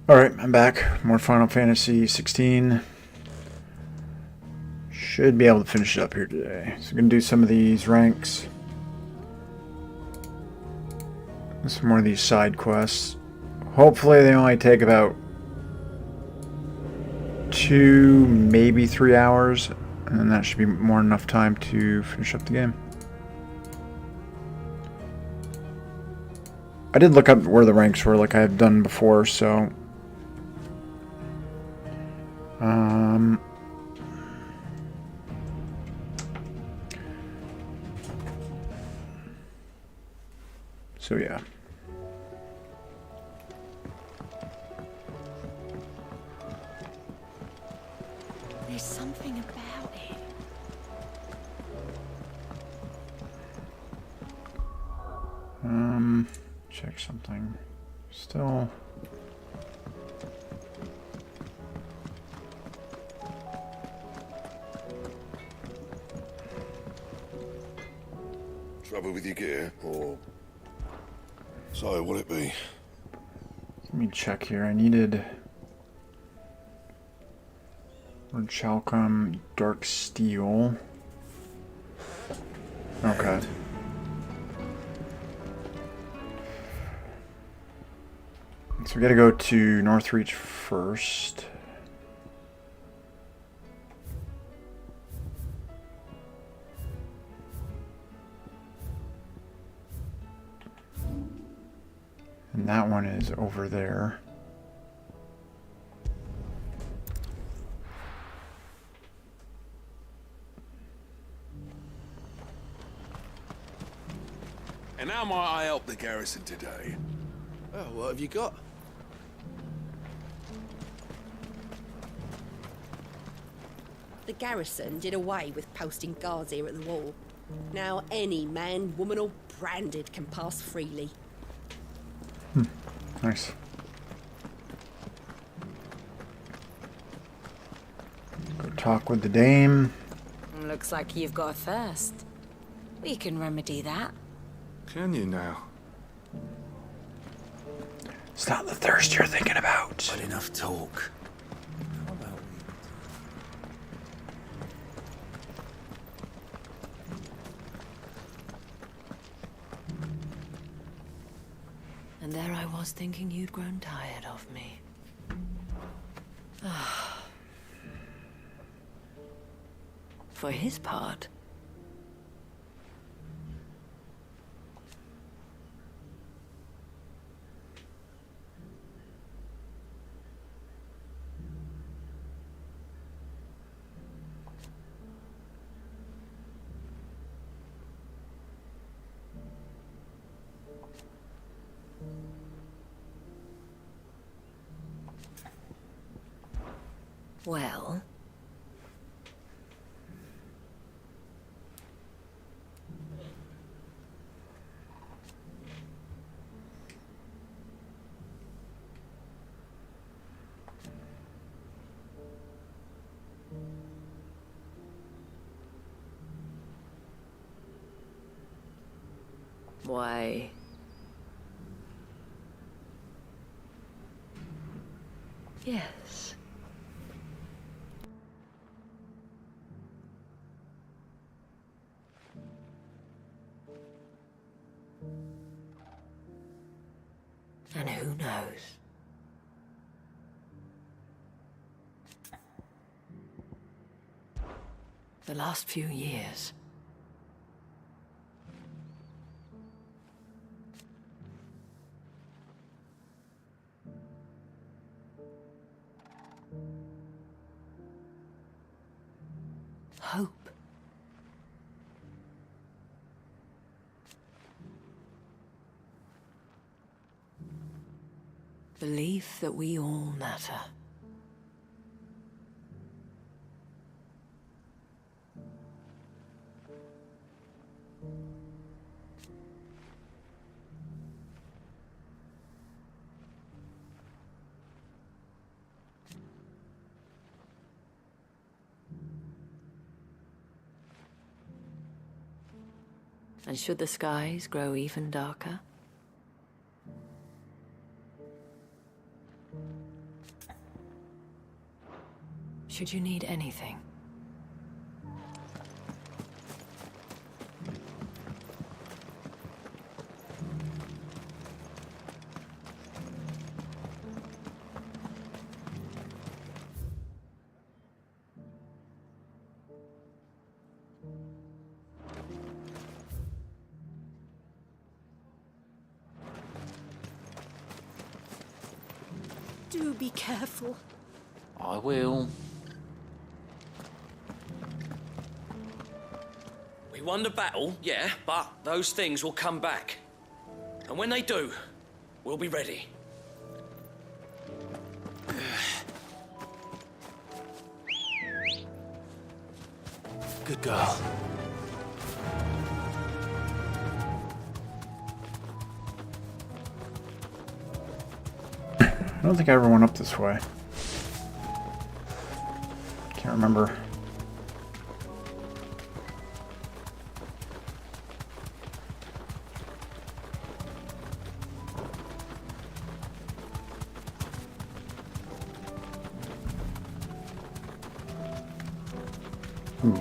Alright, I'm back. More Final Fantasy 16. Should be able to finish it up here today. So we're going to do some of these ranks. And some more of these side quests. Hopefully they only take about 2, maybe 3 hours. And then that should be more than enough time to finish up the game. I did look up where the ranks were like I've done before, so... So yeah. There's something about it. Check something. Still... Trouble with your gear, or... So, what'll it be? Let me check here. I needed... Chalcom Dark Steel. Okay. So we gotta go to Northreach first. And that one is over there. And how might I help the garrison today? Oh, what have you got? The garrison did away with posting guards here at the wall. Now any man, woman or branded can pass freely. Nice. Go talk with the dame. Looks like you've got a thirst. We can remedy that. Can you now? It's not the thirst you're thinking about. But enough talk. How about And there I was thinking you'd grown tired of me. For his part, well, why, yes. And who knows? The last few years. Hope. Belief that we all matter. And should the skies grow even darker, should you need anything. Do be careful. I will. We won the battle, yeah, but those things will come back. And when they do, we'll be ready. Good girl. I don't think I ever went up this way. Can't remember. Ooh.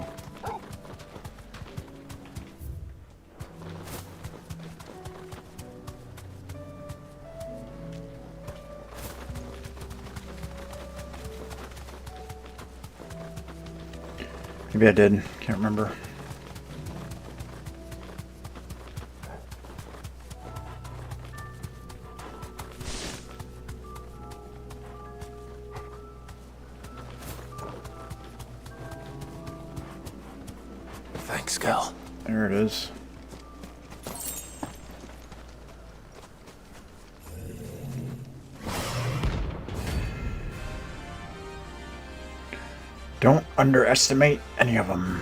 Maybe I did. Can't remember. Thanks, girl. There it is. Don't underestimate any of them.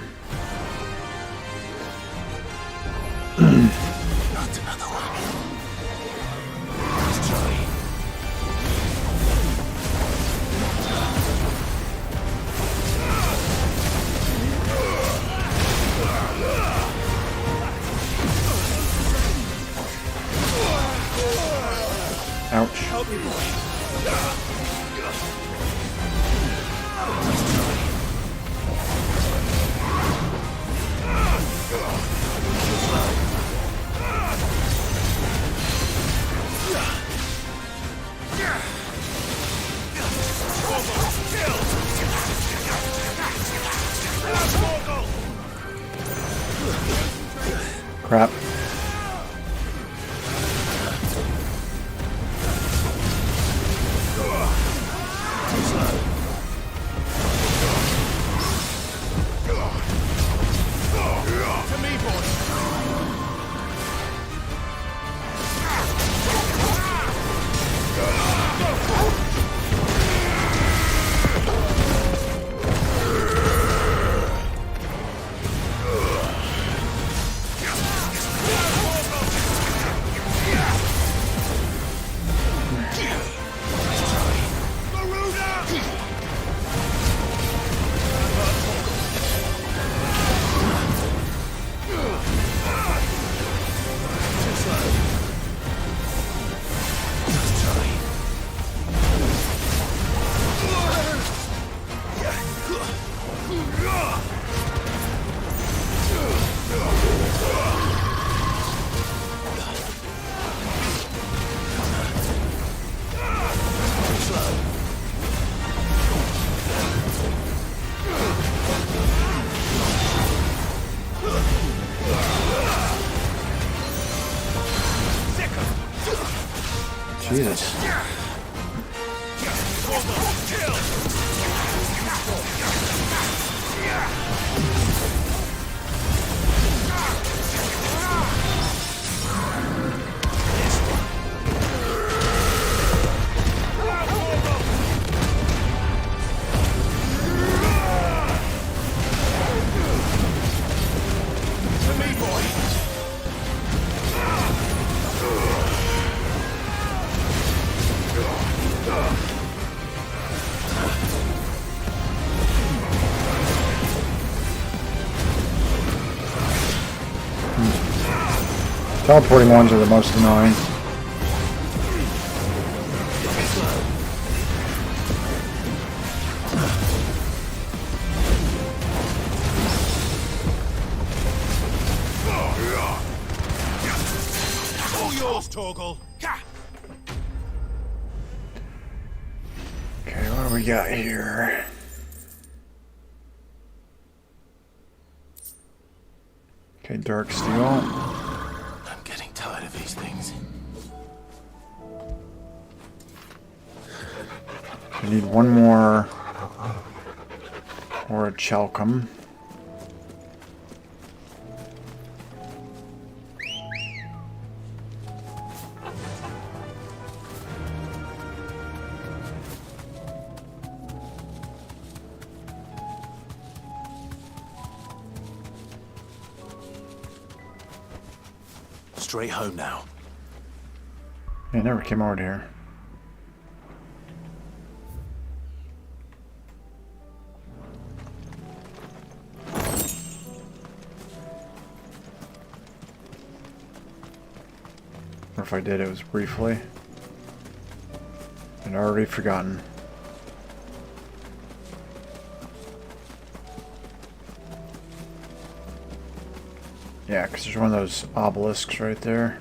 Not another one. Let's try. Ouch. Help me, boy. Crap. Jesus. Teleporting ones are the most annoying. Torgal. Okay, what do we got here? Okay, dark steel. I'm getting tired of these things. We need one more or a chalcum. Straight home now. Yeah, I never came over here. Or if I did, it was briefly. I'd already forgotten. Yeah, because there's one of those obelisks right there.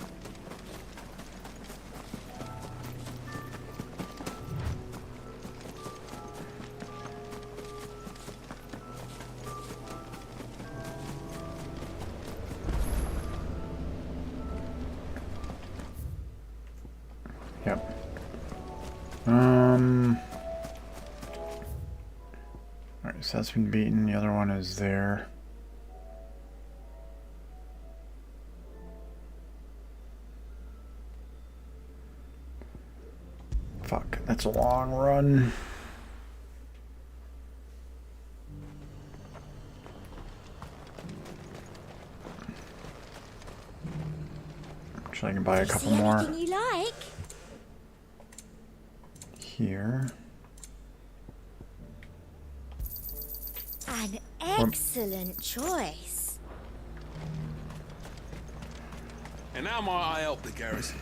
Yep. Alright, so that's been beaten. The other one is there. Fuck, that's a long run. Actually, I can buy a couple more. Anything you like? Here. An excellent choice. And how might I help the garrison?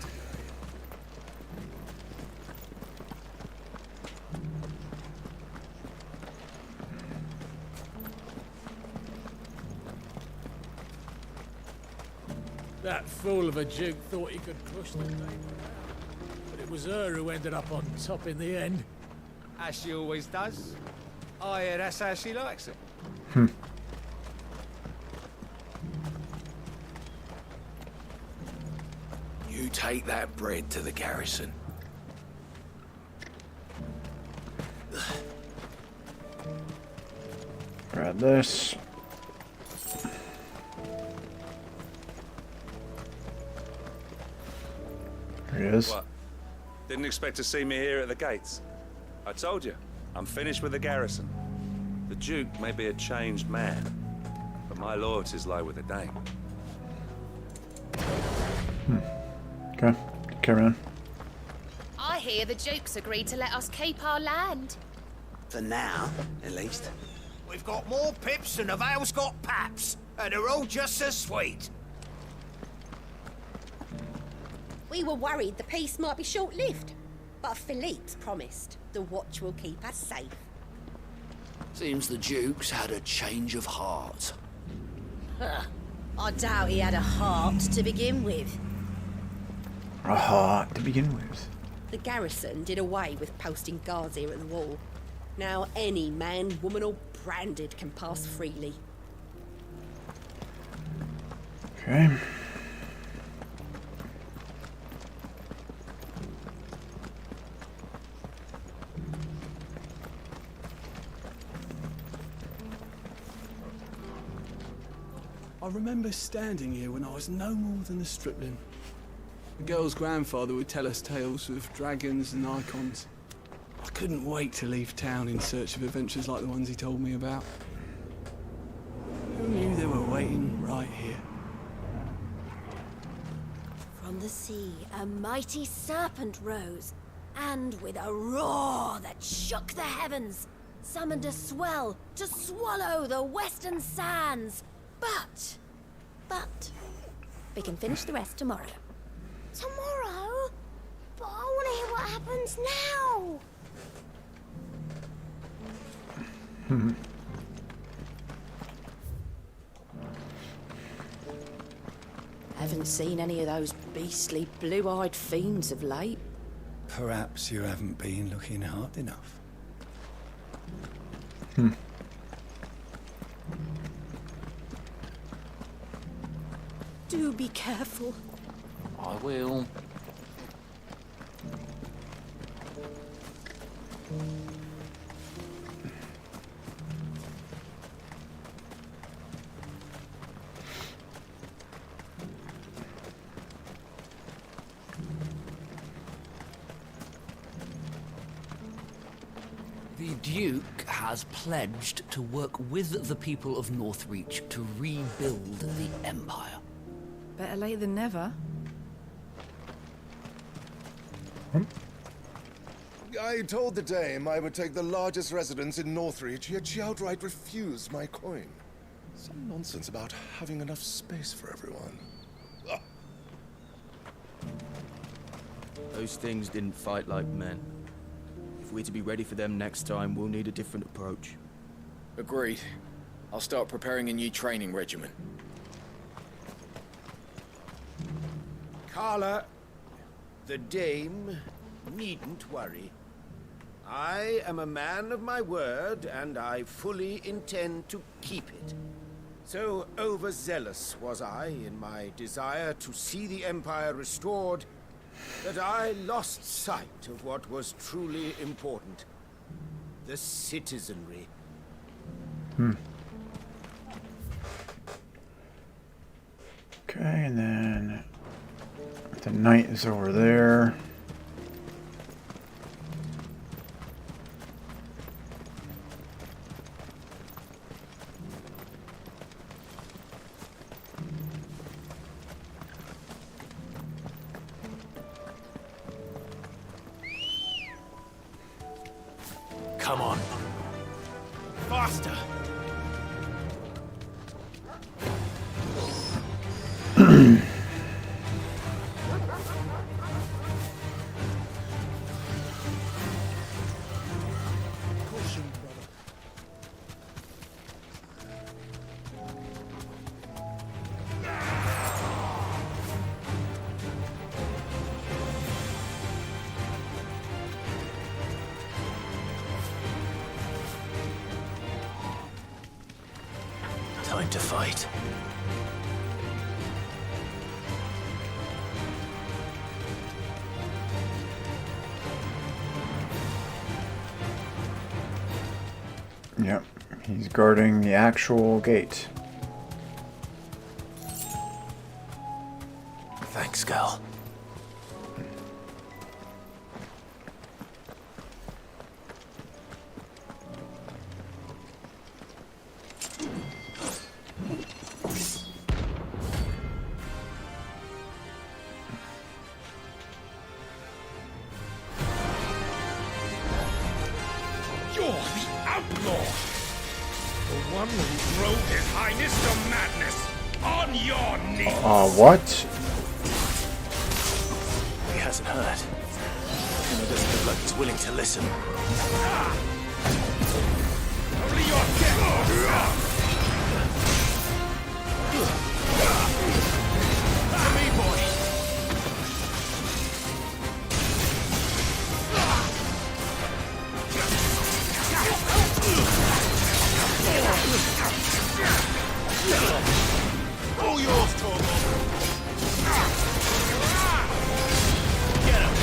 That fool of a Duke thought he could push the paper out. But it was her who ended up on top in the end. As she always does. I hear that's how she likes it. You take that bread to the garrison. Grab this. There he is. What? Didn't expect to see me here at the gates. I told you, I'm finished with the garrison. The Duke may be a changed man, but my loyalties lie with the Dane. Okay, carry on. I hear the Duke's agreed to let us keep our land. For now, at least. We've got more pips than the Vale's got paps, and they're all just as sweet. We were worried the peace might be short-lived, but Philippe's promised the watch will keep us safe. Seems the Duke's had a change of heart. I doubt he had a heart to begin with. Aha, to begin with. The garrison did away with posting guards here at the wall. Now any man, woman or branded can pass freely. Okay. I remember standing here when I was no more than a stripling. The girl's grandfather would tell us tales of dragons and icons. I couldn't wait to leave town in search of adventures like the ones he told me about. Who knew they were waiting right here? From the sea, a mighty serpent rose, and with a roar that shook the heavens, summoned a swell to swallow the western sands. But, we can finish the rest tomorrow. Tomorrow? But I want to hear what happens now. Have hasn't seen any of those beastly blue-eyed fiends of late. Perhaps you haven't been looking hard enough. Do be careful. I will. The Duke has pledged to work with the people of Northreach to rebuild the Empire. Better late than never. I told the dame I would take the largest residence in Northreach, yet she outright refused my coin. Some nonsense about having enough space for everyone. Ugh. Those things didn't fight like men. If we're to be ready for them next time, we'll need a different approach. Agreed. I'll start preparing a new training regimen. Carla, the dame needn't worry. I am a man of my word, and I fully intend to keep it. So overzealous was I in my desire to see the Empire restored that I lost sight of what was truly important. The citizenry. Okay, and then the knight is over there. Come on. Faster! Time to fight. Yep, he's guarding the actual gate. Thanks, girl. You're the outlaw! The one who drove His Highness to madness! On your knees! What? He hasn't heard. And it doesn't look like he's willing to listen. Only your death! To me, boy! All yours, Torvald! Get him!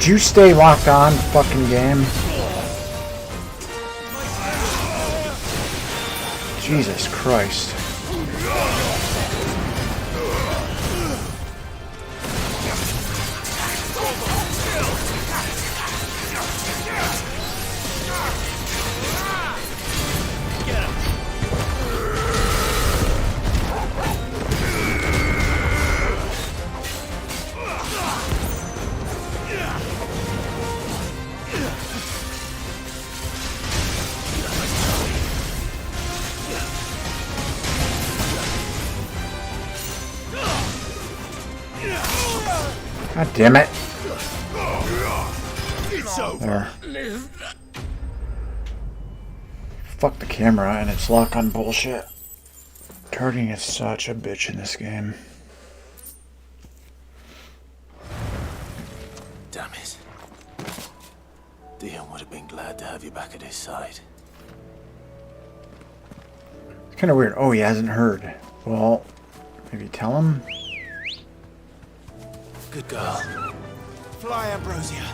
Would you stay locked on, fucking game? Jesus Christ. God damn it. There. Fuck the camera and its lock on bullshit. Carding is such a bitch in this game. Damn it. Dion would have been glad to have you back at his side. It's kind of weird. Oh, he hasn't heard. Well, maybe tell him? Good girl. Fly, Ambrosia.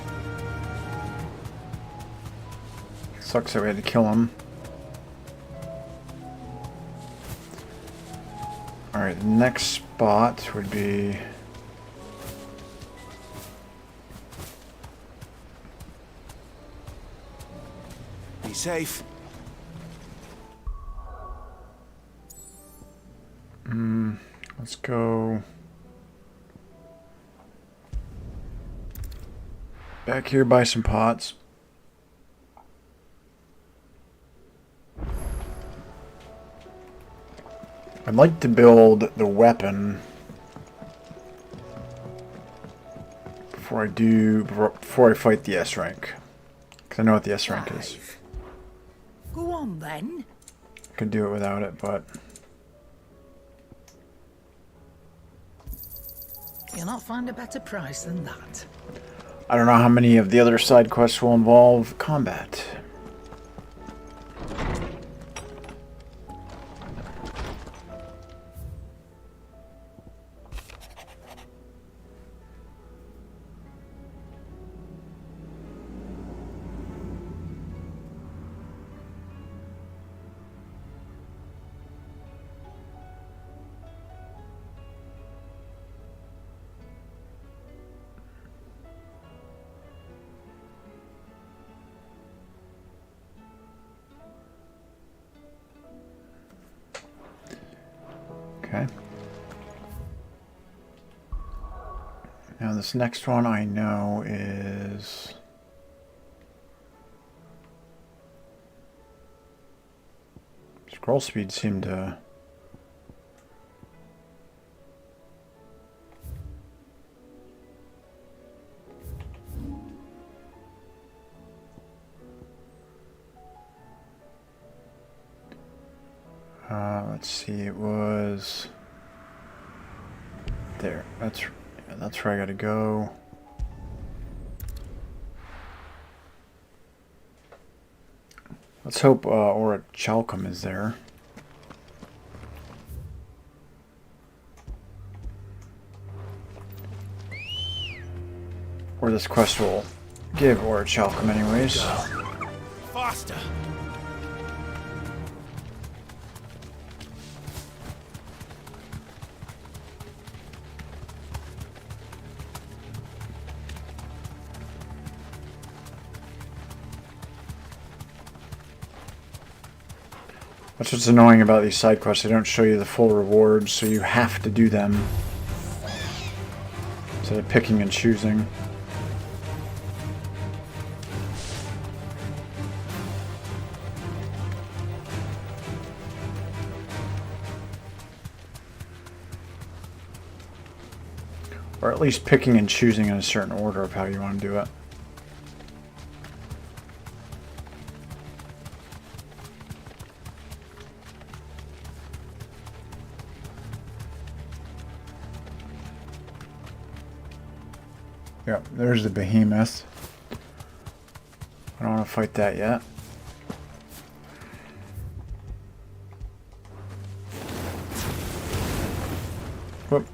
Sucks that we had to kill him. Alright, the next spot would be... Be safe. Let's go... back here by some pots. I'd like to build the weapon before I fight the S rank. Because I know what the S rank is. Go on then. I could do it without it, but You'll not find a better price than that. I don't know how many of the other side quests will involve combat. Okay. Now this next one I know is... scroll speed seemed to... let's see, it was there. That's where I gotta go. Let's hope Aura Chalcom is there. Or this quest will give Aura Chalcom anyways. Faster. That's what's annoying about these side quests. They don't show you the full rewards, so you have to do them instead of picking and choosing. Or at least picking and choosing in a certain order of how you want to do it. Yep, there's the behemoth. I don't want to fight that yet. Whoop.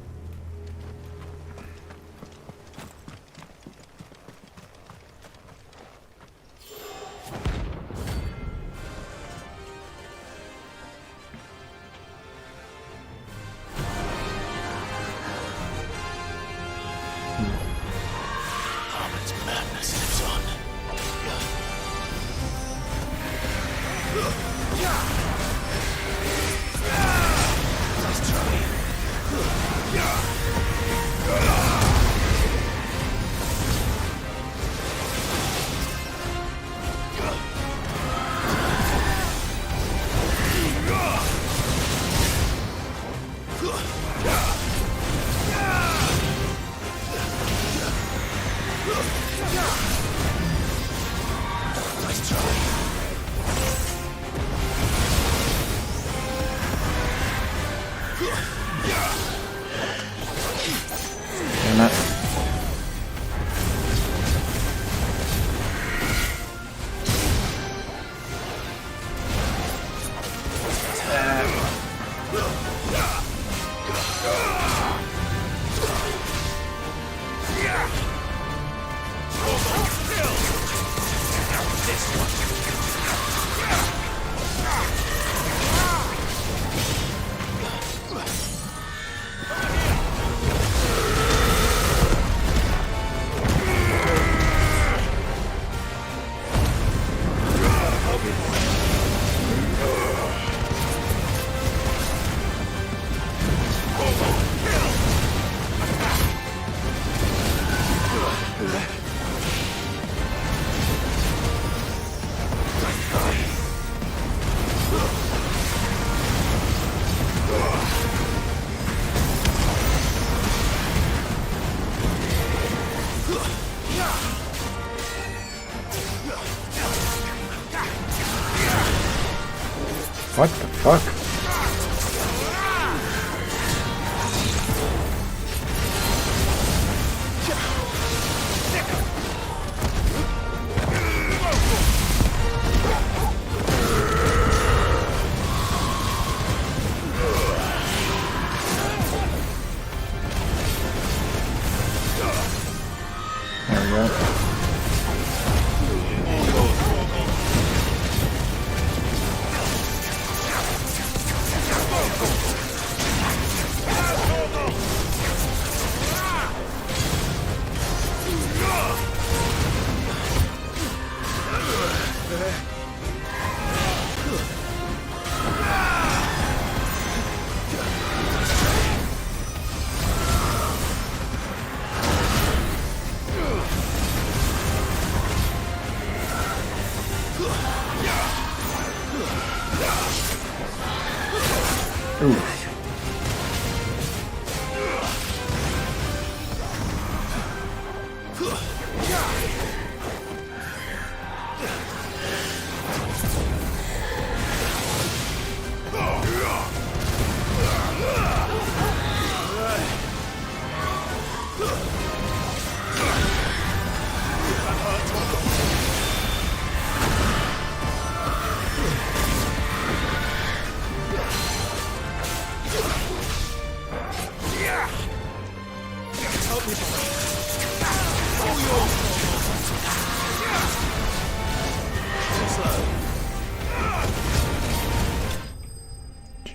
What the fuck? There we go. Ooh.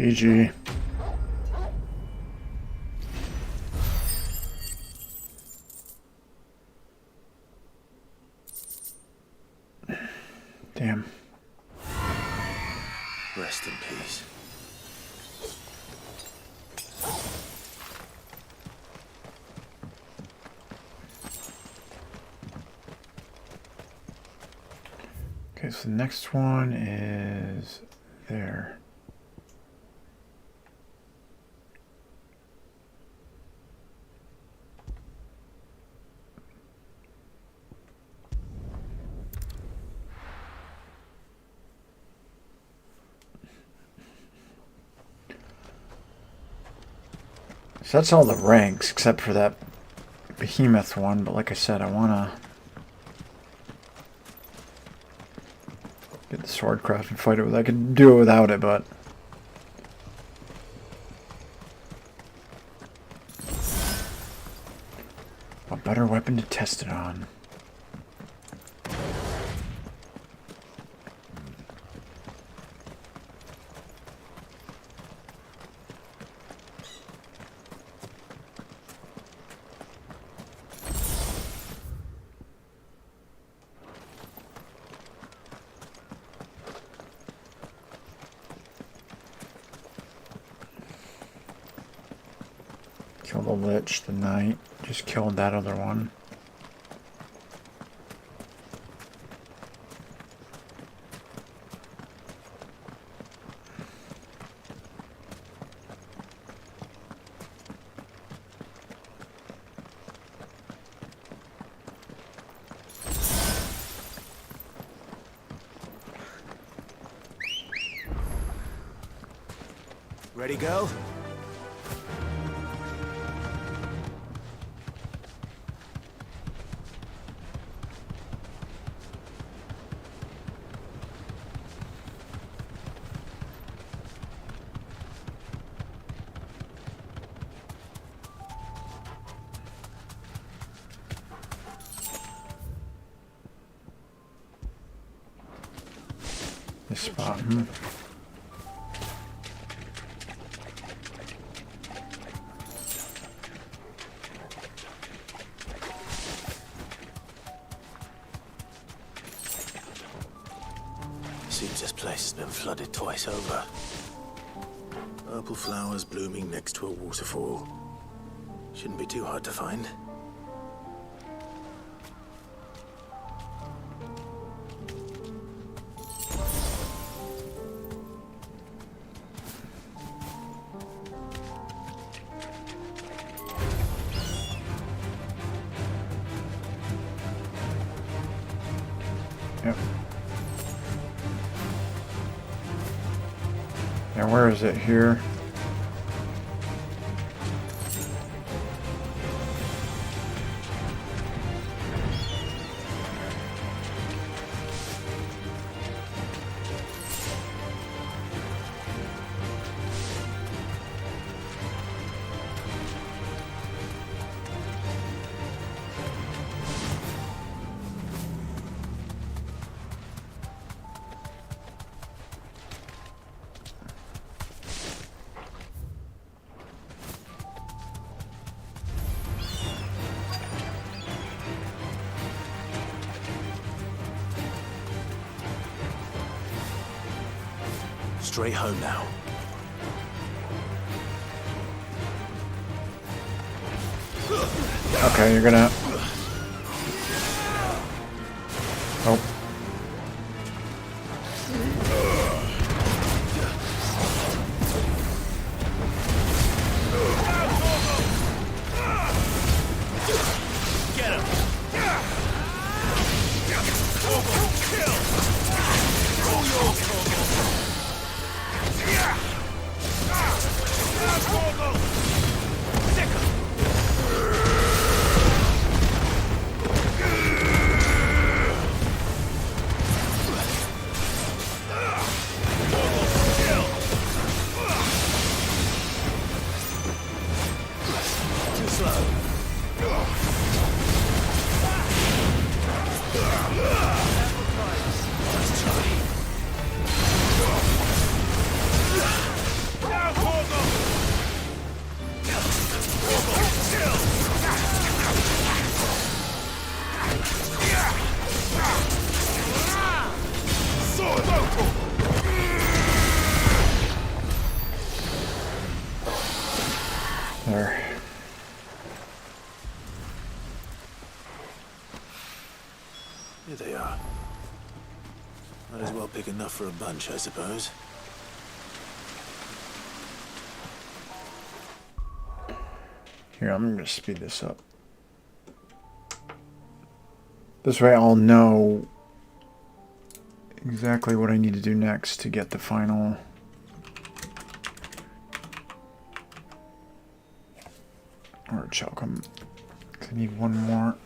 GG. Damn. Rest in peace. Okay, so the next one is there. So that's all the ranks except for that behemoth one, but like I said, I want to get the swordcraft and fight it with. I could do it without it, but a better weapon to test it on. Kill the Lich, the Knight. Just killed that other one. Ready, go? This spot, Seems this place has been flooded twice over. Purple flowers blooming next to a waterfall. Shouldn't be too hard to find. Yep. And where is it here? Straight home now. Okay, you're gonna... Oh. Get him! Kill! Too slow. Let's try. Now, Porgo! There. Here they are. Might as well pick enough for a bunch, I suppose. Here, I'm gonna speed this up. This way I'll know exactly what I need to do next to get the final... Or Chalcom. I need one more.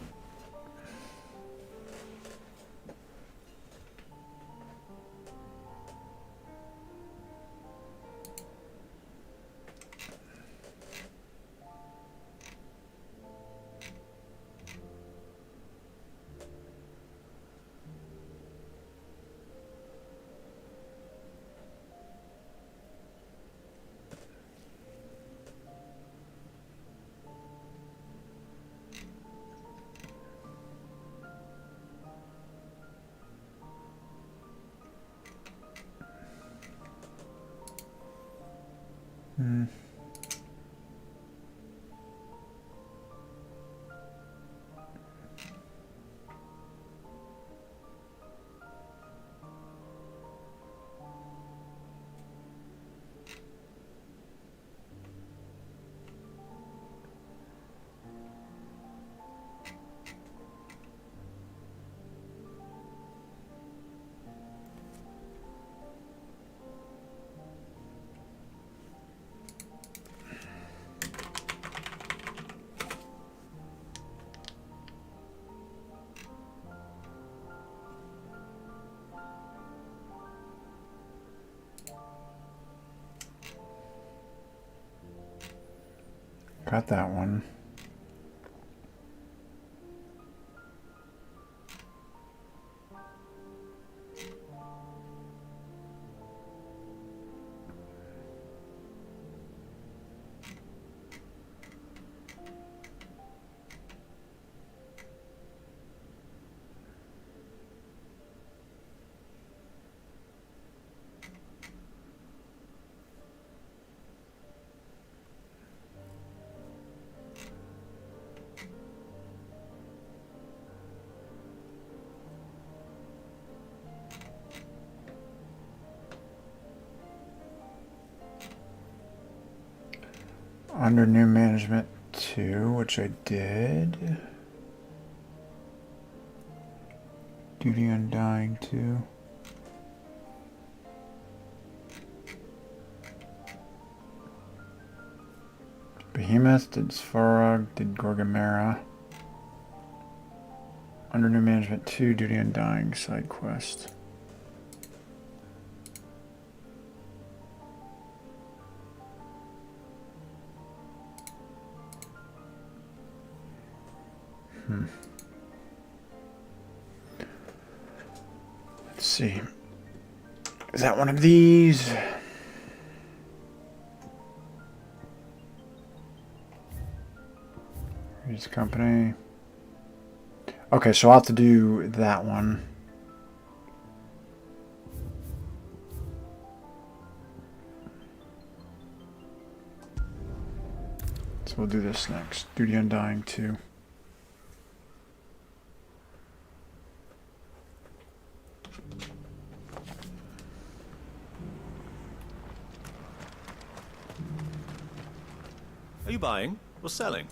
Got that one. Under new management 2, which I did. Duty Undying 2. Behemoth, did Svarog, did Gorgamera. Under new management 2, Duty Undying side quest. Let's see. Is that one of these? Here's the company. Okay, so I'll have to do that one. So we'll do this next. Duty Undying 2. Are you buying or selling?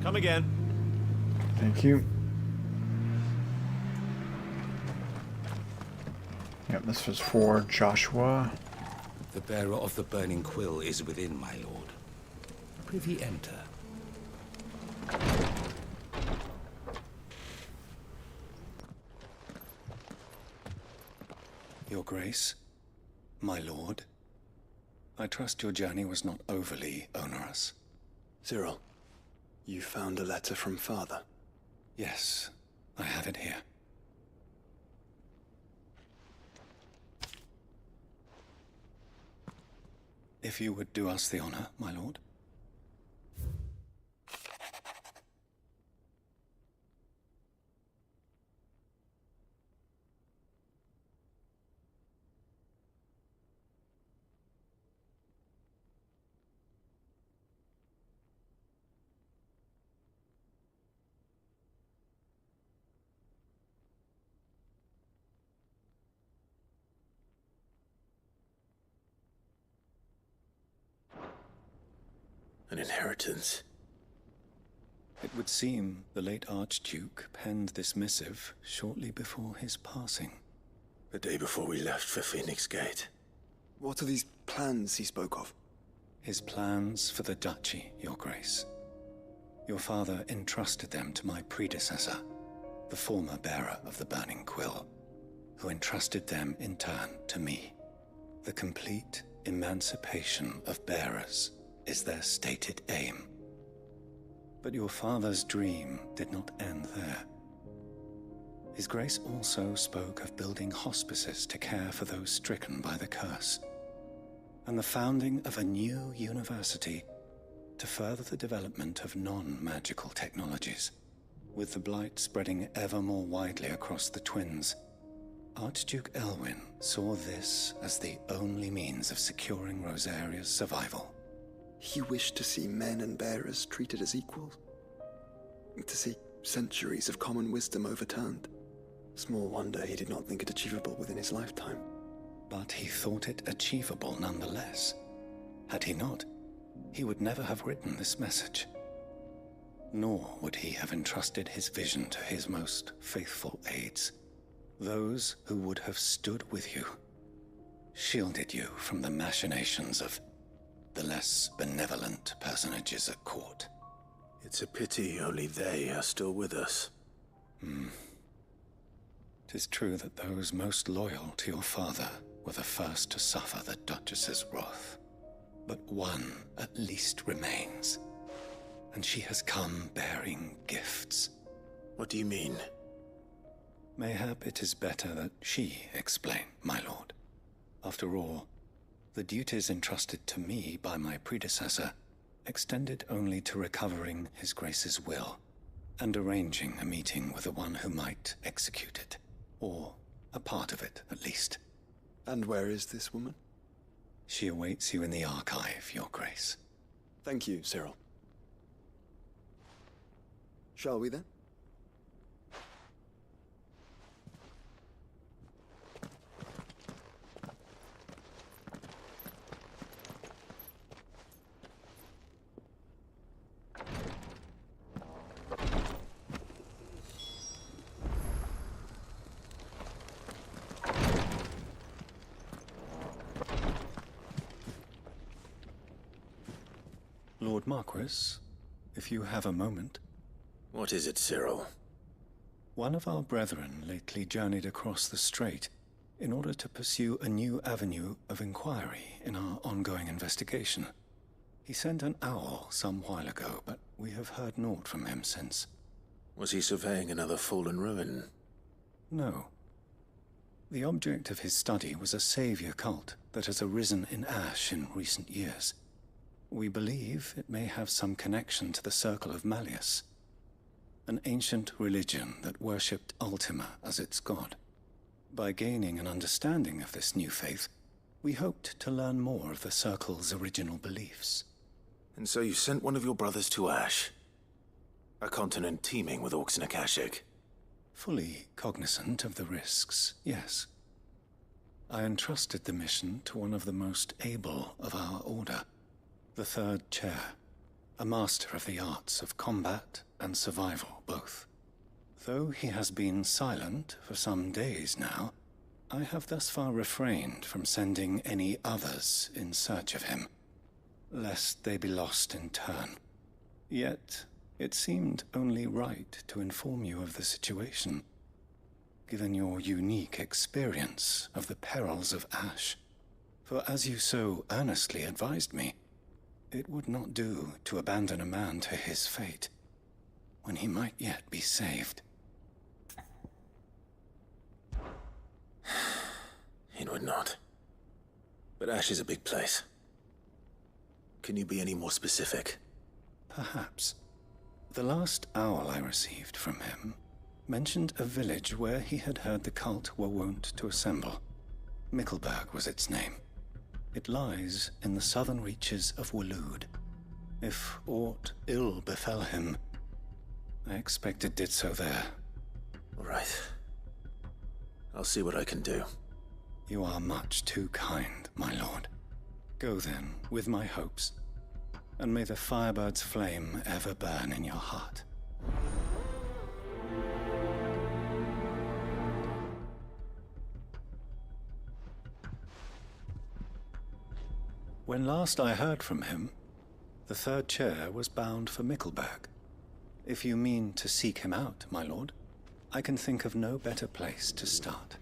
Come again. Thank you. Yep, this was for Joshua. The bearer of the burning quill is within, my lord. Privy enter. Your Grace, my lord, I trust your journey was not overly onerous. Cyril, you found a letter from Father? Yes, I have it here. If you would do us the honor, my lord. An inheritance. It would seem the late Archduke penned this missive shortly before his passing. The day before we left for Phoenix Gate. What are these plans he spoke of? His plans for the duchy, your grace. Your father entrusted them to my predecessor, the former bearer of the burning quill, who entrusted them in turn to me. The complete emancipation of bearers is their stated aim. But your father's dream did not end there. His Grace also spoke of building hospices to care for those stricken by the curse, and the founding of a new university to further the development of non-magical technologies. With the blight spreading ever more widely across the twins, Archduke Elwyn saw this as the only means of securing Rosaria's survival. He wished to see men and bearers treated as equals. To see centuries of common wisdom overturned. Small wonder he did not think it achievable within his lifetime. But he thought it achievable nonetheless. Had he not, he would never have written this message. Nor would he have entrusted his vision to his most faithful aides, those who would have stood with you, shielded you from the machinations of the less benevolent personages at court. It's a pity only they are still with us. 'Tis true that those most loyal to your father were the first to suffer the Duchess's wrath. But one at least remains, and she has come bearing gifts. What do you mean? Mayhap it is better that she explain, my lord. After all, the duties entrusted to me by my predecessor extended only to recovering His Grace's will and arranging a meeting with the one who might execute it, or a part of it at least. And where is this woman? She awaits you in the archive, your grace. Thank you, Cyril. Shall we then? Lord Marquis, if you have a moment. What is it, Cyril? One of our brethren lately journeyed across the strait in order to pursue a new avenue of inquiry in our ongoing investigation. He sent an owl some while ago, but we have heard naught from him since. Was he surveying another fallen ruin? No. The object of his study was a savior cult that has arisen in Ash in recent years. We believe it may have some connection to the Circle of Malleus, an ancient religion that worshipped Ultima as its god. By gaining an understanding of this new faith, we hoped to learn more of the Circle's original beliefs. And so you sent one of your brothers to Ash, a continent teeming with orcs and Akashic. Fully cognizant of the risks, yes. I entrusted the mission to one of the most able of our order, the Third Chair, a master of the arts of combat and survival both. Though he has been silent for some days now, I have thus far refrained from sending any others in search of him, lest they be lost in turn. Yet, it seemed only right to inform you of the situation, given your unique experience of the perils of Ash. For as you so earnestly advised me, it would not do to abandon a man to his fate, when he might yet be saved. It would not. But Ash is a big place. Can you be any more specific? Perhaps. The last owl I received from him mentioned a village where he had heard the cult were wont to assemble. Mickleburg was its name. It lies in the southern reaches of Waloed. If aught ill befell him, I expect it did so there. Right. I'll see what I can do. You are much too kind, my lord. Go then, with my hopes, and may the Firebird's flame ever burn in your heart. When last I heard from him, the Third Chair was bound for Mickleburg. If you mean to seek him out, my lord, I can think of no better place to start.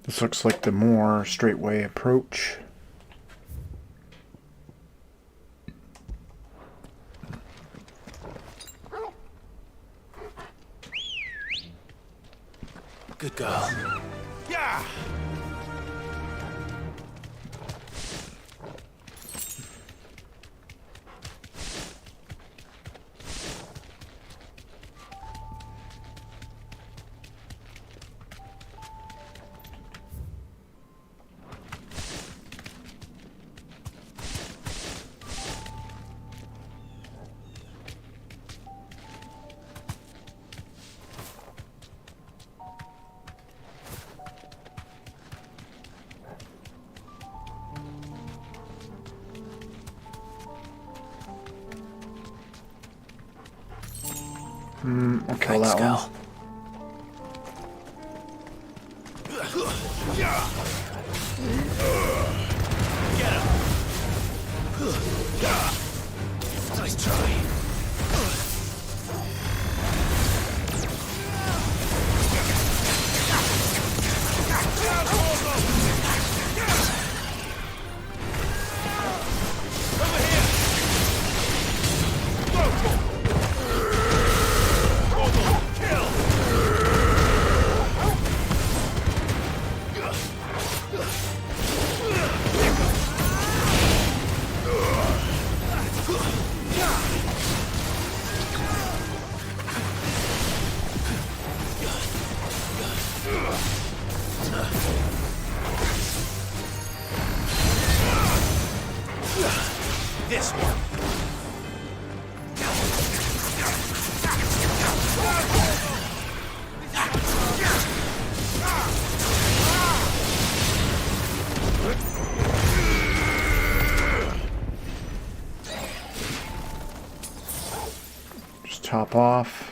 This looks like the more straightway approach. Good girl. Yeah! I'll kill that one. Nice try. This one. top off.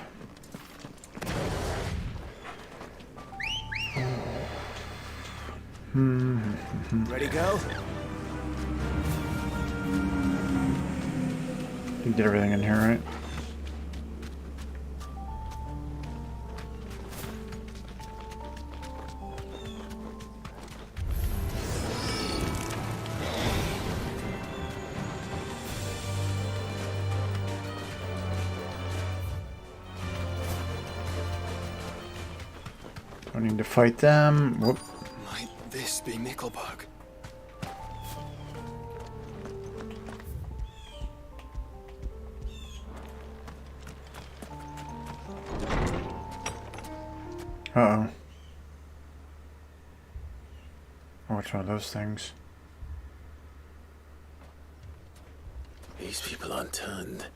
Ready, go? You get everything in here, right? I need to fight them. Whoop. Might this be Nickelbug? Uh-oh. Oh, it's one of those things. These people aren't turned.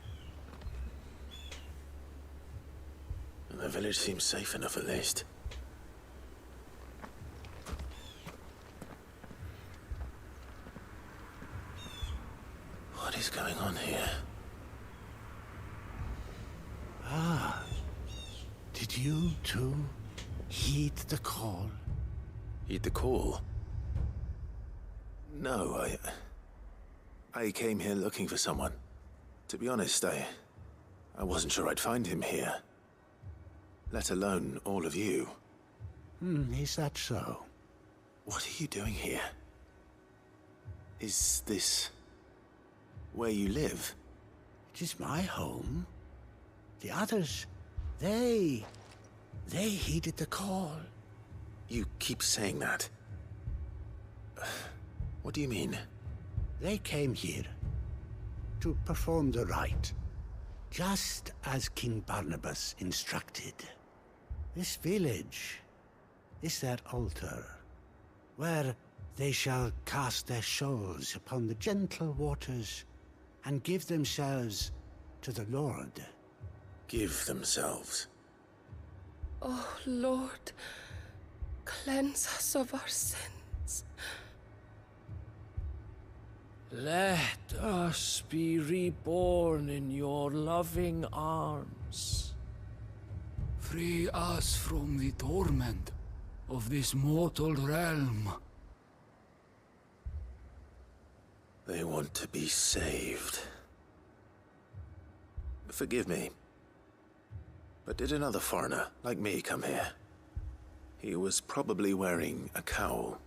And the village seems safe enough at least. What is going on here? Ah. Did you too heed the call? Heed the call? No, I came here looking for someone. To be honest, I wasn't sure I'd find him here. Let alone all of you. Is that so? What are you doing here? Is this where you live? It is my home. The others, they heeded the call. You keep saying that. What do you mean? They came here to perform the rite, just as King Barnabas instructed. This village is their altar, where they shall cast their souls upon the gentle waters and give themselves to the Lord. Give themselves? Oh, Lord, cleanse us of our sins. Let us be reborn in your loving arms. Free us from the torment of this mortal realm. They want to be saved. Forgive me, but did another foreigner like me come here? He was probably wearing a cowl.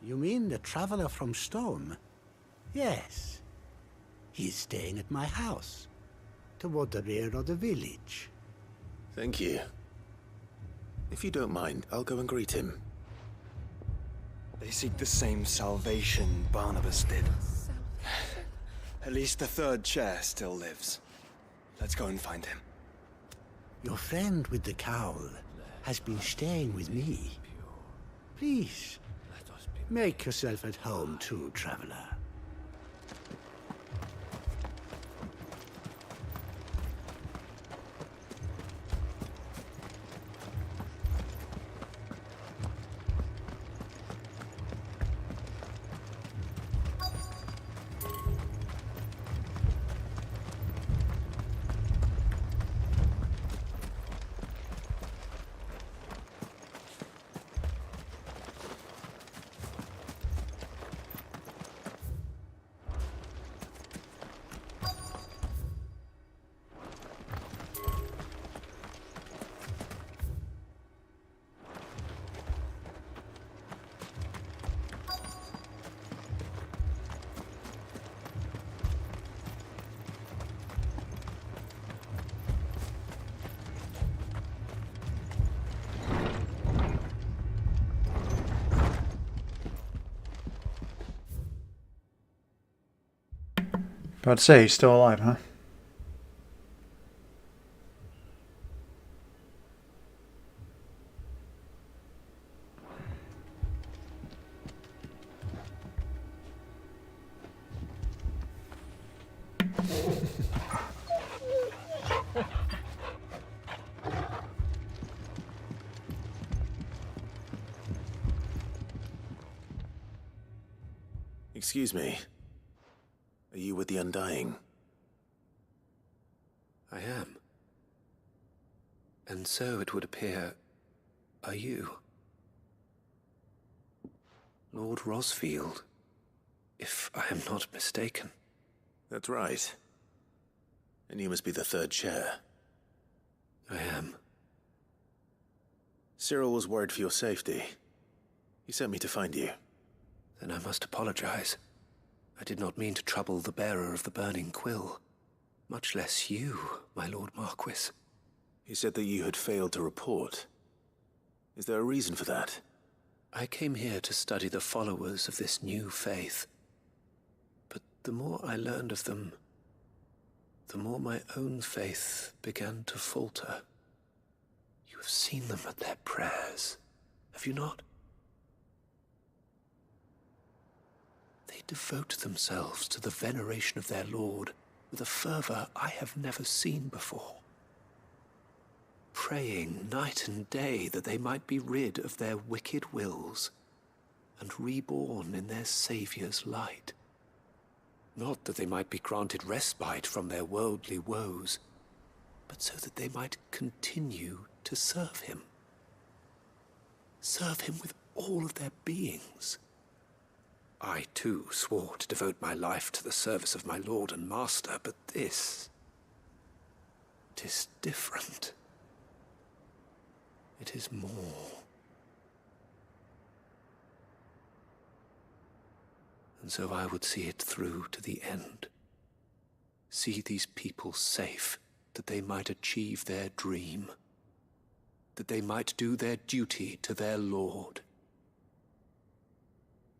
You mean the traveler from Stone? Yes. He's staying at my house, toward the rear of the village. Thank you. If you don't mind, I'll go and greet him. They seek the same salvation Barnabas did. At least the third chair still lives. Let's go and find him. Your friend with the cowl has been staying with me. Please, make yourself at home too, traveler. About to say, he's still alive, huh? Excuse me. Are you with the Undying? I am. And so it would appear, are you. Lord Rosfield, if I am not mistaken. That's right. And you must be the third chair. I am. Cyril was worried for your safety. He sent me to find you. Then I must apologize. I did not mean to trouble the bearer of the burning quill. Much less you, my Lord Marquis. He said that you had failed to report. Is there a reason for that? I came here to study the followers of this new faith. But the more I learned of them, the more my own faith began to falter. You have seen them at their prayers, have you not? They devote themselves to the veneration of their Lord with a fervor I have never seen before. Praying night and day that they might be rid of their wicked wills and reborn in their Saviour's light. Not that they might be granted respite from their worldly woes, but so that they might continue to serve him. Serve him with all of their beings. I, too, swore to devote my life to the service of my Lord and Master, but this... it is different. It is more. And so I would see it through to the end. See these people safe, that they might achieve their dream. That they might do their duty to their Lord.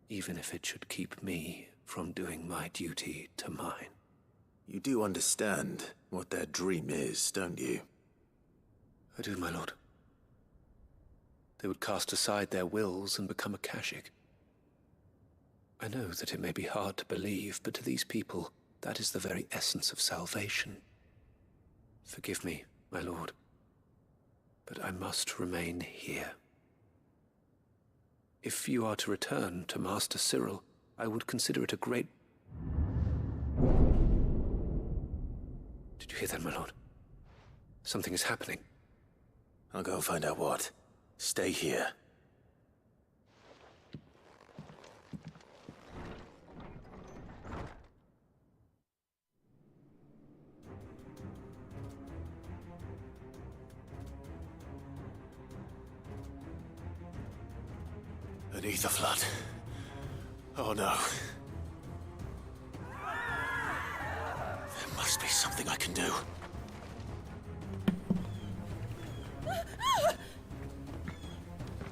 Even if it should keep me from doing my duty to mine. You do understand what their dream is, don't you? I do, my lord. They would cast aside their wills and become Akashic. I know that it may be hard to believe, but to these people, that is the very essence of salvation. Forgive me, my lord, but I must remain here. If you are to return to Master Cyril, I would consider it a great... Did you hear that, my lord? Something is happening. I'll go and find out what. Stay here. Beneath the flood. Oh no. There must be something I can do.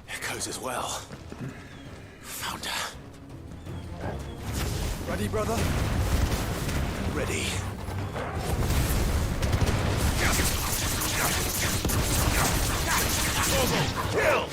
Echoes as well. Found her. Ready, brother? Ready. Kill!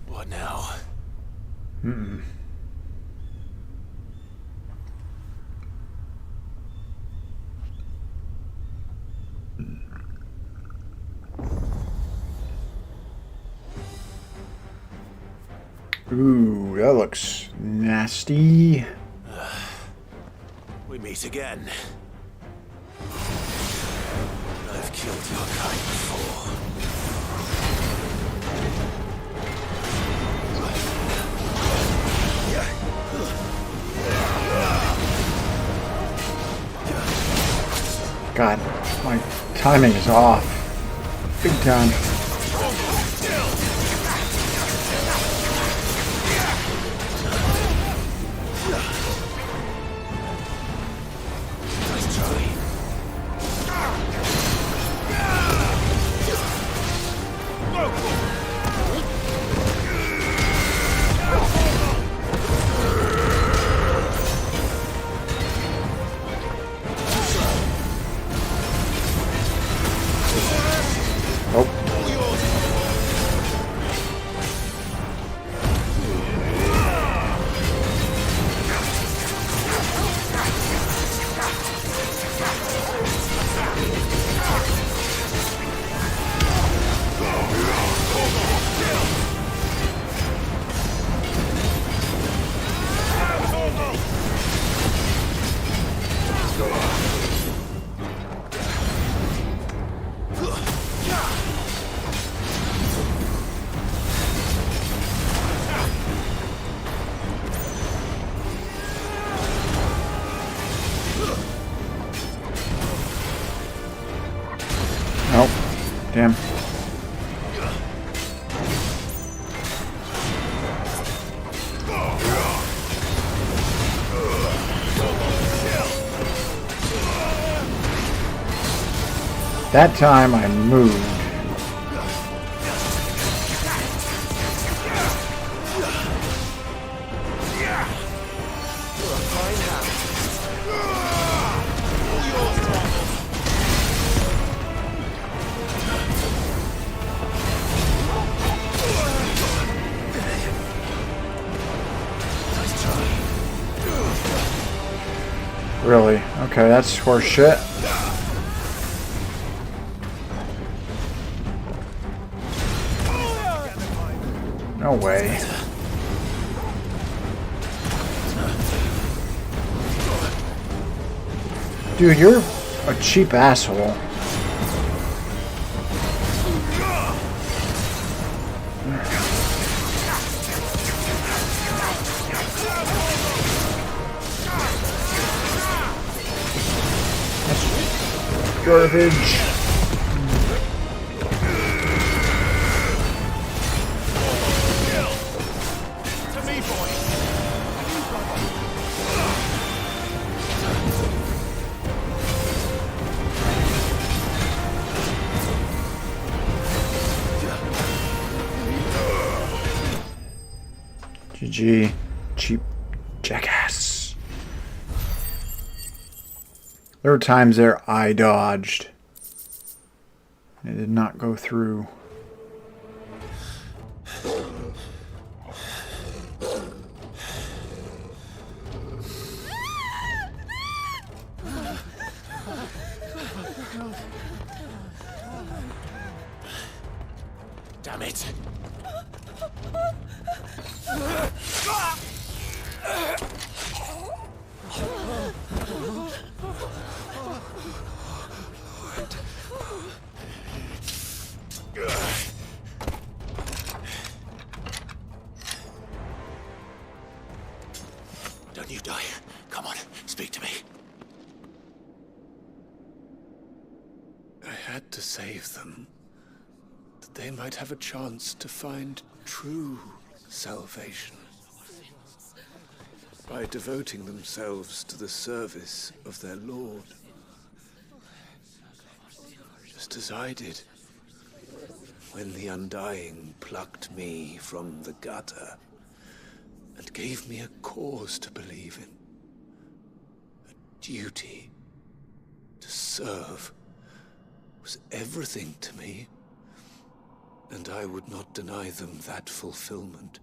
What now? Ooh, that looks nasty. We meet again. I've killed your kind before. God, my timing is off. Big time. Damn. That time I moved. Really? Okay, that's horse shit. No way. Dude, you're a cheap asshole. That's garbage. GG. Cheap jackass. There were times there I dodged. It did not go through. Damn it. Don't you die. Come on, speak to me. I had to save them, that they might have a chance to find true salvation. By devoting themselves to the service of their Lord. Just as I did when the Undying plucked me from the gutter and gave me a cause to believe in. A duty to serve was everything to me, and I would not deny them that fulfillment,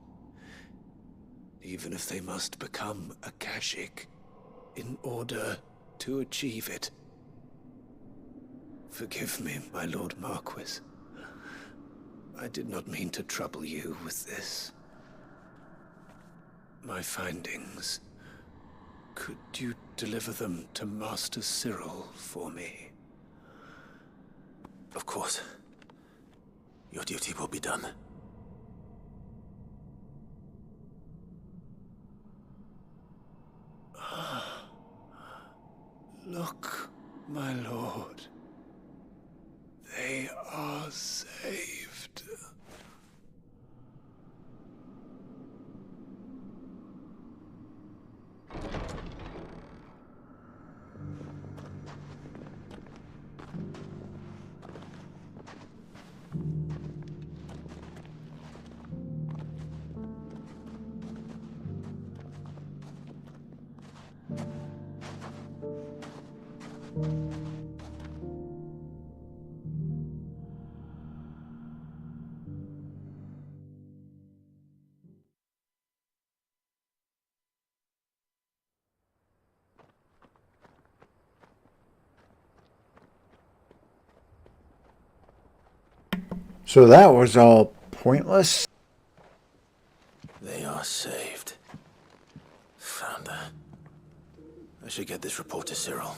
even if they must become a Kashik in order to achieve it. Forgive me, my Lord Marquis. I did not mean to trouble you with this. My findings. Could you deliver them to Master Cyril for me? Of course. Your duty will be done. Look, my lord. They are saved. So that was all pointless? They are saved. Founder. I should get this report to Cyril.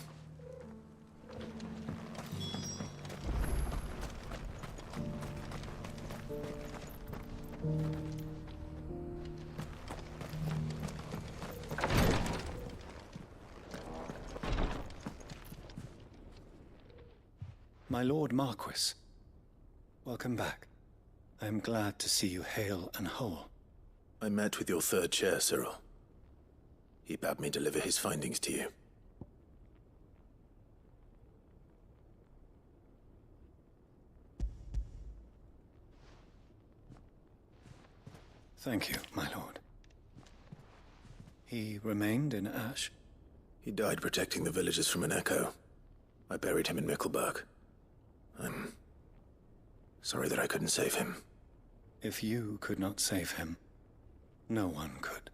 My Lord Marquis, Welcome back. I am glad to see you hale and whole. I met with your third chair, Cyril. He bade me deliver his findings to you. Thank you, my lord. He remained in Ash? He died protecting the villagers from an echo. I buried him in Mickelberg. I'm sorry that I couldn't save him. If you could not save him, no one could.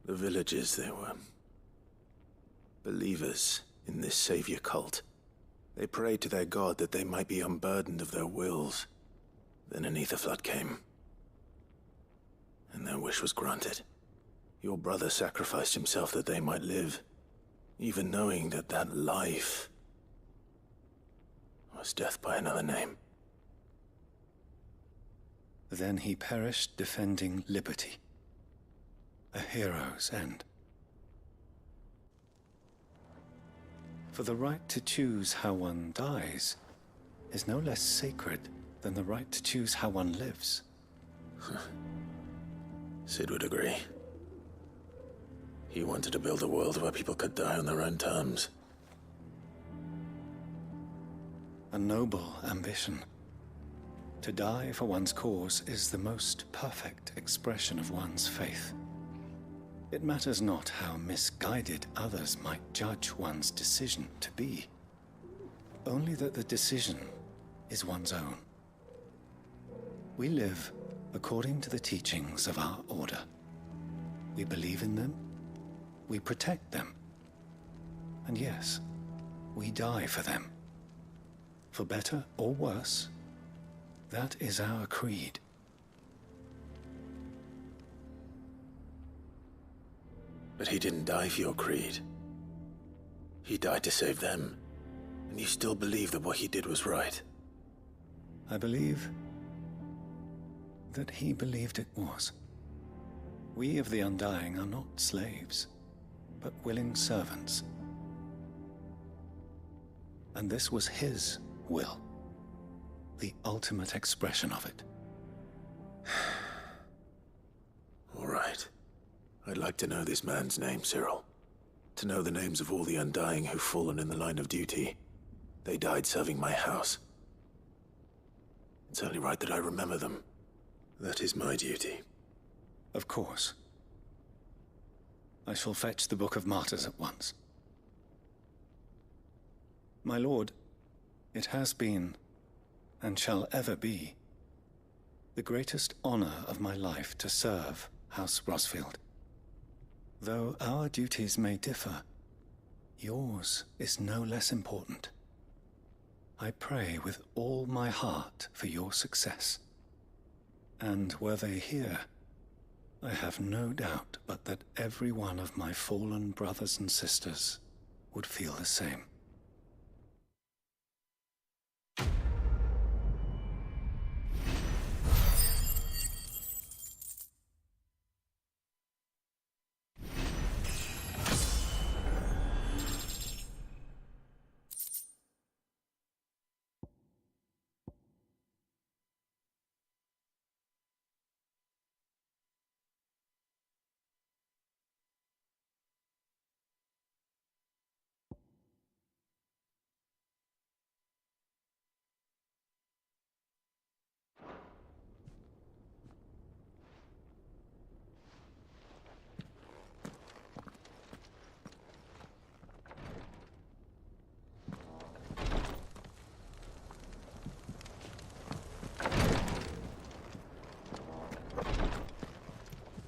The villagers, they were believers in this savior cult. They prayed to their god that they might be unburdened of their wills. Then an ether flood came, and their wish was granted. Your brother sacrificed himself that they might live, even knowing that that life was death by another name. Then he perished defending liberty. A hero's end. For the right to choose how one dies is no less sacred than the right to choose how one lives. Sid would agree. He wanted to build a world where people could die on their own terms. A noble ambition. To die for one's cause is the most perfect expression of one's faith. It matters not how misguided others might judge one's decision to be, only that the decision is one's own. We live according to the teachings of our order. We believe in them, we protect them, and yes, we die for them. For better or worse, that is our creed. But he didn't die for your creed. He died to save them. And you still believe that what he did was right. I believe that he believed it was. We of the Undying are not slaves, but willing servants. And this was his will, the ultimate expression of it. All right. I'd like to know this man's name, Cyril. To know the names of all the Undying who've fallen in the line of duty. They died serving my house. It's only right that I remember them. That is my duty. Of course. I shall fetch the Book of Martyrs at once. My lord, it has been, and shall ever be, the greatest honor of my life to serve House Rosfield. Though our duties may differ, yours is no less important. I pray with all my heart for your success. And were they here, I have no doubt but that every one of my fallen brothers and sisters would feel the same.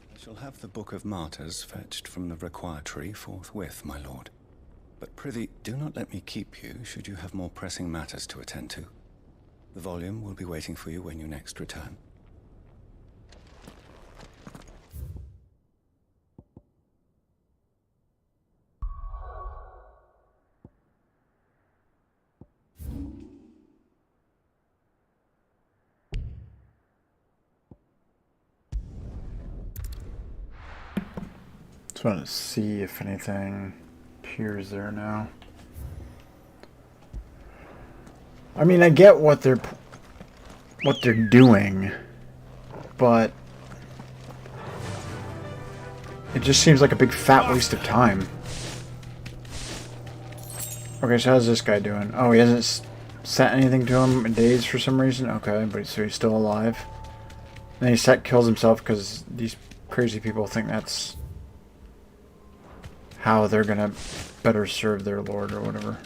I shall have the Book of Martyrs fetched from the requiratory forthwith, my lord. But prithee, do not let me keep you should you have more pressing matters to attend to. The volume will be waiting for you when you next return. Just want to see if anything appears there now. I mean, I get what they're what they're doing, but it just seems like a big fat waste of time. Okay, so how's this guy doing? Oh, he hasn't sent anything to him in days for some reason? Okay, but so he's still alive. And then he kills himself because these crazy people think that's how they're gonna better serve their lord or whatever.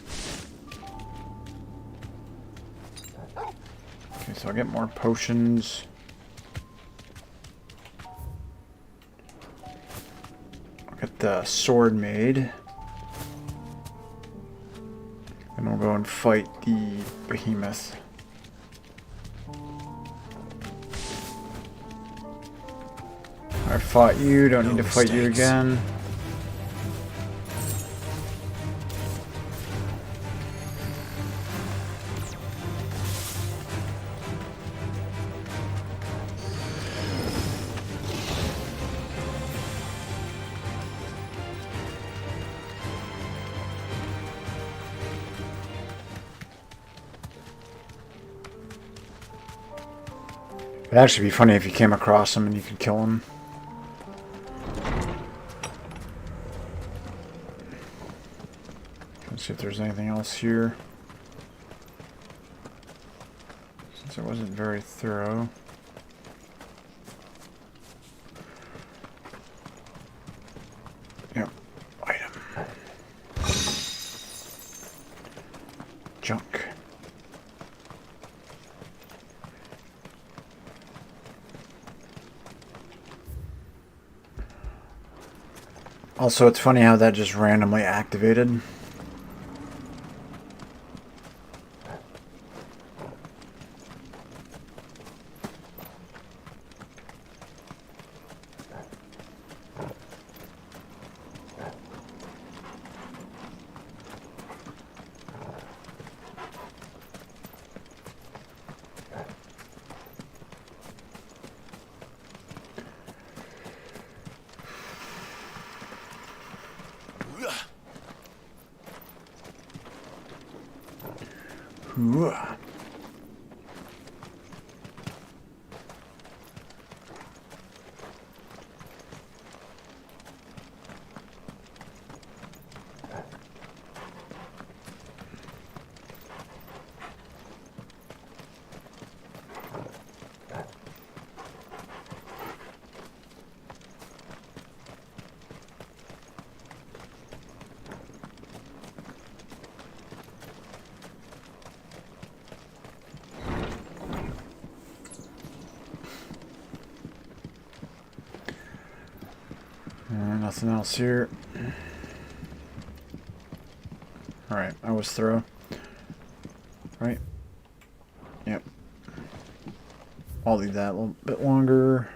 Okay, so I'll get more potions. I'll get the sword made. And we'll go and fight the behemoth. I fought you, don't need to fight you again. It'd actually be funny if you came across him and you could kill him. Let's see if there's anything else here. Since it wasn't very thorough. Yep. Item. Junk. Also, it's funny how that just randomly activated. Nothing else here. Alright, I was thorough. Right? Yep. I'll leave that a little bit longer.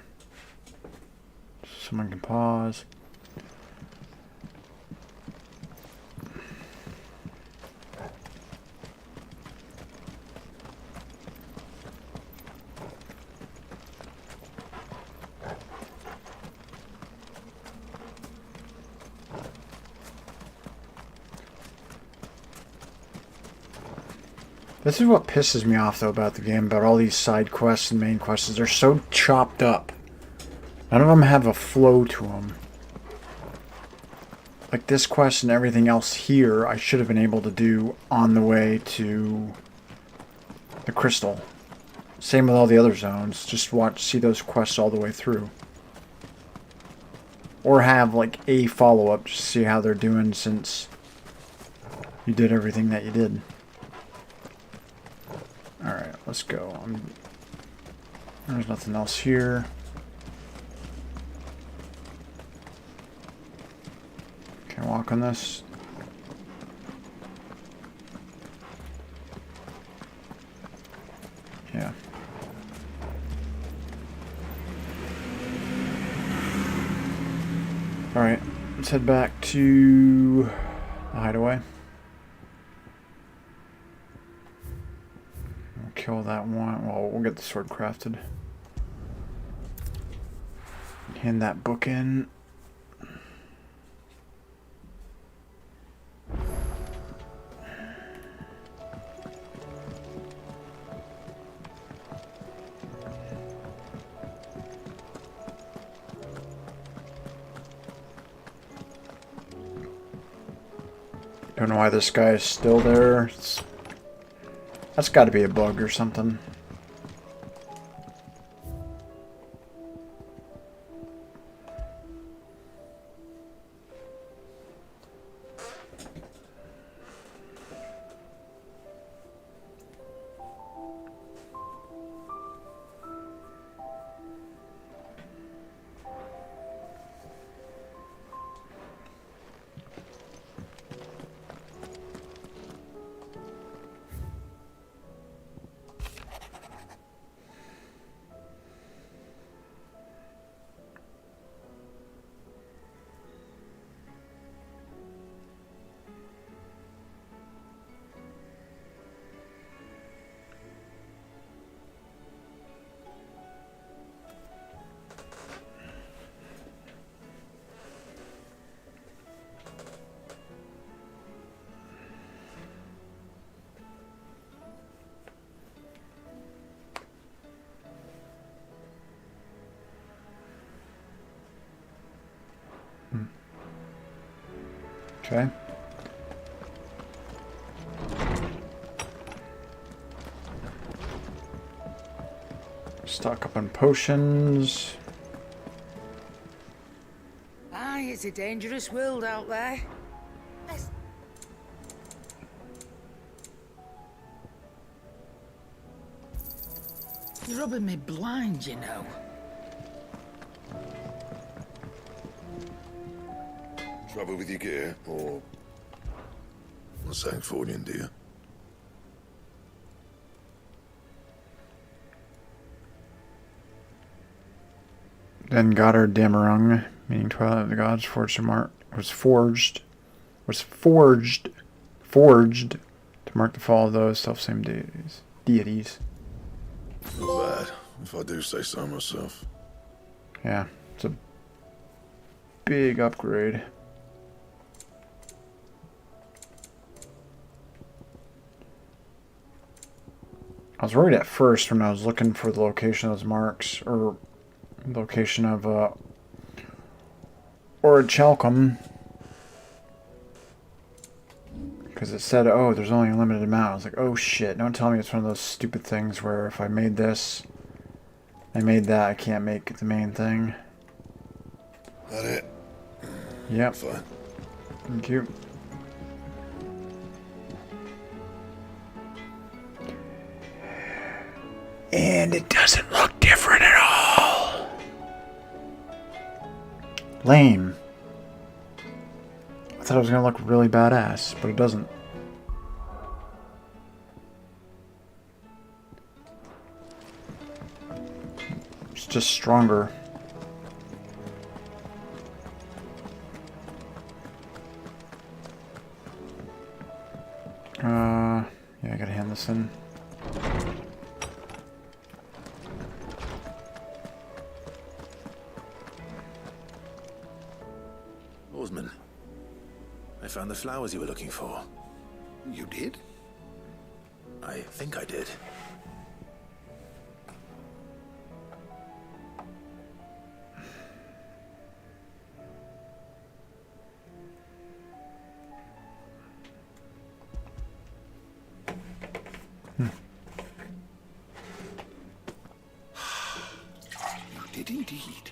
Someone can pause. This is what pisses me off, though, about the game, about all these side quests and main quests. They're so chopped up. None of them have a flow to them. Like this quest and everything else here, I should have been able to do on the way to the crystal. Same with all the other zones. Just see those quests all the way through. Or have, like, a follow-up just to see how they're doing since you did everything that you did. Alright, let's go. There's nothing else here. Can I walk on this? Yeah. Alright, let's head back to the hideaway. Kill that one. Well, we'll get the sword crafted. Hand that book in. don't know why this guy is still there. That's got to be a bug or something. Okay. Stock up on potions. Aye, it's a dangerous world out there. You're rubbing me blind, you know. Trouble with your gear, or Sangforian, dear? Then Goddard Damarung, meaning Twilight of the Gods, was forged to mark the fall of those self-same deities. Not bad, if I do say so myself. Yeah, it's a big upgrade. I was worried at first when I was looking for the location of those marks, or location of Orichalcum, because it said, oh, there's only a limited amount. I was like, oh shit, don't tell me it's one of those stupid things where if I made this, I made that, I can't make the main thing. That it? Yep. Fine. Thank you. And it doesn't look different at all. Lame. I thought it was going to look really badass, but it doesn't. It's just stronger. Yeah, I gotta hand this in. Oarsman, I found the flowers you were looking for. You did? I think I did. You did indeed.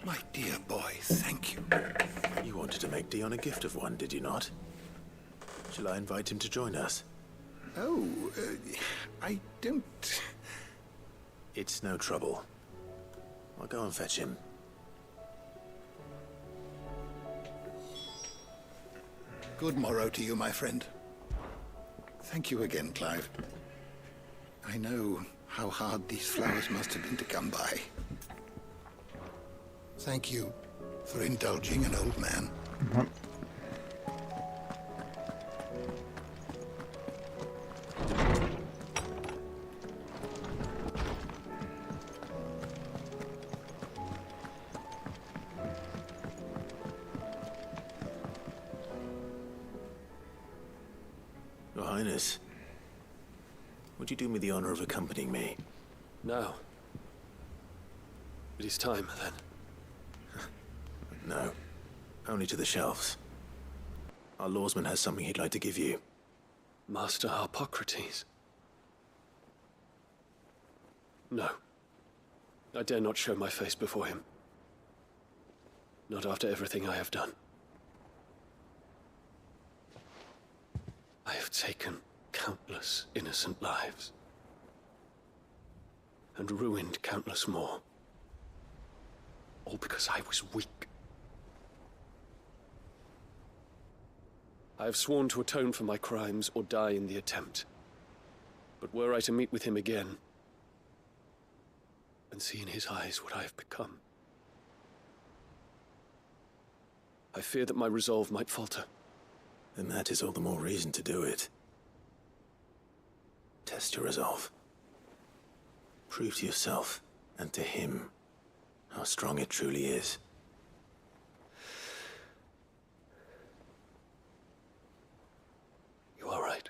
My dear boy, thank you. You wanted to make Dion a gift of one, did you not? Shall I invite him to join us? Oh, I don't... It's no trouble. I'll go and fetch him. Good morrow to you, my friend. Thank you again, Clive. I know how hard these flowers must have been to come by. Thank you for indulging an old man. Your Highness, would you do me the honor of accompanying me? No. It is time, then. No. Only to the shelves. Our lawsman has something he'd like to give you. Master Harpocrates. No. I dare not show my face before him. Not after everything I have done. I have taken countless innocent lives. And ruined countless more. All because I was weak. I have sworn to atone for my crimes or die in the attempt. But were I to meet with him again, and see in his eyes what I have become, I fear that my resolve might falter. Then that is all the more reason to do it. Test your resolve. Prove to yourself, and to him, how strong it truly is. You are right.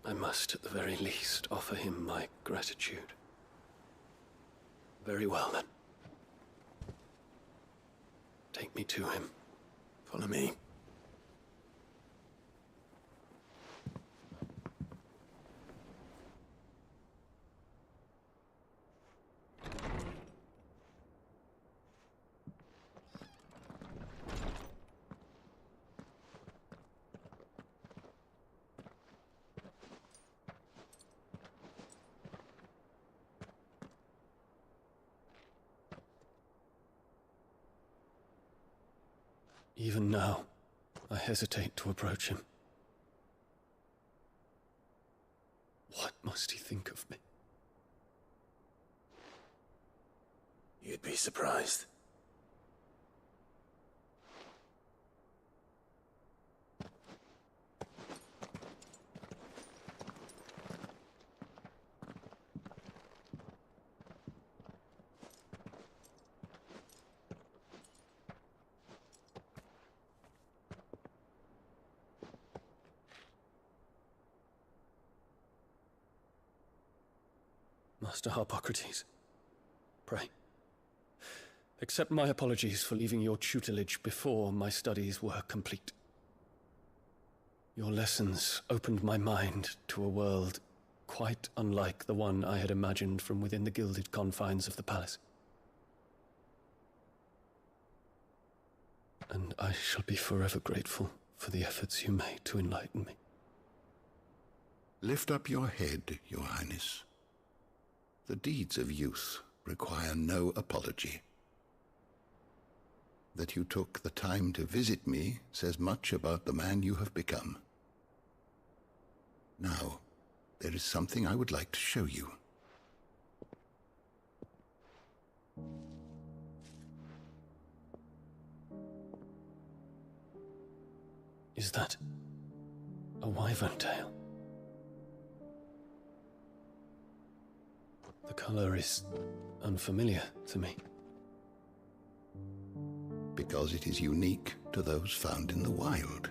I must, at the very least, offer him my gratitude. Very well, then. Take me to him. Follow me. Even now, I hesitate to approach him. What must he think of me? You'd be surprised. Master Harpocrates, pray, accept my apologies for leaving your tutelage before my studies were complete. Your lessons opened my mind to a world quite unlike the one I had imagined from within the gilded confines of the palace. And I shall be forever grateful for the efforts you made to enlighten me. Lift up your head, Your Highness. The deeds of youth require no apology. That you took the time to visit me says much about the man you have become. Now, there is something I would like to show you. Is that a wyvern tail? The color is unfamiliar to me. Because it is unique to those found in the wild.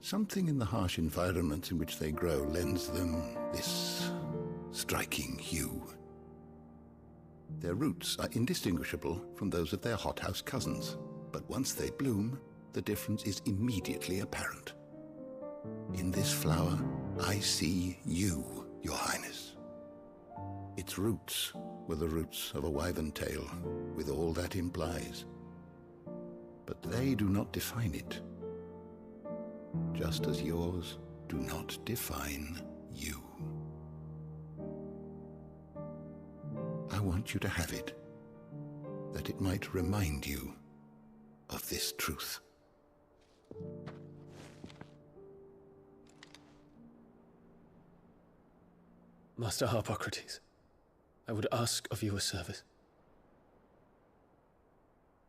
Something in the harsh environments in which they grow lends them this striking hue. Their roots are indistinguishable from those of their hothouse cousins, but once they bloom, the difference is immediately apparent. In this flower, I see you, Your Highness. Its roots were the roots of a wyvern tail, with all that implies. But they do not define it, just as yours do not define you. I want you to have it, that it might remind you of this truth. Master Harpocrates, I would ask of you a service.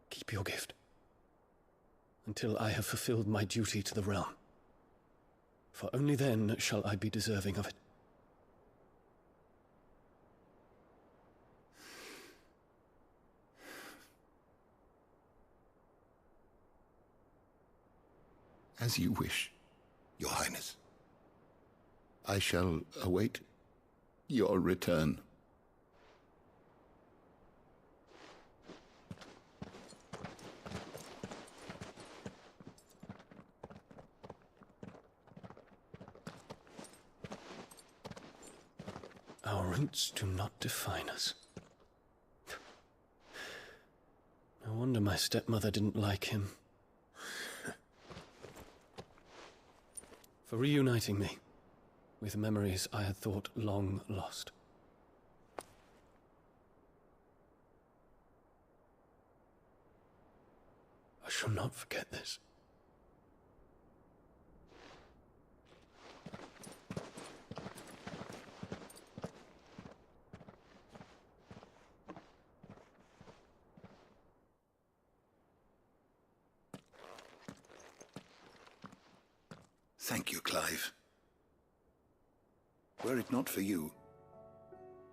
Keep your gift until I have fulfilled my duty to the realm, for only then shall I be deserving of it. As you wish, Your Highness. I shall await your return. Our roots do not define us. No wonder my stepmother didn't like him. For reuniting me with memories I had thought long lost. I shall not forget this. Thank you, Clive. Were it not for you,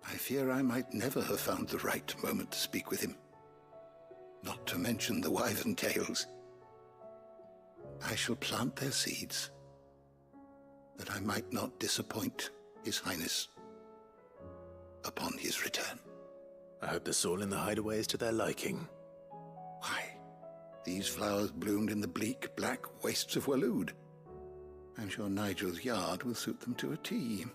I fear I might never have found the right moment to speak with him. Not to mention the wyvern tales. I shall plant their seeds, that I might not disappoint His Highness upon his return. I hope the soil in the hideaway is to their liking. Why, these flowers bloomed in the bleak, black wastes of Waloed. I'm sure Nigel's yard will suit them to a T.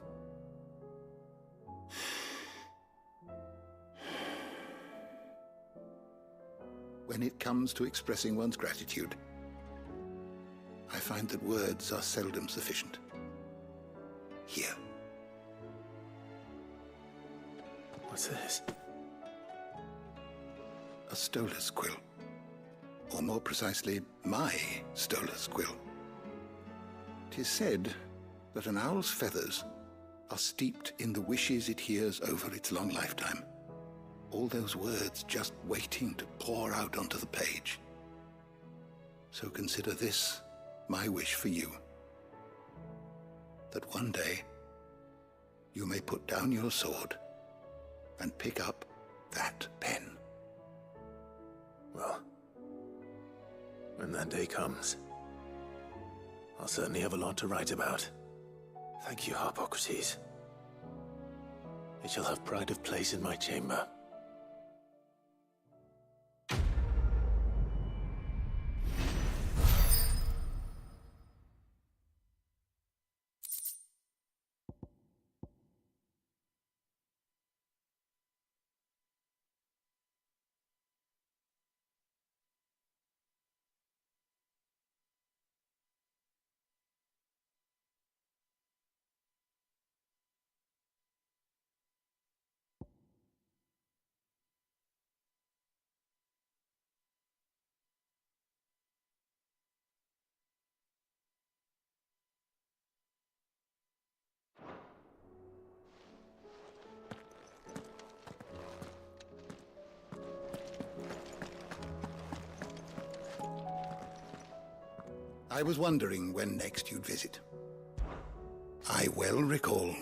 When it comes to expressing one's gratitude, I find that words are seldom sufficient. Here. What's this? A stolas quill. Or more precisely, my stolas quill. 'Tis said that an owl's feathers are steeped in the wishes it hears over its long lifetime. All those words just waiting to pour out onto the page. So consider this my wish for you. That one day you may put down your sword and pick up that pen. Well, when that day comes, I'll certainly have a lot to write about. Thank you, Harpocrates. It shall have pride of place in my chamber. I was wondering when next you'd visit. I well recall.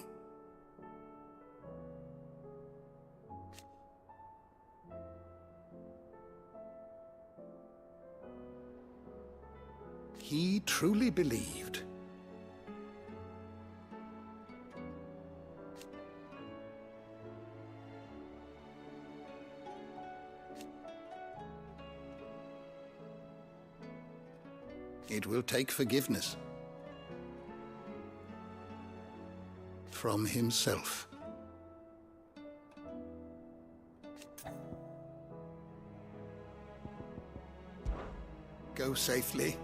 He truly believed. It will take forgiveness from himself. Go safely.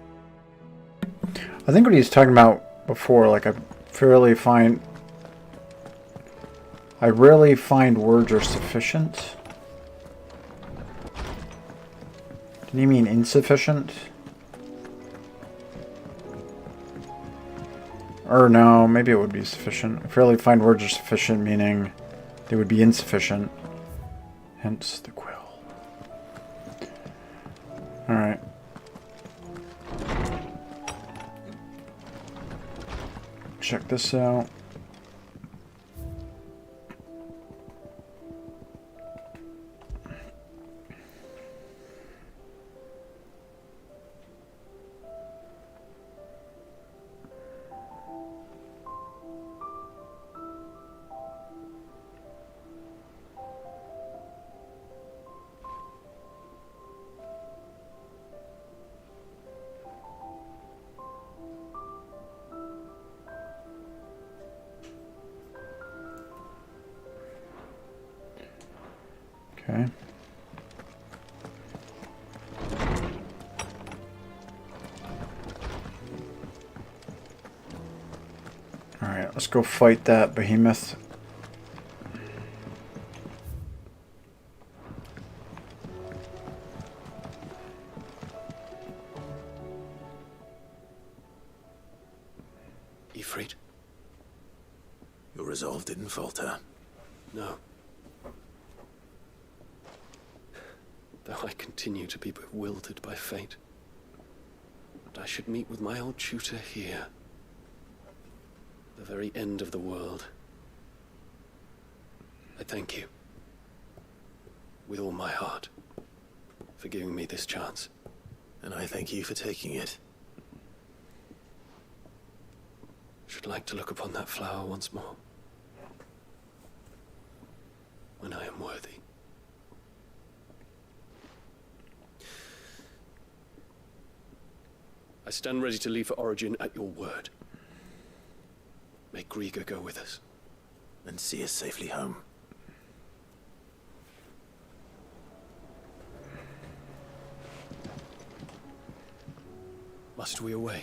I think what he's talking about before, like I rarely find words are sufficient. Did he mean insufficient? Or no, maybe it would be sufficient. I rarely find words are sufficient, meaning they would be insufficient. Hence the quill. Alright. Check this out. Alright, let's go fight that behemoth. Ifrit? Your resolve didn't falter. No. Though I continue to be bewildered by fate. But I should meet with my old tutor here. The very end of the world. I thank you. With all my heart. For giving me this chance. And I thank you for taking it. Should like to look upon that flower once more. When I am worthy. I stand ready to leave for Origin at your word. May Grieger go with us. And see us safely home. Must we away?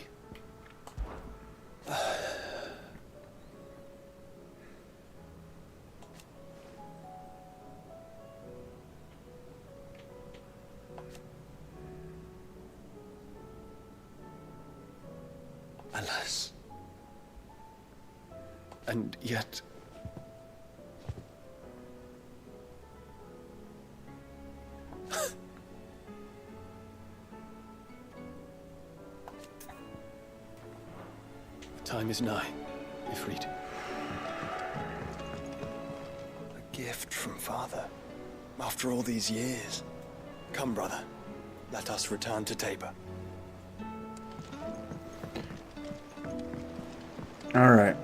Alas. And yet... the time is nigh, Ifrit. A gift from Father. After all these years. Come, brother. Let us return to Tabor. Alright.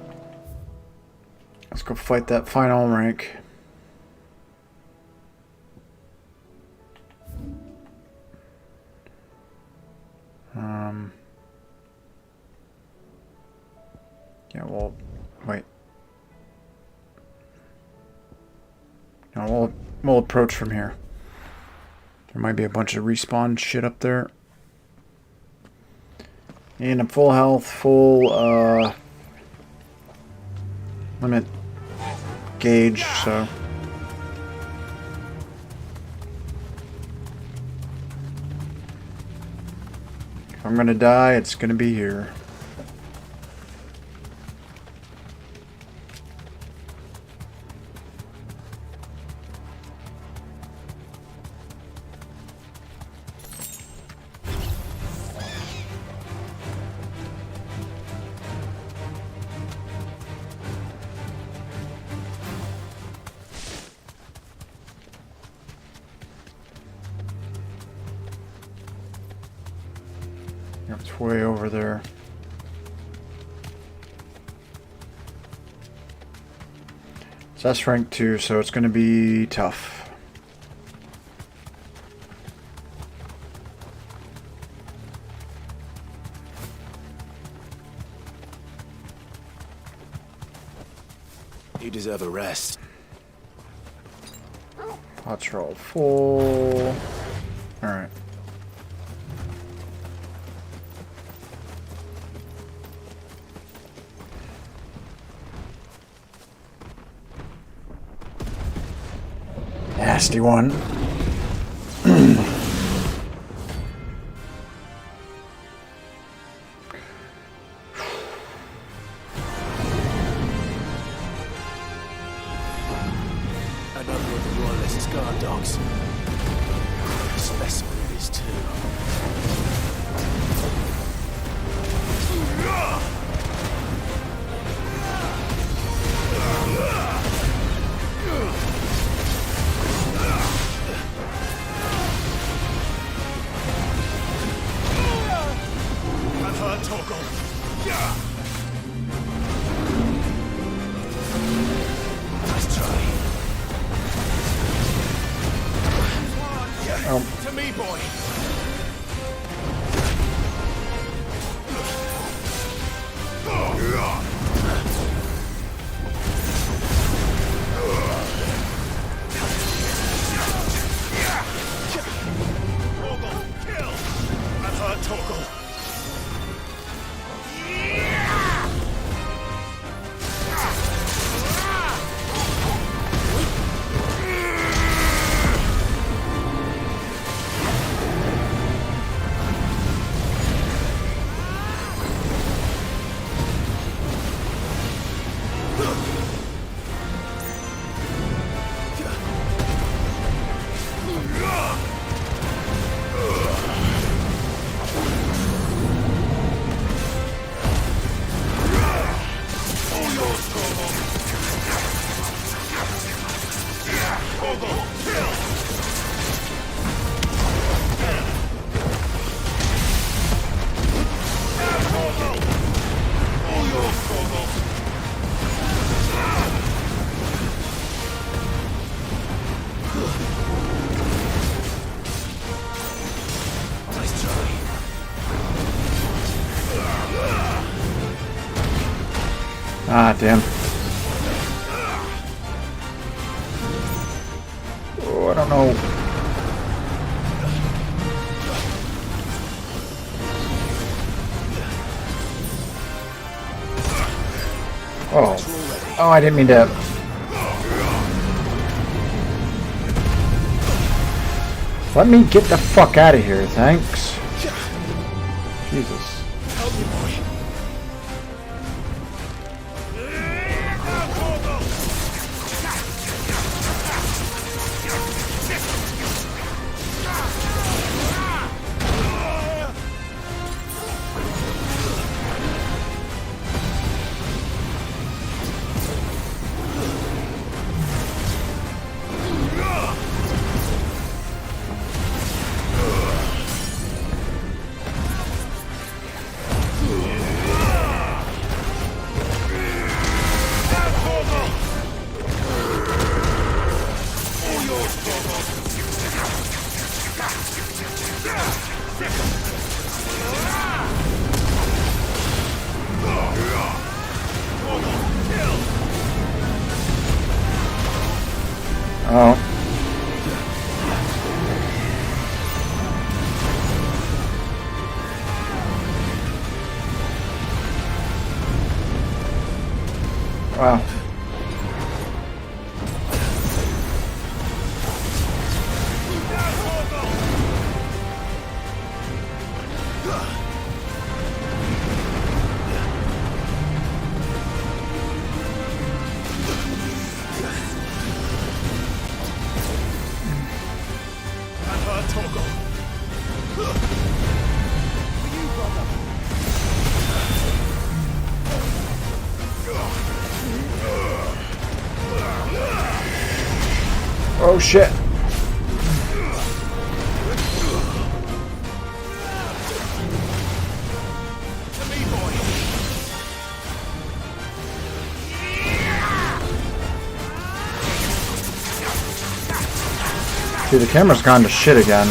Let's go fight that final rank. Yeah, well, wait. No, we'll approach from here. There might be a bunch of respawn shit up there. And I'm full health, full, limit gauge, so... if I'm gonna die, it's gonna be here. It's way over there. So that's rank 2, so it's going to be tough. You deserve a rest. Let's roll full. Alright. Nasty one. Another of the Royalist guard dogs. Specimen it is too. I've heard Torgal. Nice try. To me, boy. Torgal, kill! I've heard Torgal. Ah, damn. Oh, I don't know. Oh. Oh, I didn't mean to. Let me get the fuck out of here, thanks. Jesus. Oh. Wow. Oh shit. See, the camera's gone to shit again.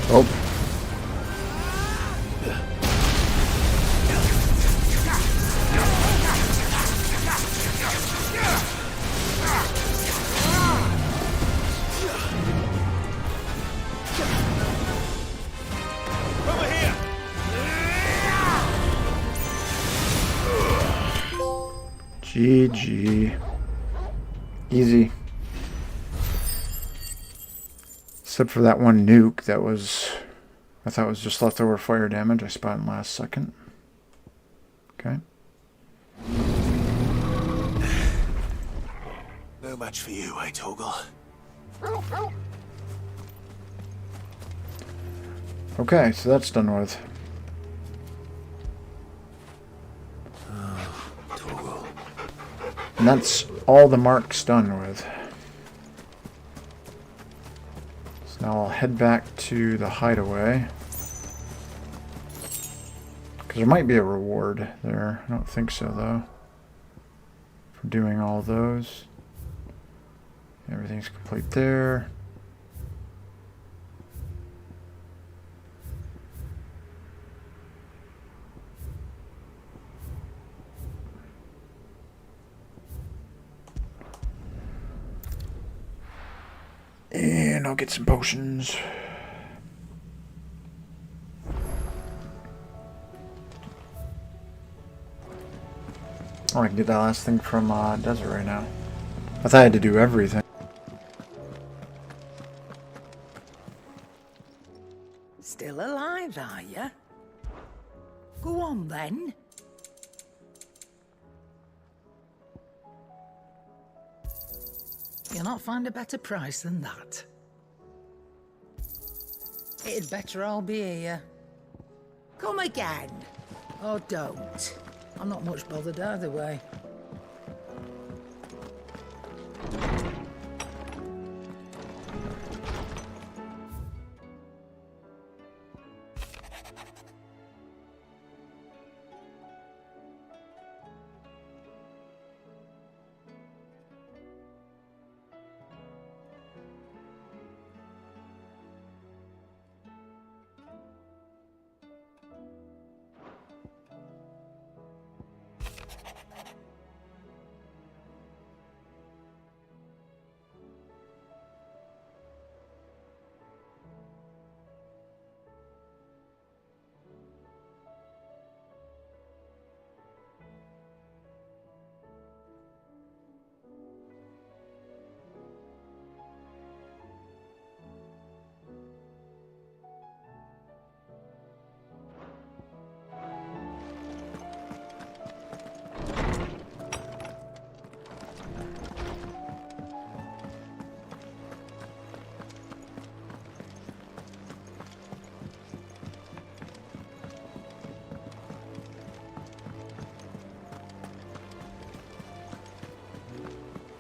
Oh. GG. Easy. Except for that one nuke that was, I thought was just leftover fire damage. I spotted in last second. Okay. No match for you, eh, Torgal? Okay, so that's done with. And that's all the marks done with. So now I'll head back to the hideaway. Because there might be a reward there. I don't think so, though. For doing all those. Everything's complete there. And I'll get some potions. Oh, I can get that last thing from Desert right now. I thought I had to do everything. Still alive, are you? Go on, then. You'll not find a better price than that. It'd better all be here. Come again. Or don't. I'm not much bothered either way.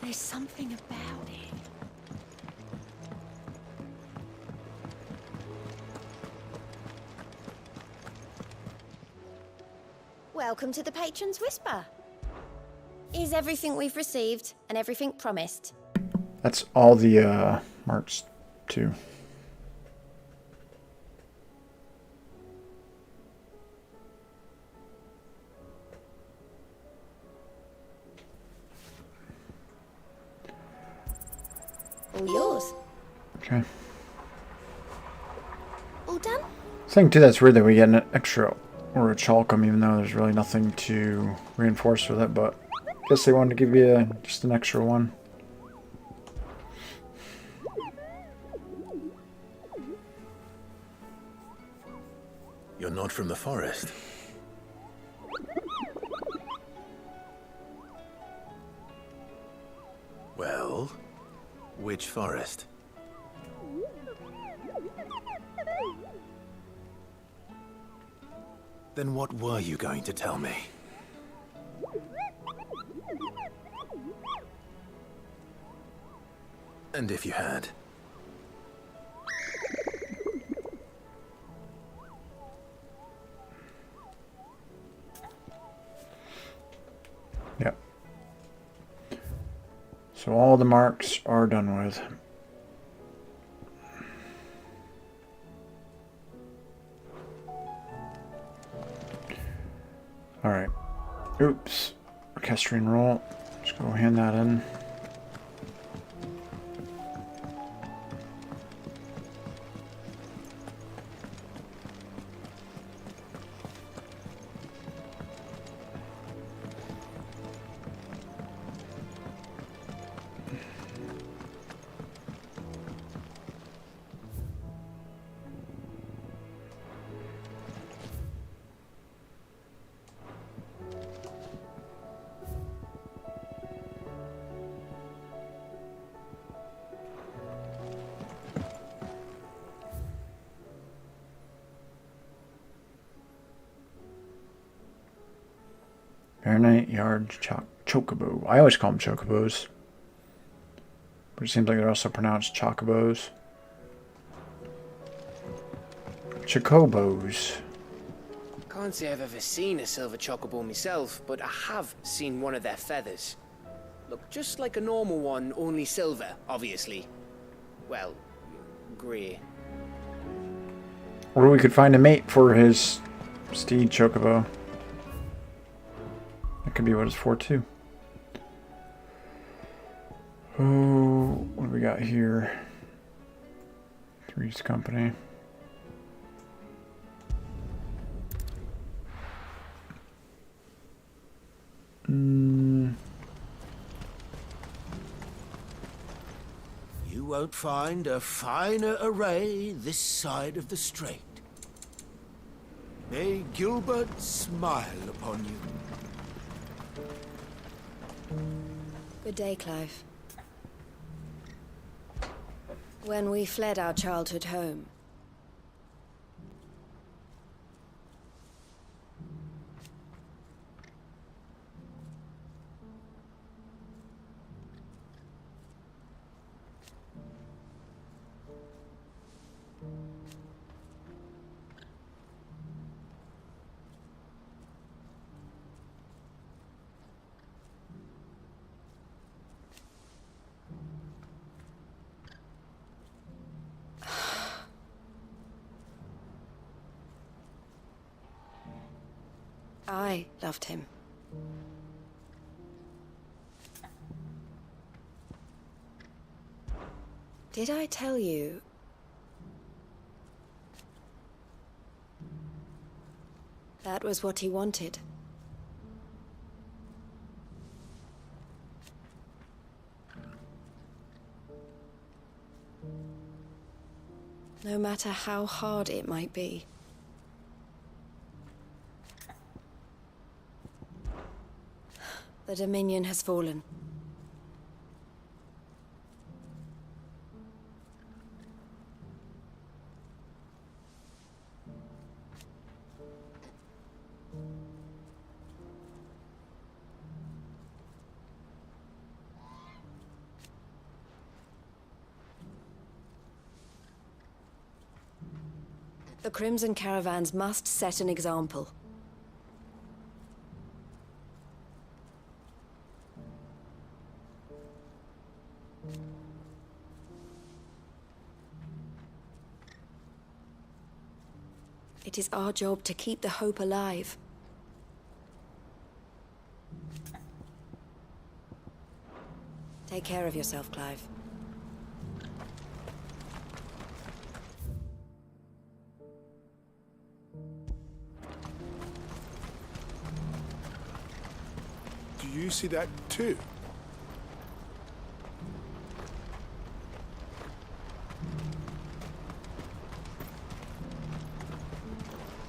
There's something about it. Welcome to the Patron's Whisper. Is everything we've received and everything promised? That's all the marks too. All yours. Okay. All done? Thing too that's weird that we get an extra or a chalcum even though there's really nothing to reinforce with it, but I guess they wanted to give you just an extra one. You're not from the forest. Well, which forest? Then what were you going to tell me? And if you had? Yep. So all the marks are done with. Alright. Oops. Orchestrion roll. Just go hand that in. Baronite Yard Chocobo. I always call them Chocobos. But it seems like they're also pronounced Chocobos. Chocobos. Can't say I've ever seen a silver chocobo myself, but I have seen one of their feathers. Look just like a normal one, only silver, obviously. Well, grey. Or we could find a mate for his steed Chocobo. That could be what it's for too. Oh, what do we got here? Three's Company. You won't find a finer array this side of the strait. May Gilbert smile upon you. Good day, Clive. When we fled our childhood home, I loved him. Did I tell you? That was what he wanted. No matter how hard it might be. The Dominion has fallen. The Crimson Caravans must set an example. It is our job to keep the hope alive. Take care of yourself, Clive. Do you see that too?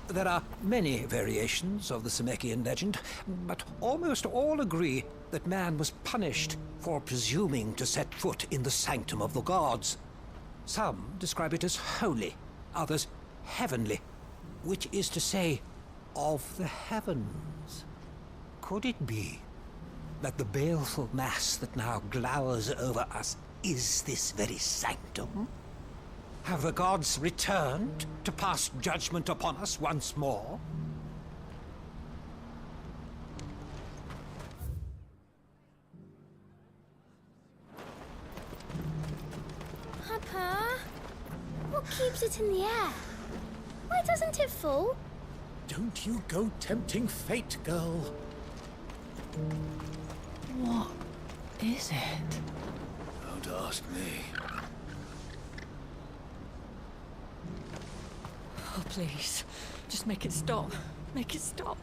There are many variations of the Semekian legend, but almost all agree that man was punished for presuming to set foot in the sanctum of the gods. Some describe it as holy, others heavenly, which is to say, of the heavens. Could it be that the baleful mass that now glowers over us is this very sanctum? Have the gods returned to pass judgment upon us once more? Papa, what keeps it in the air? Why doesn't it fall? Don't you go tempting fate, girl. What is it? Don't ask me. Oh, please. Just make it stop. Make it stop.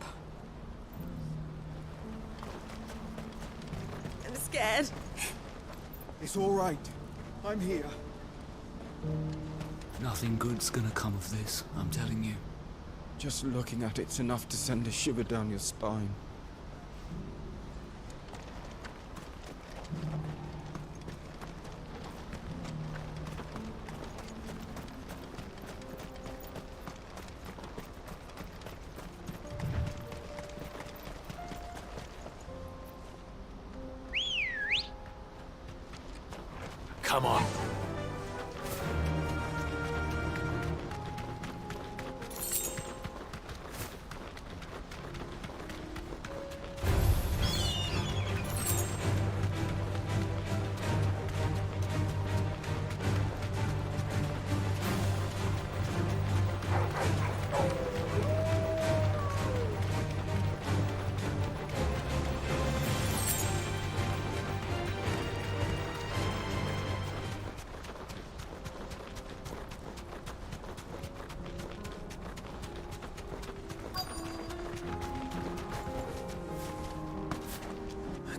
I'm scared. It's all right. I'm here. Nothing good's gonna come of this, I'm telling you. Just looking at it's enough to send a shiver down your spine. Come on.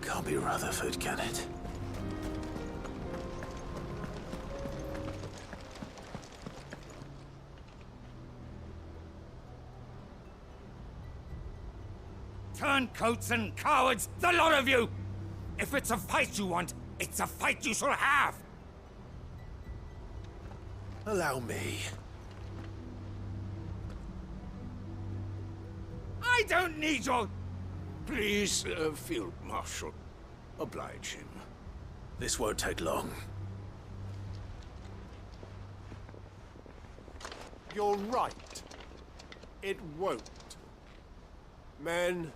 Can't be Rutherford, can it? Turncoats and cowards, the lot of you! If it's a fight you want, it's a fight you shall have! Allow me. I don't need your... Please, Field Marshal, oblige him. This won't take long. You're right. It won't. Men,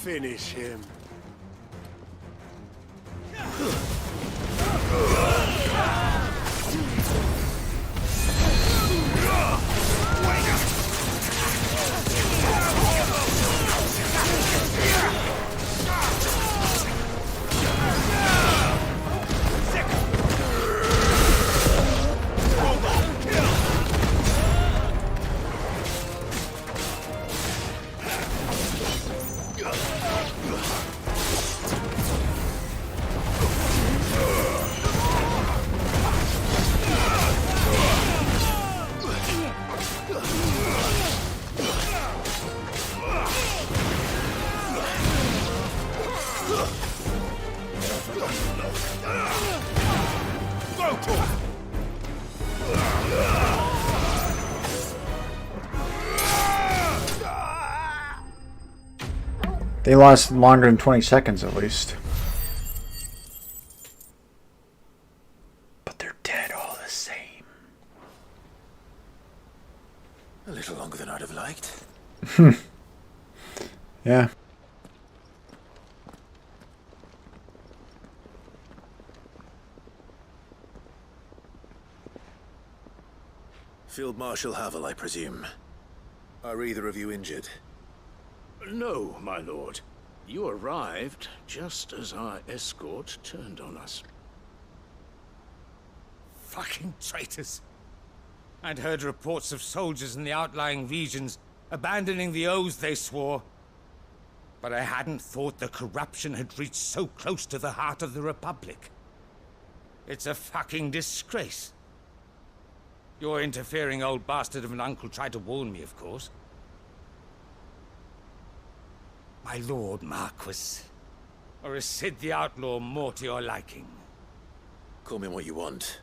finish him. They lasted longer than 20 seconds at least. But they're dead all the same. A little longer than I'd have liked. Yeah. Field Marshal Havel, I presume. Are either of you injured? No, my lord. You arrived just as our escort turned on us. Fucking traitors. I'd heard reports of soldiers in the outlying regions abandoning the oaths they swore. But I hadn't thought the corruption had reached so close to the heart of the Republic. It's a fucking disgrace. Your interfering old bastard of an uncle tried to warn me, of course. My lord Marquis. Or is Sid the Outlaw more to your liking? Call me what you want.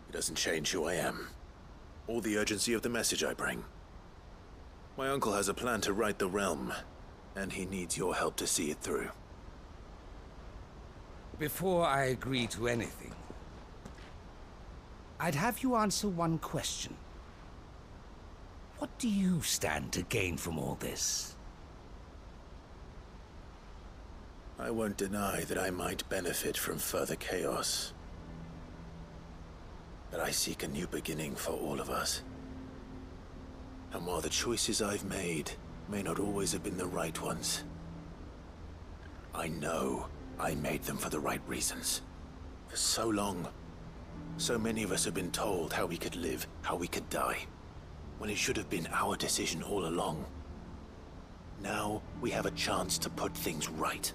It doesn't change who I am, or the urgency of the message I bring. My uncle has a plan to right the realm, and he needs your help to see it through. Before I agree to anything, I'd have you answer one question. What do you stand to gain from all this? I won't deny that I might benefit from further chaos. But I seek a new beginning for all of us. And while the choices I've made may not always have been the right ones, I know I made them for the right reasons. For so long, so many of us have been told how we could live, how we could die, when it should have been our decision all along. Now we have a chance to put things right.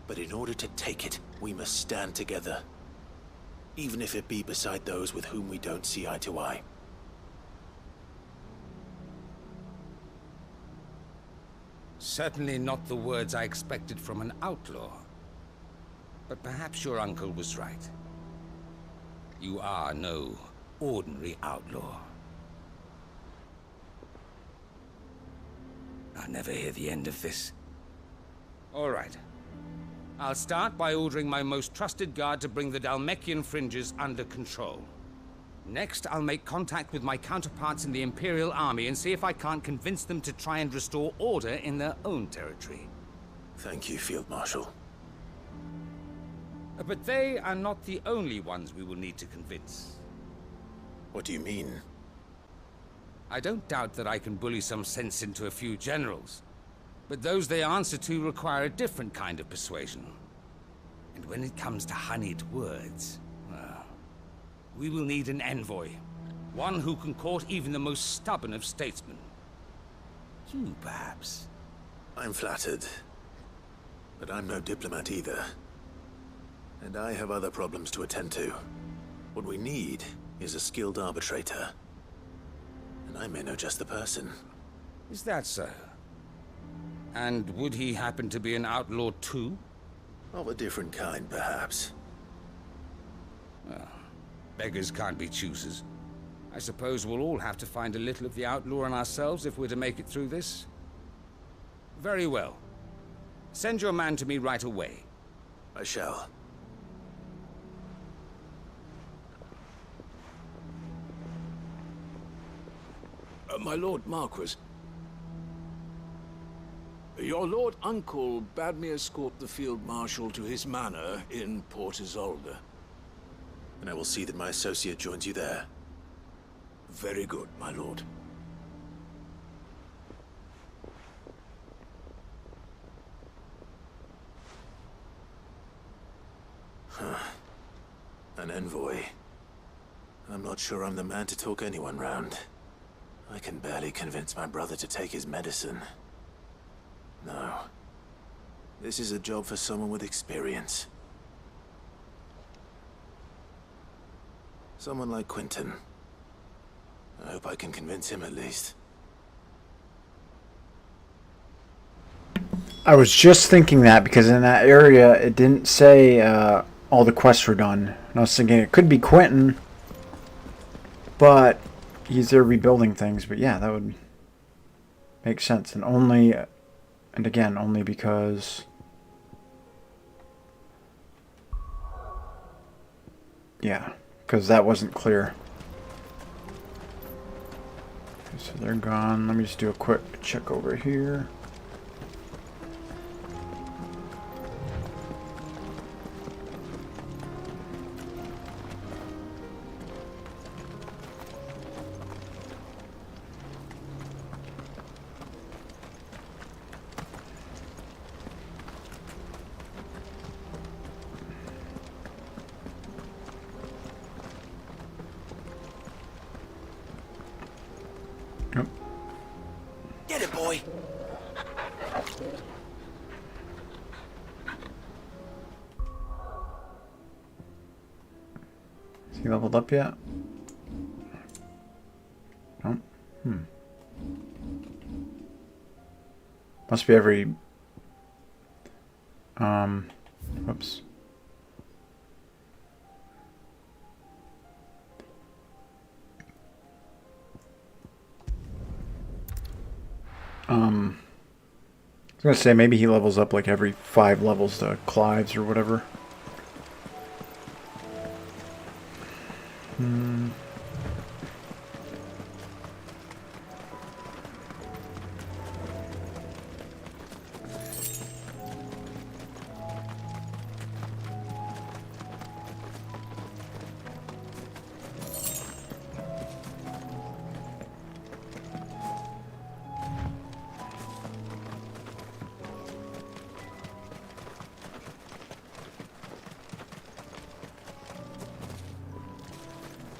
But in order to take it, we must stand together. Even if it be beside those with whom we don't see eye to eye. Certainly not the words I expected from an outlaw. But perhaps your uncle was right. You are no ordinary outlaw. I'll never hear the end of this. All right. I'll start by ordering my most trusted guard to bring the Dhalmekian fringes under control. Next, I'll make contact with my counterparts in the Imperial Army and see if I can't convince them to try and restore order in their own territory. Thank you, Field Marshal. But they are not the only ones we will need to convince. What do you mean? I don't doubt that I can bully some sense into a few generals. But those they answer to require a different kind of persuasion. And when it comes to honeyed words, well, we will need an envoy. One who can court even the most stubborn of statesmen. You, perhaps. I'm flattered. But I'm no diplomat either. And I have other problems to attend to. What we need is a skilled arbitrator. And I may know just the person. Is that so? And would he happen to be an outlaw too? Of a different kind, perhaps. Well, beggars can't be choosers. I suppose we'll all have to find a little of the outlaw in ourselves if we're to make it through this. Very well. Send your man to me right away. I shall. My Lord Marquis. Your Lord Uncle bade me escort the Field Marshal to his manor in Port Isolde. And I will see that my associate joins you there. Very good, my lord. Huh. An envoy. I'm not sure I'm the man to talk anyone round. I can barely convince my brother to take his medicine. No. This is a job for someone with experience. Someone like Quentin. I hope I can convince him at least. I was just thinking that because in that area it didn't say all the quests were done. And I was thinking it could be Quentin, but he's there rebuilding things. But yeah, that would make sense. And only, and again, only because, yeah, because that wasn't clear. Okay, so they're gone. Let me just do a quick check over here. Get it, boy! Is he leveled up yet? No. Must be every... Whoops. I was gonna say maybe he levels up like every 5 levels to Clive's or whatever.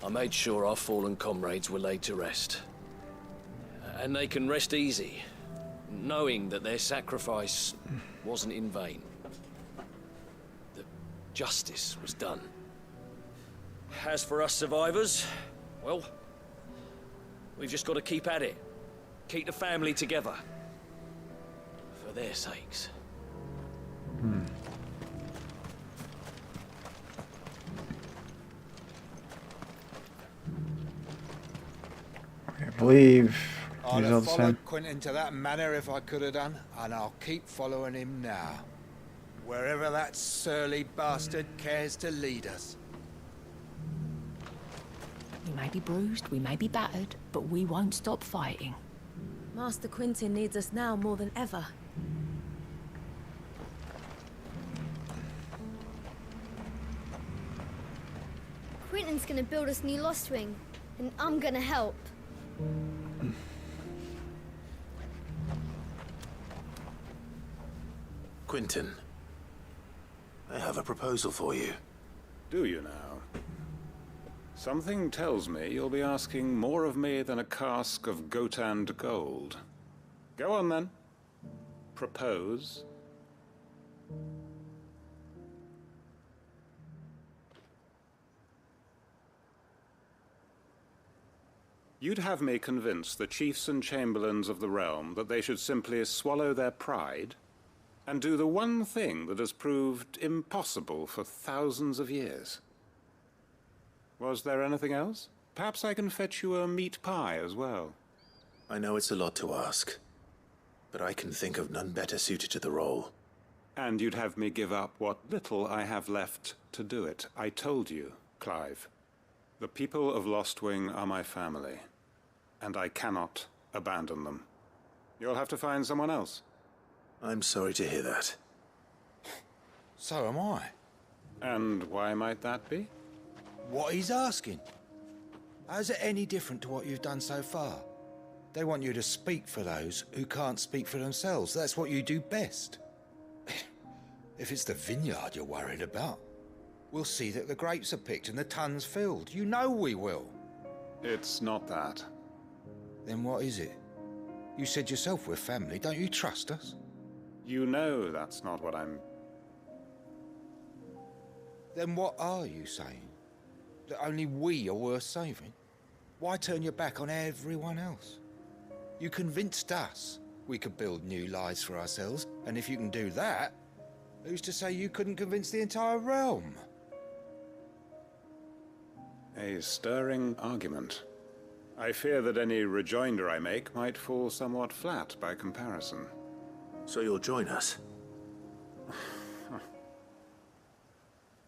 I made sure our fallen comrades were laid to rest. And they can rest easy, knowing that their sacrifice wasn't in vain. That justice was done. As for us survivors, well, we've just got to keep at it. Keep the family together. For their sakes. I believe I'd he's all have the same. followed Quentin to that manor if I could have done, and I'll keep following him now. Wherever that surly bastard cares to lead us. We may be bruised, we may be battered, but we won't stop fighting. Master Quentin needs us now more than ever. Quentin's gonna build us new Lost Wing, and I'm gonna help. Quentin, I have a proposal for you. Do you now? Something tells me you'll be asking more of me than a cask of Gotand gold. Go on then. Propose. You'd have me convince the chiefs and chamberlains of the realm that they should simply swallow their pride and do the one thing that has proved impossible for thousands of years. Was there anything else? Perhaps I can fetch you a meat pie as well. I know it's a lot to ask, but I can think of none better suited to the role. And you'd have me give up what little I have left to do it. I told you, Clive. The people of Lostwing are my family, and I cannot abandon them. You'll have to find someone else. I'm sorry to hear that. So am I. And why might that be? What he's asking. How's it any different to what you've done so far? They want you to speak for those who can't speak for themselves. That's what you do best. If it's the vineyard you're worried about, we'll see that the grapes are picked and the tons filled. You know we will. It's not that. Then what is it? You said yourself we're family. Don't you trust us? You know that's not what I'm... Then what are you saying? That only we are worth saving? Why turn your back on everyone else? You convinced us we could build new lives for ourselves, and if you can do that, who's to say you couldn't convince the entire realm? A stirring argument. I fear that any rejoinder I make might fall somewhat flat by comparison. So you'll join us?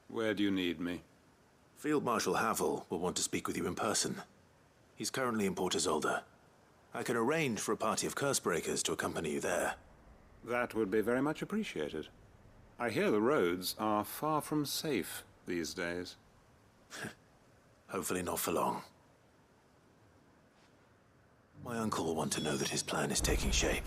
Where do you need me? Field Marshal Havel will want to speak with you in person. He's currently in Port Isolde. I can arrange for a party of Cursebreakers to accompany you there. That would be very much appreciated. I hear the roads are far from safe these days. Hopefully not for long. My uncle will want to know that his plan is taking shape.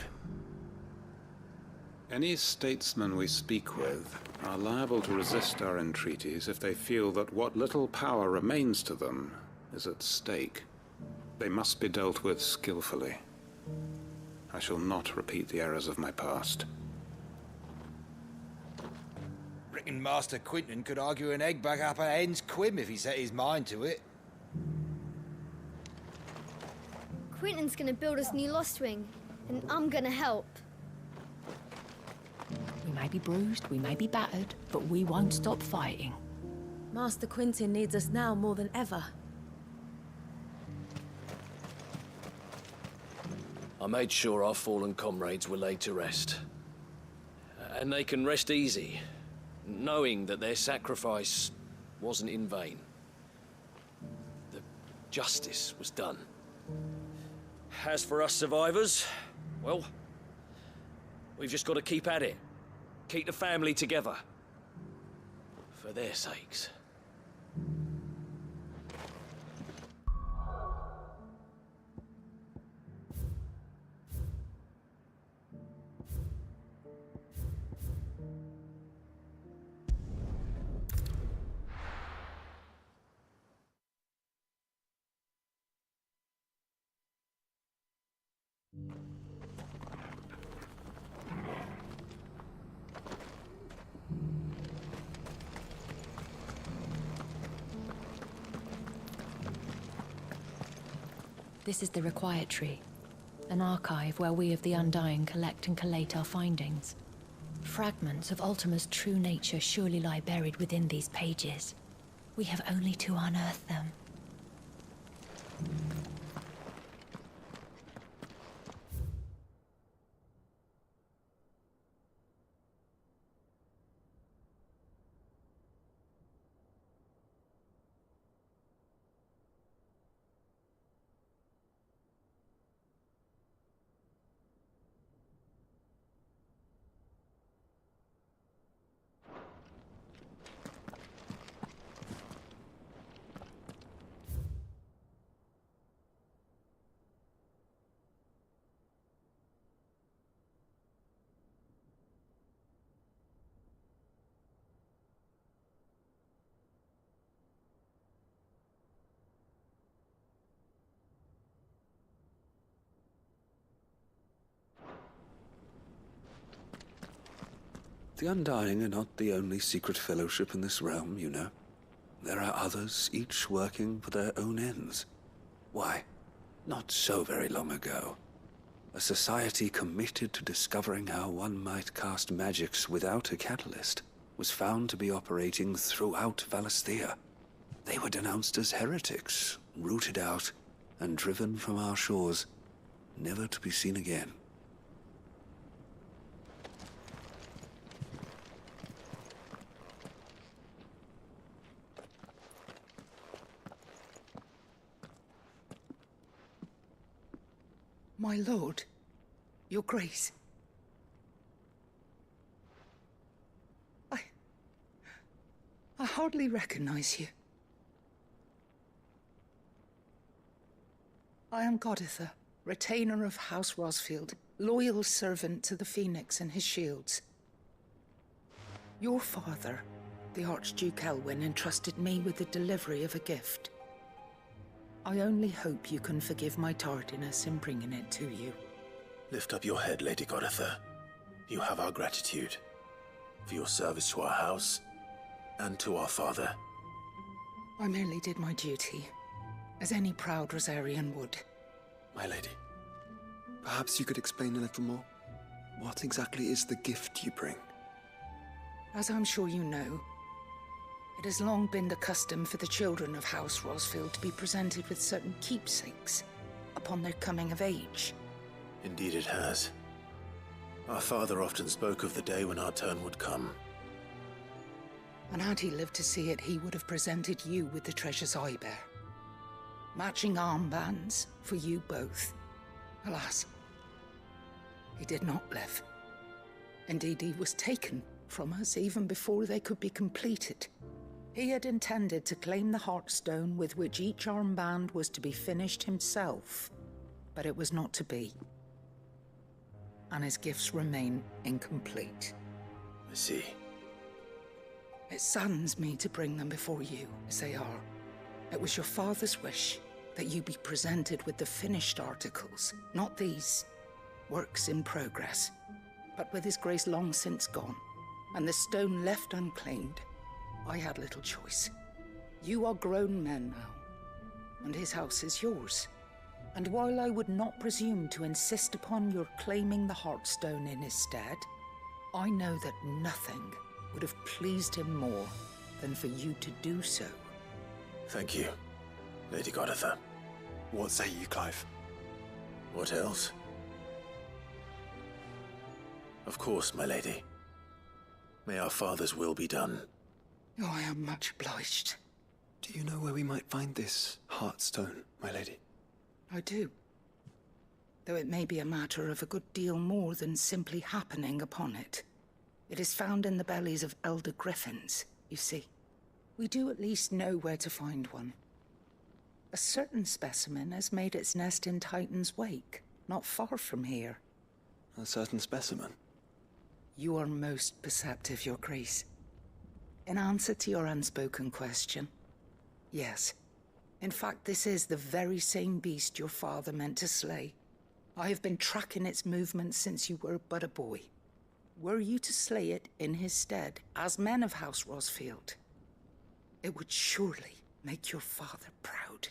Any statesmen we speak with are liable to resist our entreaties if they feel that what little power remains to them is at stake. They must be dealt with skillfully. I shall not repeat the errors of my past. Reckon Master Quinton could argue an egg back up a hen's quim if he set his mind to it. Quinton's gonna build us new Lostwing, and I'm gonna help. We may be bruised, we may be battered, but we won't stop fighting. Master Quinton needs us now more than ever. I made sure our fallen comrades were laid to rest. And they can rest easy, knowing that their sacrifice wasn't in vain. The justice was done. As for us survivors, well, we've just got to keep at it. Keep the family together. For their sakes. This is the Required Tree, an archive where we of the Undying collect and collate our findings. Fragments of Ultima's true nature surely lie buried within these pages. We have only to unearth them. The Undying are not the only secret fellowship in this realm, you know. There are others, each working for their own ends. Why? Not so very long ago. A society committed to discovering how one might cast magics without a catalyst was found to be operating throughout Valisthea. They were denounced as heretics, rooted out, and driven from our shores, never to be seen again. My lord, your grace. I hardly recognize you. I am Goditha, retainer of House Rosfield, loyal servant to the Phoenix and his shields. Your father, the Archduke Elwyn, entrusted me with the delivery of a gift. I only hope you can forgive my tardiness in bringing it to you. Lift up your head, Lady Goditha. You have our gratitude for your service to our house and to our father. I merely did my duty, as any proud Rosarian would. My lady, perhaps you could explain a little more? What exactly is the gift you bring? As I'm sure you know, it has long been the custom for the children of House Rosfield to be presented with certain keepsakes upon their coming of age. Indeed it has. Our father often spoke of the day when our turn would come. And had he lived to see it, he would have presented you with the treasures I bear. Matching armbands for you both. Alas, he did not live. Indeed, he was taken from us even before they could be completed. He had intended to claim the Heartstone with which each armband was to be finished himself, but it was not to be. And his gifts remain incomplete. I see. It saddens me to bring them before you, as they are. It was your father's wish that you be presented with the finished articles, not these, works in progress. But with his grace long since gone, and the stone left unclaimed, I had little choice. You are grown men now, and his house is yours. And while I would not presume to insist upon your claiming the Heartstone in his stead, I know that nothing would have pleased him more than for you to do so. Thank you, Lady Goditha. What say you, Clive? What else? Of course, my lady. May our father's will be done. Oh, I am much obliged. Do you know where we might find this Heartstone, my lady? I do. Though it may be a matter of a good deal more than simply happening upon it. It is found in the bellies of elder griffins, you see. We do at least know where to find one. A certain specimen has made its nest in Titan's Wake, not far from here. A certain specimen? You are most perceptive, Your Grace. In answer to your unspoken question, yes. In fact, this is the very same beast your father meant to slay. I have been tracking its movements since you were but a boy. Were you to slay it in his stead, as men of House Rosfield, it would surely make your father proud.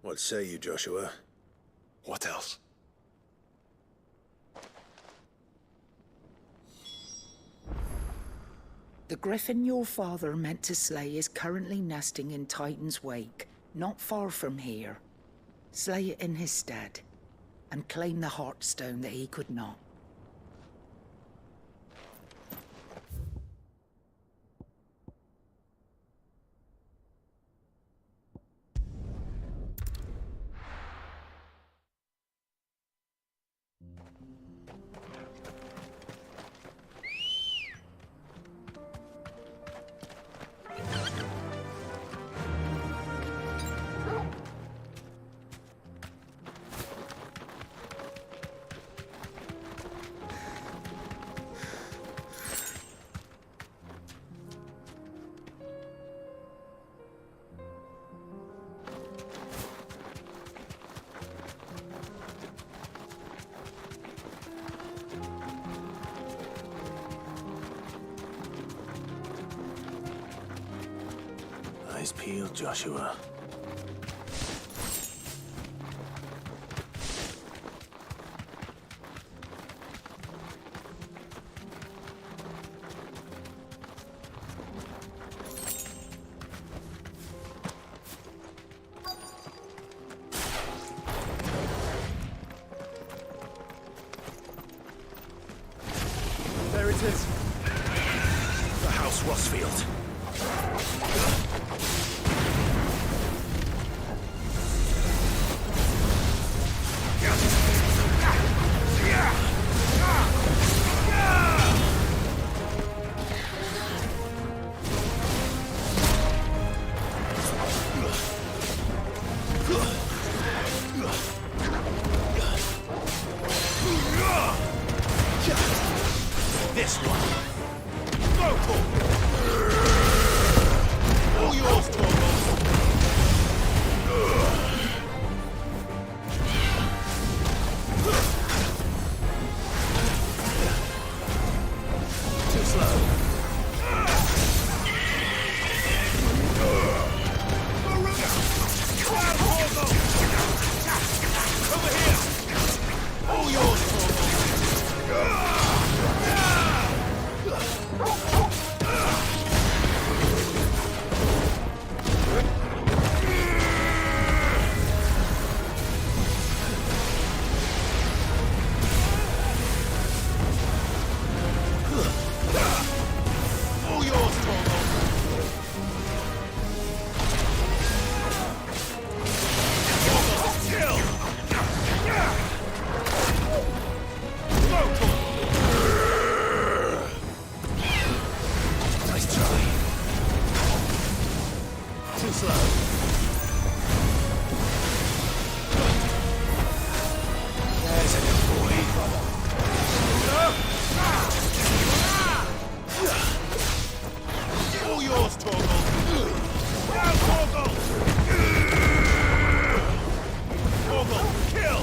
What say you, Joshua? What else? The griffin your father meant to slay is currently nesting in Titan's Wake, not far from here. Slay it in his stead, and claim the Heartstone that he could not. Eyes peeled, Joshua. traitors! The House Rossfield. This one. Go for all yours, Torvald. Too slow. Over here. All yours, Torvald. All yours, Torvald. Kill! Go, Torvald. Nice try. Too slow. There's a good boy. All yours, Torvald. Now, Torvald. Torvald, kill.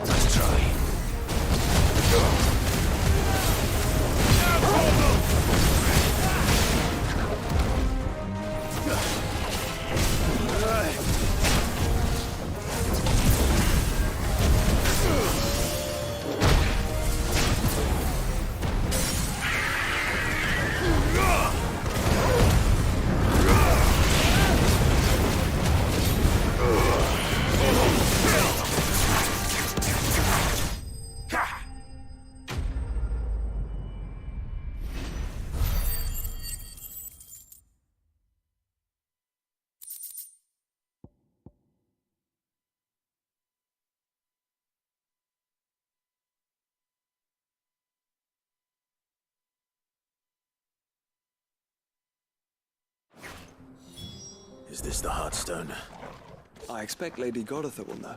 Nice try. Now, Torvald. Is this the Heartstone? I expect Lady Goditha will know.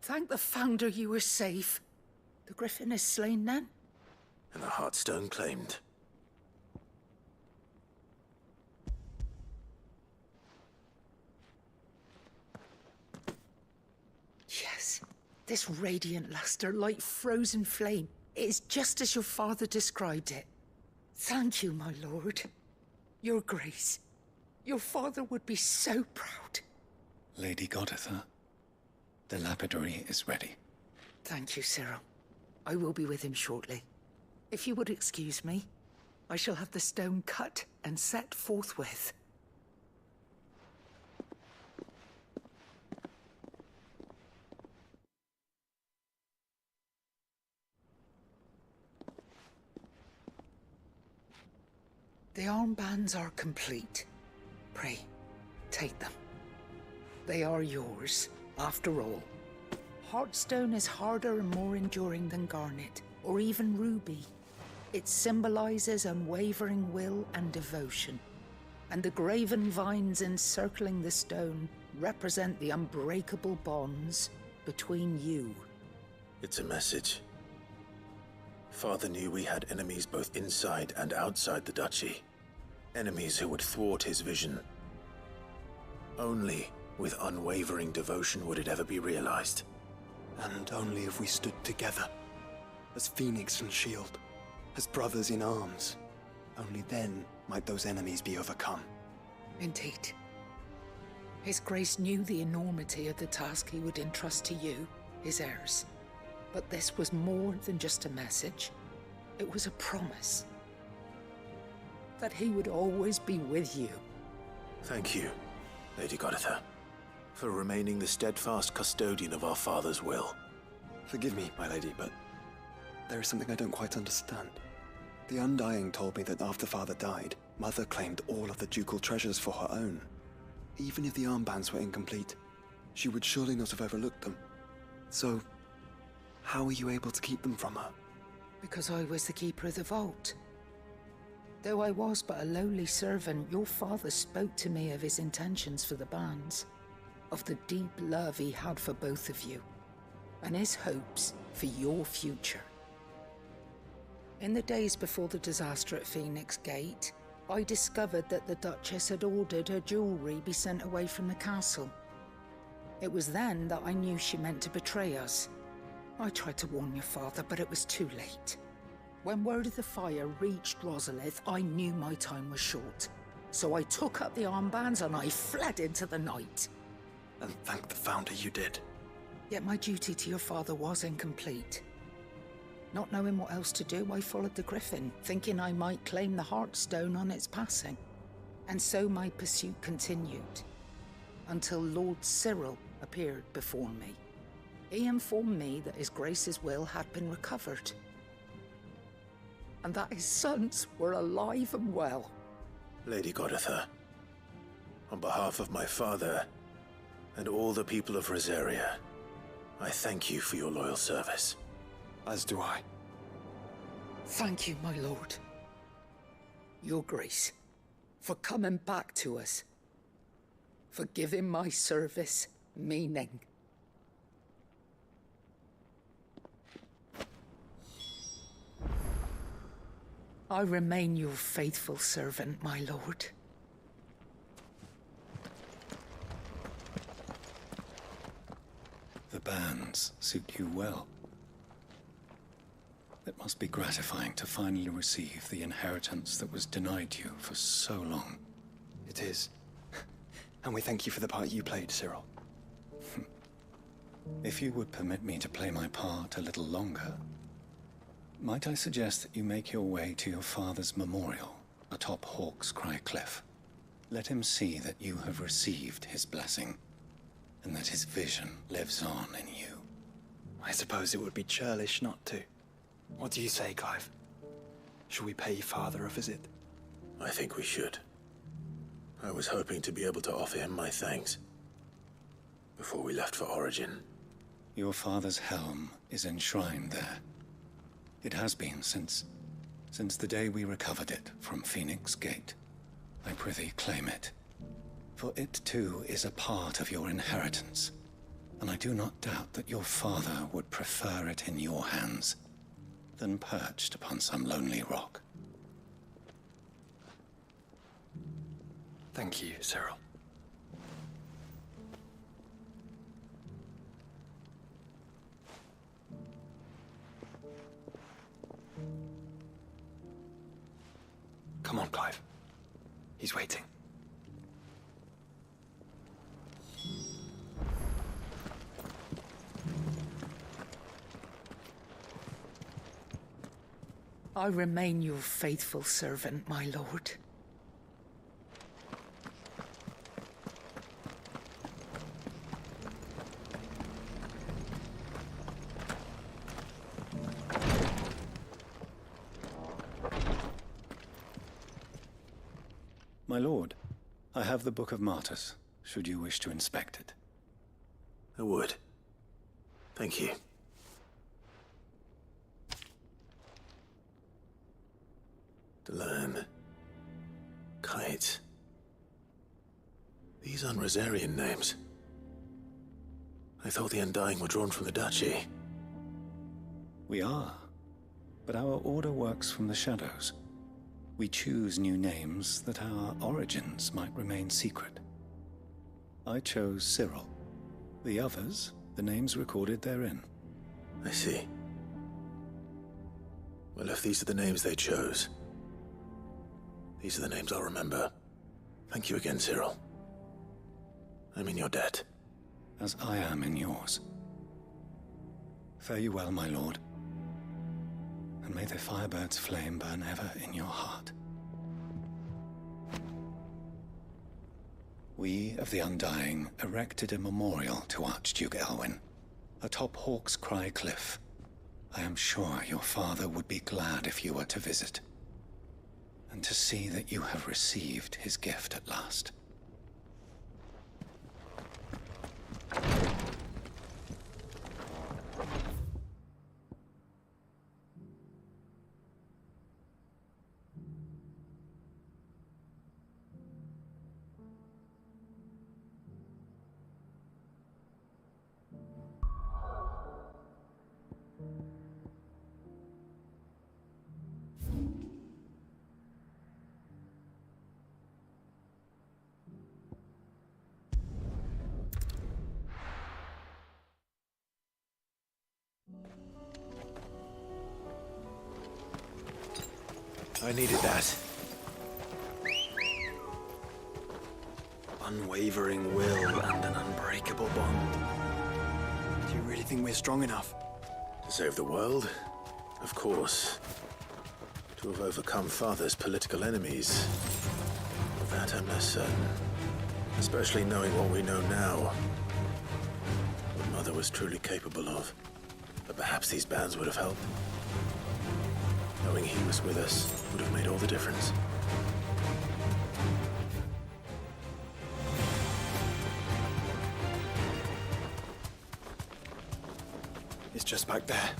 Thank the Founder you were safe. The Griffin is slain then? And the Heartstone claimed. Yes. This radiant luster, like frozen flame. It is just as your father described it. Thank you, my lord. Your grace. Your father would be so proud. Lady Goditha, the lapidary is ready. Thank you, Cyril. I will be with him shortly. If you would excuse me, I shall have the stone cut and set forthwith. The armbands are complete. Pray, take them. They are yours, after all. Heartstone is harder and more enduring than garnet, or even ruby. It symbolizes unwavering will and devotion. And the graven vines encircling the stone represent the unbreakable bonds between you. It's a message. Father knew we had enemies both inside and outside the duchy. Enemies who would thwart his vision. Only with unwavering devotion would it ever be realized. And only if we stood together, as Phoenix and Shield, as brothers in arms, only then might those enemies be overcome. Indeed. His Grace knew the enormity of the task he would entrust to you, his heirs. But this was more than just a message. It was a promise. That he would always be with you. Thank you, Lady Goditha, for remaining the steadfast custodian of our father's will. Forgive me, my lady, but there is something I don't quite understand. The Undying told me that after Father died, Mother claimed all of the ducal treasures for her own. Even if the armbands were incomplete, she would surely not have overlooked them. So, how were you able to keep them from her? Because I was the keeper of the vault. Though I was but a lowly servant, your father spoke to me of his intentions for the bands, of the deep love he had for both of you, and his hopes for your future. In the days before the disaster at Phoenix Gate, I discovered that the Duchess had ordered her jewelry be sent away from the castle. It was then that I knew she meant to betray us. I tried to warn your father, but it was too late. When word of the fire reached Rosalith, I knew my time was short. So I took up the armbands and I fled into the night. And thank the Founder you did. Yet my duty to your father was incomplete. Not knowing what else to do, I followed the Griffin, thinking I might claim the Heartstone on its passing. And so my pursuit continued, until Lord Cyril appeared before me. He informed me that His Grace's will had been recovered, and that his sons were alive and well. Lady Goditha, on behalf of my father and all the people of Rosaria, I thank you for your loyal service. As do I. Thank you, my lord. Your Grace, for coming back to us, for giving my service meaning. I remain your faithful servant, my lord. The bands suit you well. It must be gratifying to finally receive the inheritance that was denied you for so long. It is. And we thank you for the part you played, Cyril. If you would permit me to play my part a little longer, might I suggest that you make your way to your father's memorial atop Hawk's Cry Cliff? Let him see that you have received his blessing, and that his vision lives on in you. I suppose it would be churlish not to. What do you say, Clive? Shall we pay Father a visit? I think we should. I was hoping to be able to offer him my thanks before we left for Origin. Your father's helm is enshrined there. It has been since the day we recovered it from Phoenix Gate. I prithee claim it, for it too is a part of your inheritance, and I do not doubt that your father would prefer it in your hands than perched upon some lonely rock. Thank you, Cyril. Come on, Clive. He's waiting. I remain your faithful servant, my lord. My lord, I have the Book of Martyrs, should you wish to inspect it. I would. Thank you. Delan. Kite. These aren't Rosarian names. I thought the Undying were drawn from the Duchy. We are. But our order works from the shadows. We choose new names that our origins might remain secret. I chose Cyril. The others, the names recorded therein. I see. Well, if these are the names they chose, these are the names I'll remember. Thank you again, Cyril. I'm in your debt. As I am in yours. Fare you well, my lord. And may the Firebird's flame burn ever in your heart. We of the Undying erected a memorial to Archduke Elwyn atop Hawk's Cry Cliff. I am sure your father would be glad if you were to visit, and to see that you have received his gift at last. I needed that. Unwavering will and an unbreakable bond. Do you really think we're strong enough? To save the world? Of course. To have overcome Father's political enemies? Of that I'm less certain. Especially knowing what we know now. What Mother was truly capable of. But perhaps these bands would have helped. Knowing he was with us would have made all the difference. It's just back there.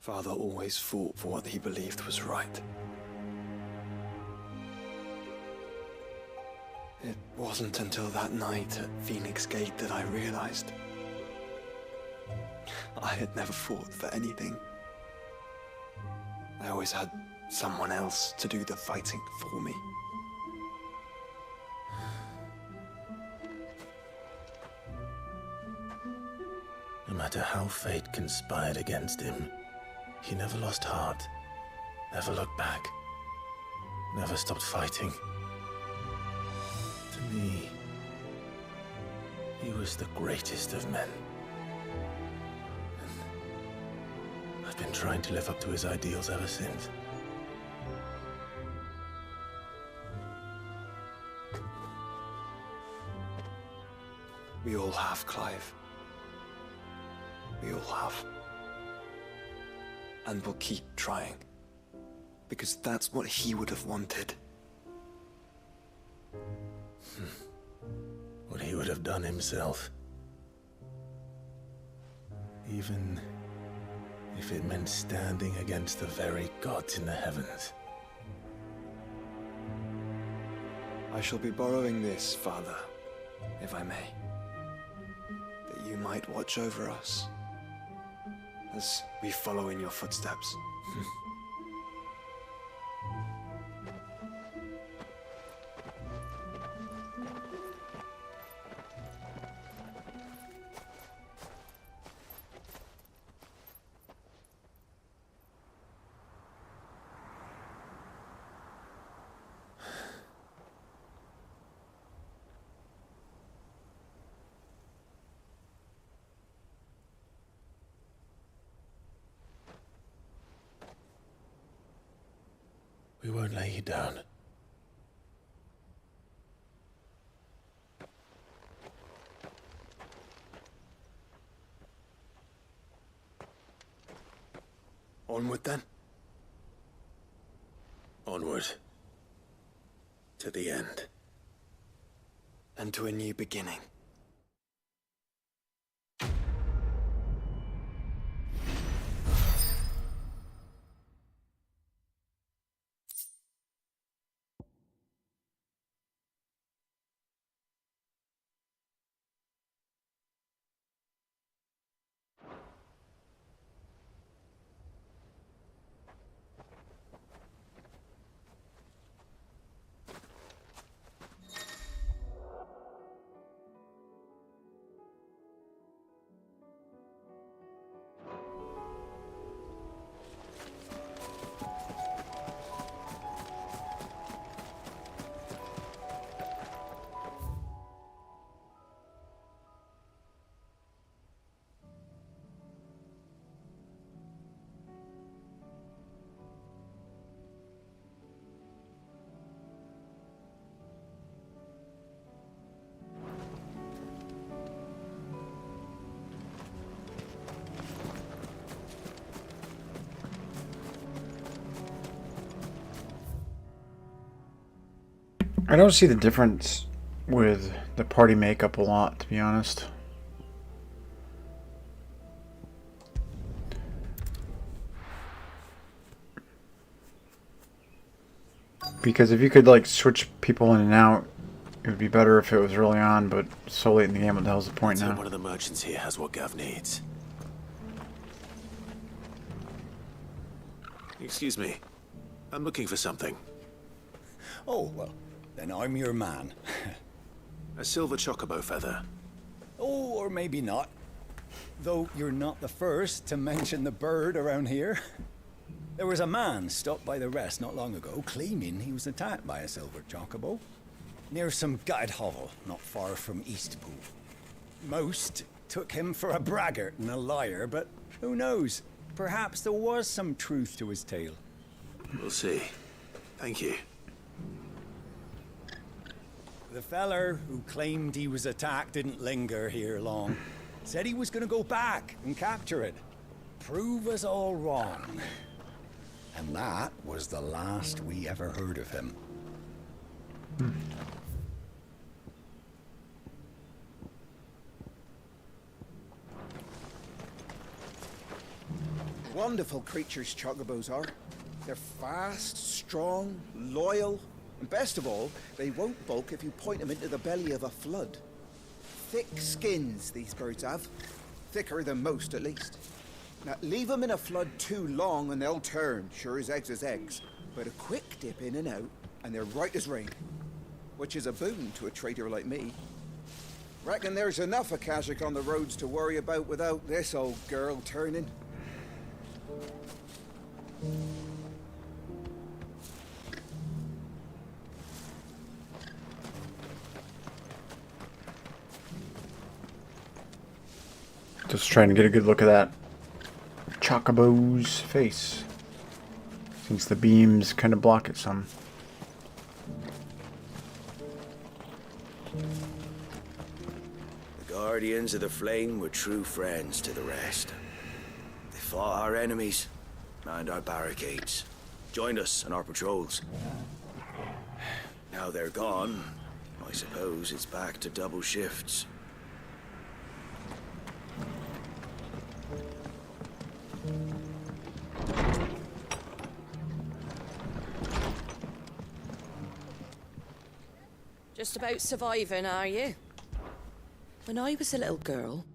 Father always fought for what he believed was right. It wasn't until that night at Phoenix Gate that I realized I had never fought for anything. I always had someone else to do the fighting for me. No matter how fate conspired against him, he never lost heart, never looked back, never stopped fighting. To me, he was the greatest of men. And I've been trying to live up to his ideals ever since. We all have, Clive. We all have. And we'll keep trying. Because that's what he would have wanted. What he would have done himself. Even if it meant standing against the very gods in the heavens. I shall be borrowing this, Father, if I may. That you might watch over us as we follow in your footsteps. We won't lay you down. Onward then. Onward. To the end. and to a new beginning. I don't see the difference with the party makeup a lot, to be honest. Because if you could like switch people in and out, it would be better if it was early on, but so late in the game, what the hell's the point So now? one of the merchants here has what Gav needs. Excuse me. I'm looking for something. Oh, well, then I'm your man. A silver chocobo feather. Oh, or maybe not. Though you're not the first to mention the bird around here. There was a man stopped by the rest not long ago, claiming he was attacked by a silver chocobo. Near some gutted hovel, not far from Eastpool. Most took him for a braggart and a liar, but who knows? Perhaps there was some truth to his tale. We'll see. Thank you. The feller who claimed he was attacked didn't linger here long. Said he was gonna go back and capture it. Prove us all wrong. And that was the last we ever heard of him. Wonderful creatures chocobos are. They're fast, strong, loyal, and best of all, they won't balk if you point them into the belly of a flood. Thick skins these birds have. Thicker than most, at least. Now, leave them in a flood too long and they'll turn, sure as eggs is eggs. But a quick dip in and out, and they're right as rain. Which is a boon to a trader like me. Reckon there's enough of Kazakh on the roads to worry about without this old girl turning. Just trying to get a good look at that chocobo's face, since the beams kind of block it some. The Guardians of the Flame were true friends to the rest. They fought our enemies, manned our barricades, joined us on our patrols. Now they're gone, I suppose it's back to double shifts. Just about surviving, are you? When I was a little girl...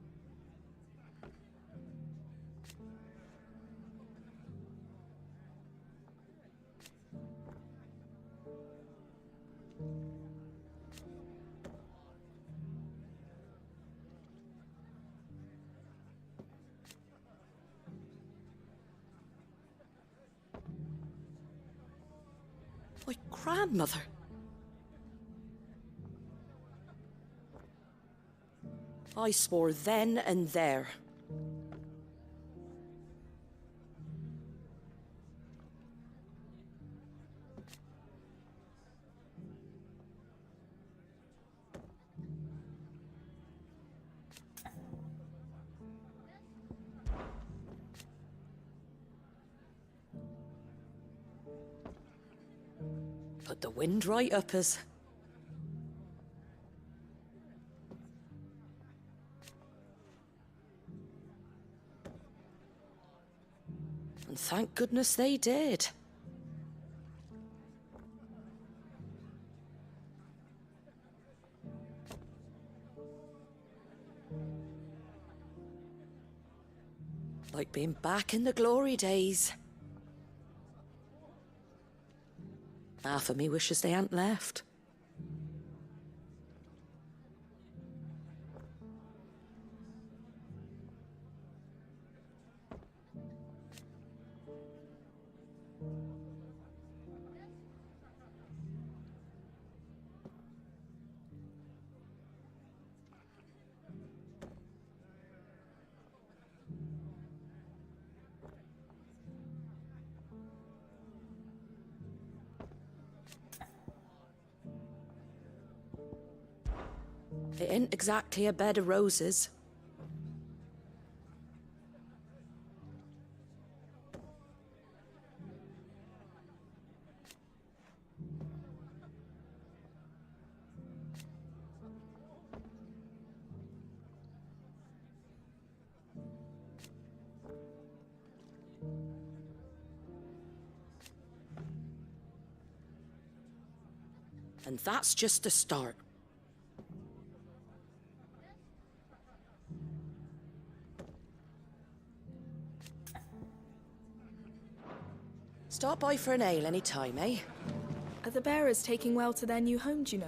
My grandmother. I swore then and there. Put the wind right up us. And thank goodness they did. Like being back in the glory days. Half of me wishes they hadn't left. It ain't exactly a bed of roses. And that's just the start. Stop by for an ale any time, eh? Are the bearers taking well to their new home, do you know?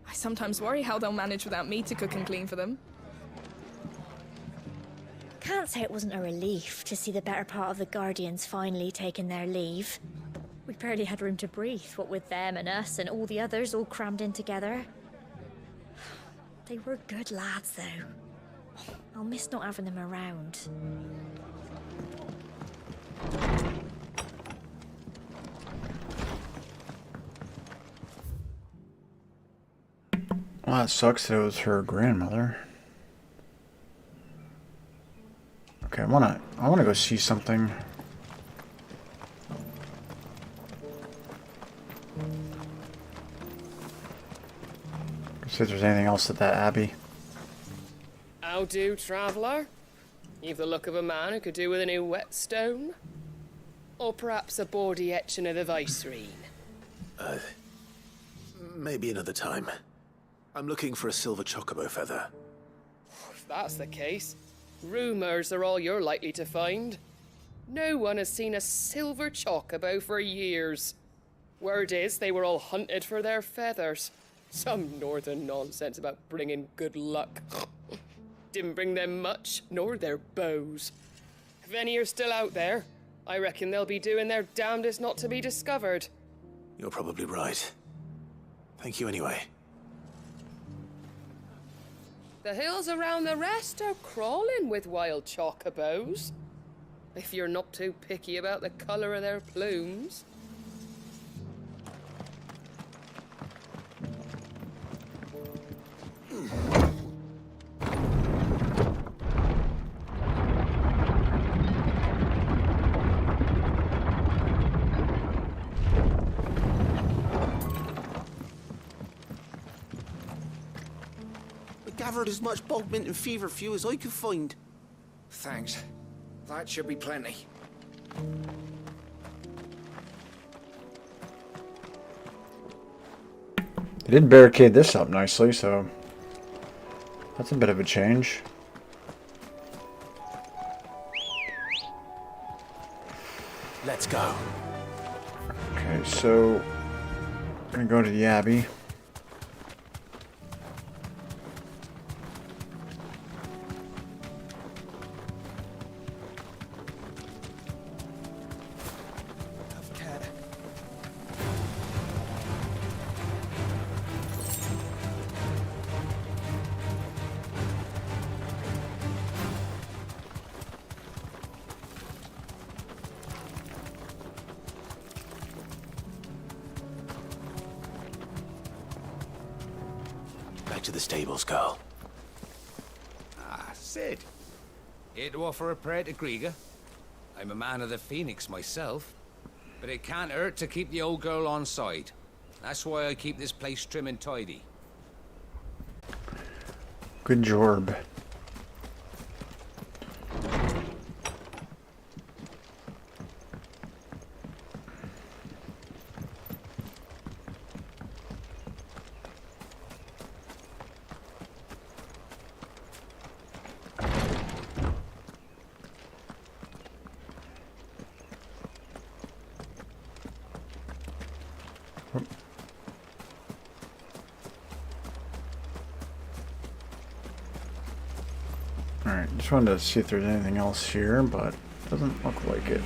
I sometimes worry how they'll manage without me to cook and clean for them. Can't say it wasn't a relief to see the better part of the Guardians finally taking their leave. We barely had room to breathe, what with them and us and all the others all crammed in together. They were good lads, though. I'll miss not having them around. Well, that sucks that it was her grandmother. Okay, I wanna go see something. See if there's anything else at that abbey. How do, traveller? You've the look of a man who could do with a new whetstone. Or perhaps a bawdy etching of the Vicereine. Maybe another time. I'm looking for a silver chocobo feather. If that's the case, rumours are all you're likely to find. No one has seen a silver chocobo for years. Word is they were all hunted for their feathers. Some northern nonsense about bringing good luck. Didn't bring them much, nor their bows. If any are still out there, I reckon they'll be doing their damnedest not to be discovered. You're probably right. Thank you anyway. The hills around the rest are crawling with wild chocobos. If you're not too picky about the colour of their plumes. Gathered as much bog mint and feverfew as I could find. Thanks. That should be plenty. They did barricade this up nicely, so that's a bit of a change. Let's go. Okay, so I'm gonna go to the abbey. Back to the stables, girl. Ah, Sid. Here to offer a prayer to Grieger. I'm a man of the Phoenix myself, but it can't hurt to keep the old girl on side. That's why I keep this place trim and tidy. Good job. Alright, just wanted to see if there's anything else here, but doesn't look like it.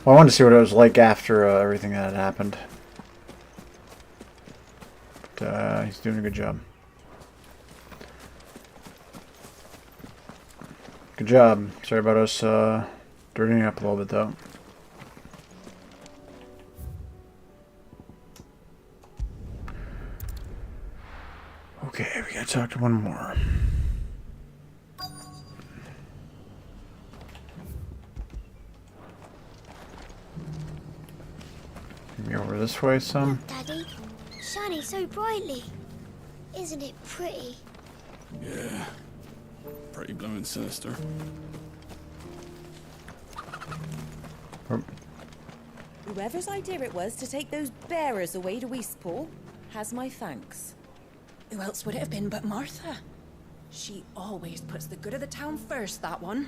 Well, I wanted to see what it was like after everything that had happened. But he's doing a good job. Good job. Sorry about us dirtying up a little bit, though. Okay, we gotta talk to one more. Maybe over this way some? Daddy, shining so brightly. Isn't it pretty? Yeah. Pretty blooming sinister. Whoever's idea it was to take those bearers away to Eastport has my thanks. Who else would it have been but Martha? She always puts the good of the town first, that one.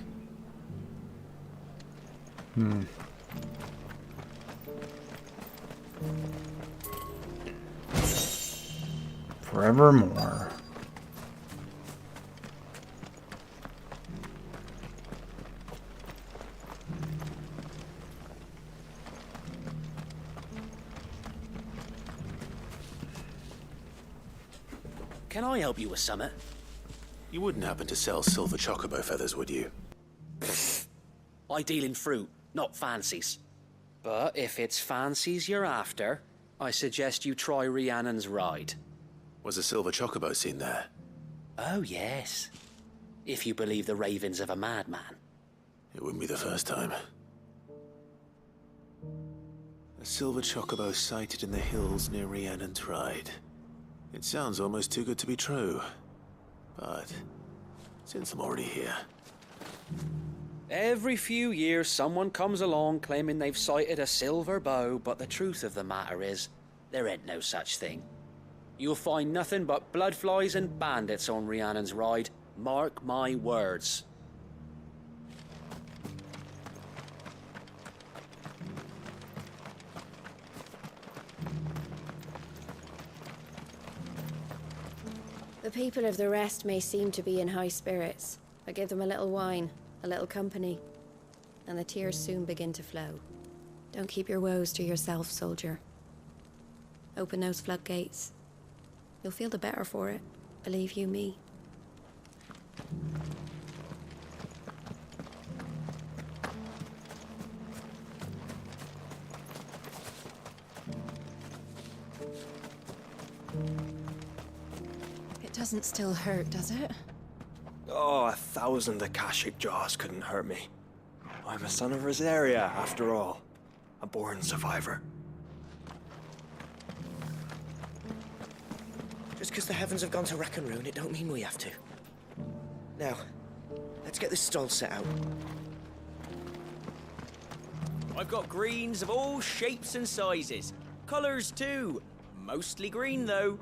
Forevermore. Can I help you with something? You wouldn't happen to sell silver chocobo feathers, would you? I deal in fruit, not fancies. But if it's fancies you're after, I suggest you try Rhiannon's ride. Was a silver chocobo seen there? Oh, yes. If you believe the ravings of a madman. It wouldn't be the first time. A silver chocobo sighted in the hills near Rhiannon's ride. It sounds almost too good to be true. But since I'm already here... Every few years someone comes along claiming they've sighted a silver bow, but the truth of the matter is, there ain't no such thing. You'll find nothing but bloodflies and bandits on Rhiannon's ride. Mark my words. The people of the rest may seem to be in high spirits, but give them a little wine, a little company, and the tears soon begin to flow. Don't keep your woes to yourself, soldier. Open those floodgates. You'll feel the better for it, believe you me. It doesn't still hurt, does it? Oh, 1,000 Akashic jaws couldn't hurt me. I'm a son of Rosaria, after all. A born survivor. Just because the heavens have gone to rack and ruin, it don't mean we have to. Now, let's get this stall set out. I've got greens of all shapes and sizes. Colours too. Mostly green, though.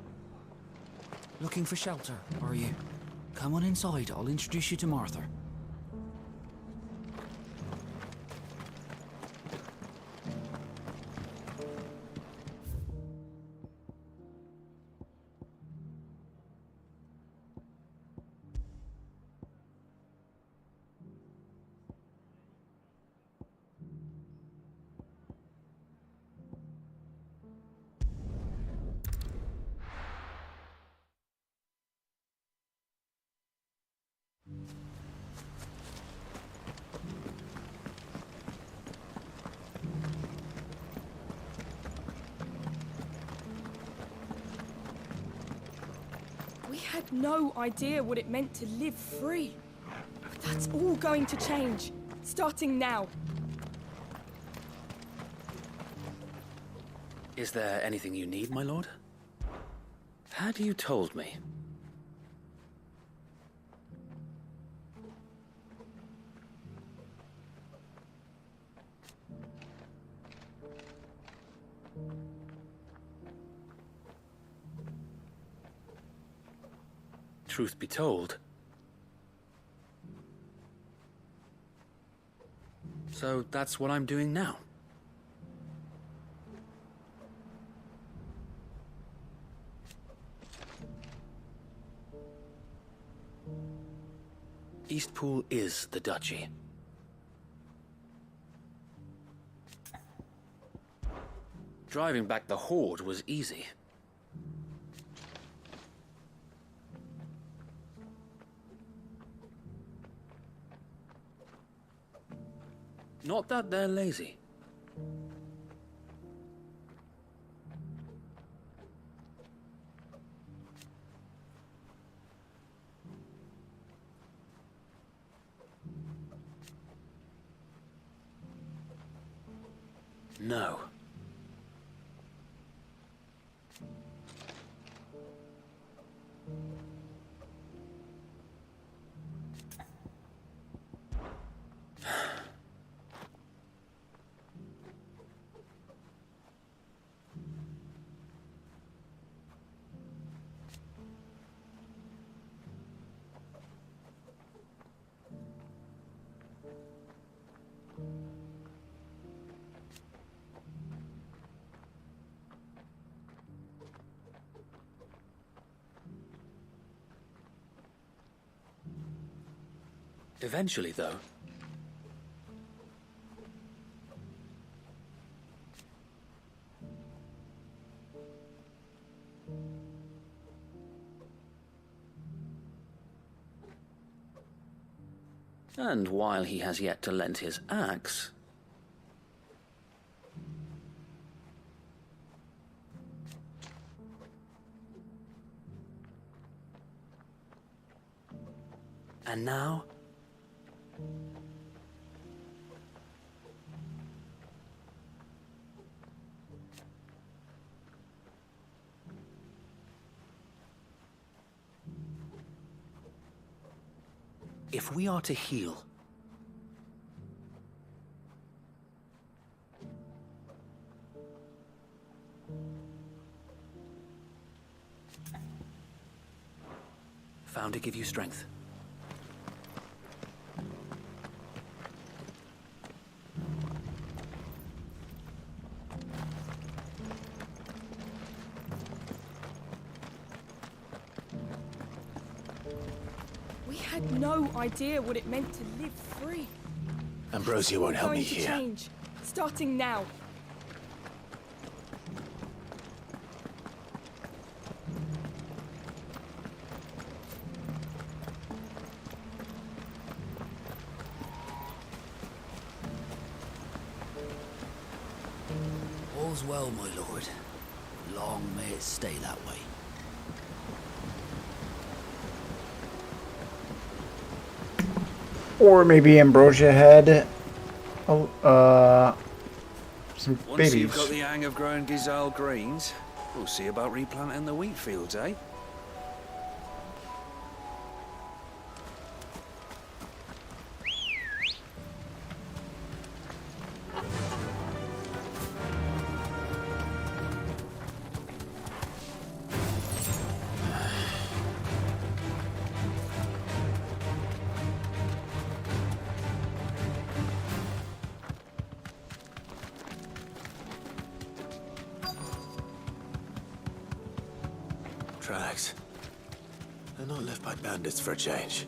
Looking for shelter, are you? Come on inside, I'll introduce you to Martha. We had no idea what it meant to live free. But that's all going to change, starting now. Is there anything you need, my lord? Had you told me? Truth be told. So that's what I'm doing now. Eastpool is the duchy. Driving back the Horde was easy. Not that they're lazy. No. Eventually, though. And while he has yet to lend his axe, and now, if we are to heal, found to give you strength. We had no idea what it meant to live free. Ambrosia won't help me It's going here. to change, starting now. All's well, my lord. Long may it stay that way. Or maybe Ambrosia had some Once babies. you've got the hang of growing Gizal greens, we'll see about replanting the wheat fields, eh? Tracks. They're not left by bandits for a change.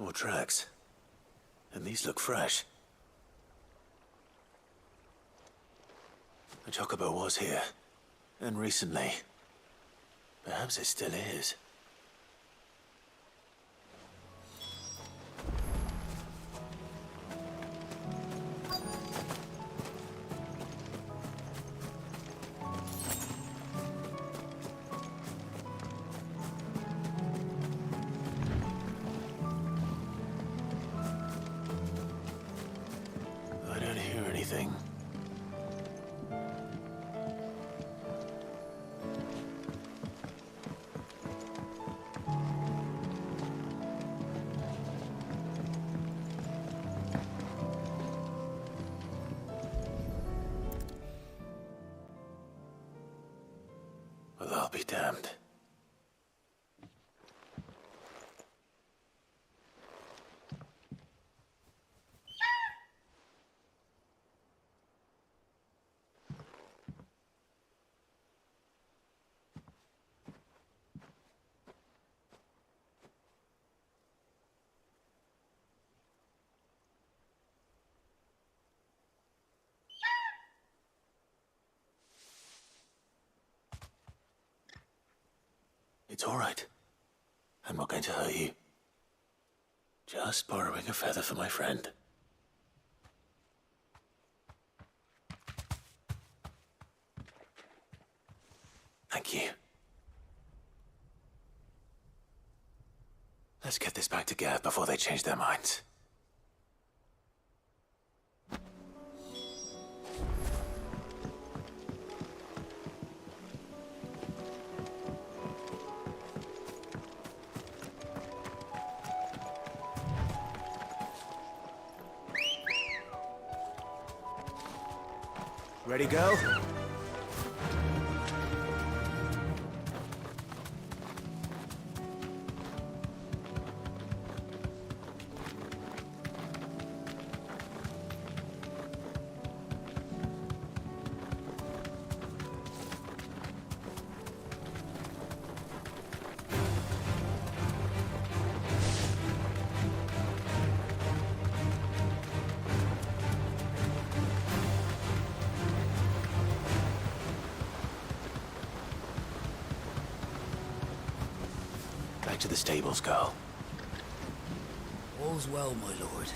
More tracks. And these look fresh. The chocobo was here. And recently. Perhaps it still is. I don't hear anything. I'll be damned. It's all right. I'm not going to hurt you. Just borrowing a feather for my friend. Thank you. Let's get this back to Gav before they change their minds. Ready, go? Back to the stables, girl. All's well, my lord.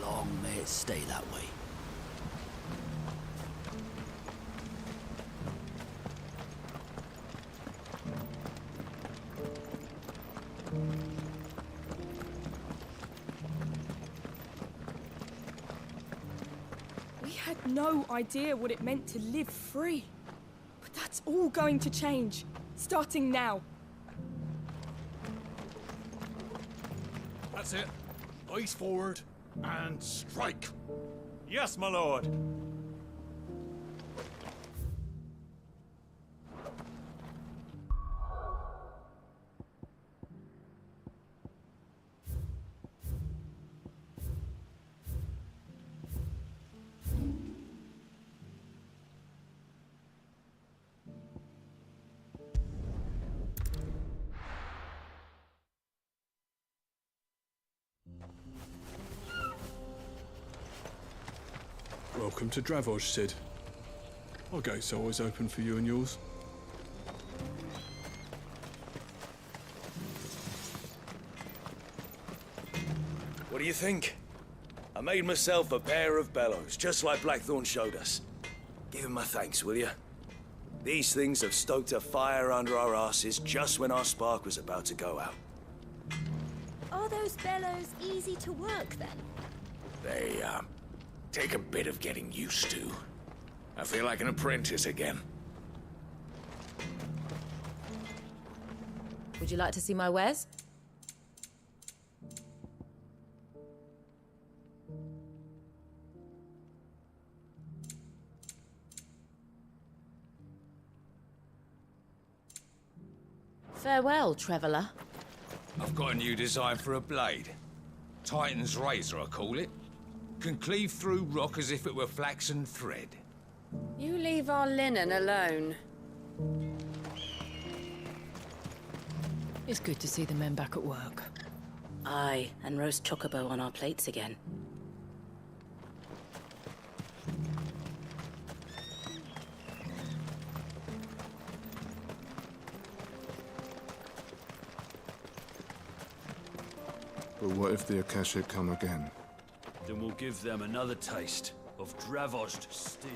Long may it stay that way. We had no idea what it meant to live free. But that's all going to change, starting now. That's it. Eyes forward and strike. Yes, my lord. Welcome to Dravoj, Sid. Our gate's always open for you and yours. What do you think? I made myself a pair of bellows, just like Blackthorn showed us. Give him my thanks, will you? These things have stoked a fire under our asses just when our spark was about to go out. Are those bellows easy to work then? They, take a bit of getting used to. I feel like an apprentice again. Would you like to see my wares? Farewell, traveller. I've got a new design for a blade. Titan's Razor, I call it. Can cleave through rock as if it were flaxen thread. You leave our linen alone. It's good to see the men back at work. Aye, and roast chocobo on our plates again. But what if the Akashic come again? Then we'll give them another taste of Dravoj's steel.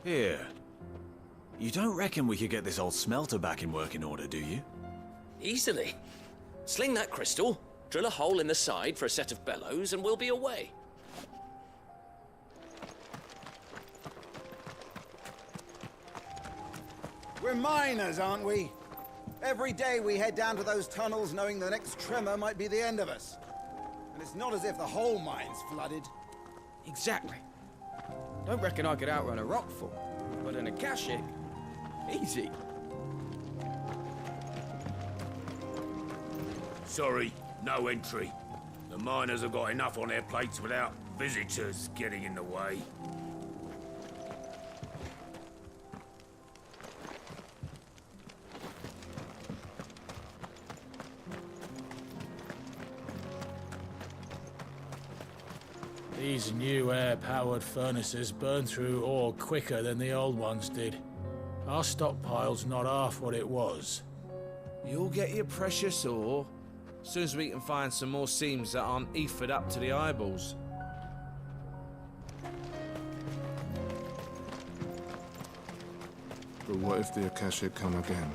Here. You don't reckon we could get this old smelter back in working order, do you? Easily. Sling that crystal, drill a hole in the side for a set of bellows, and we'll be away. We're miners, aren't we? Every day we head down to those tunnels knowing the next tremor might be the end of us. And it's not as if the whole mine's flooded. Exactly. Don't reckon I could outrun a rockfall, but an Akashic, easy. Sorry, no entry. The miners have got enough on their plates without visitors getting in the way. These new air-powered furnaces burn through ore quicker than the old ones did. Our stockpile's not half what it was. You'll get your precious ore, as soon as we can find some more seams that aren't ethered up to the eyeballs. But what if the Akashic come again?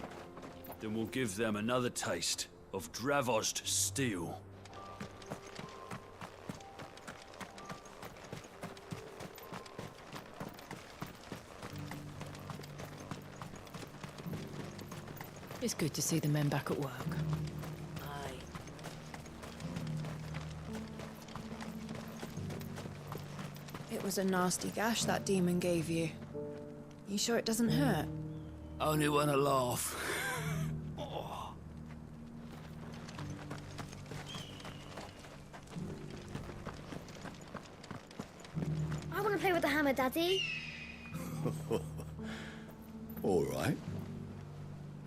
Then we'll give them another taste of Dravosd steel. It's good to see the men back at work. Aye. It was a nasty gash that demon gave you. You sure it doesn't hurt? Only when I laugh. I want to play with the hammer, Daddy. All right.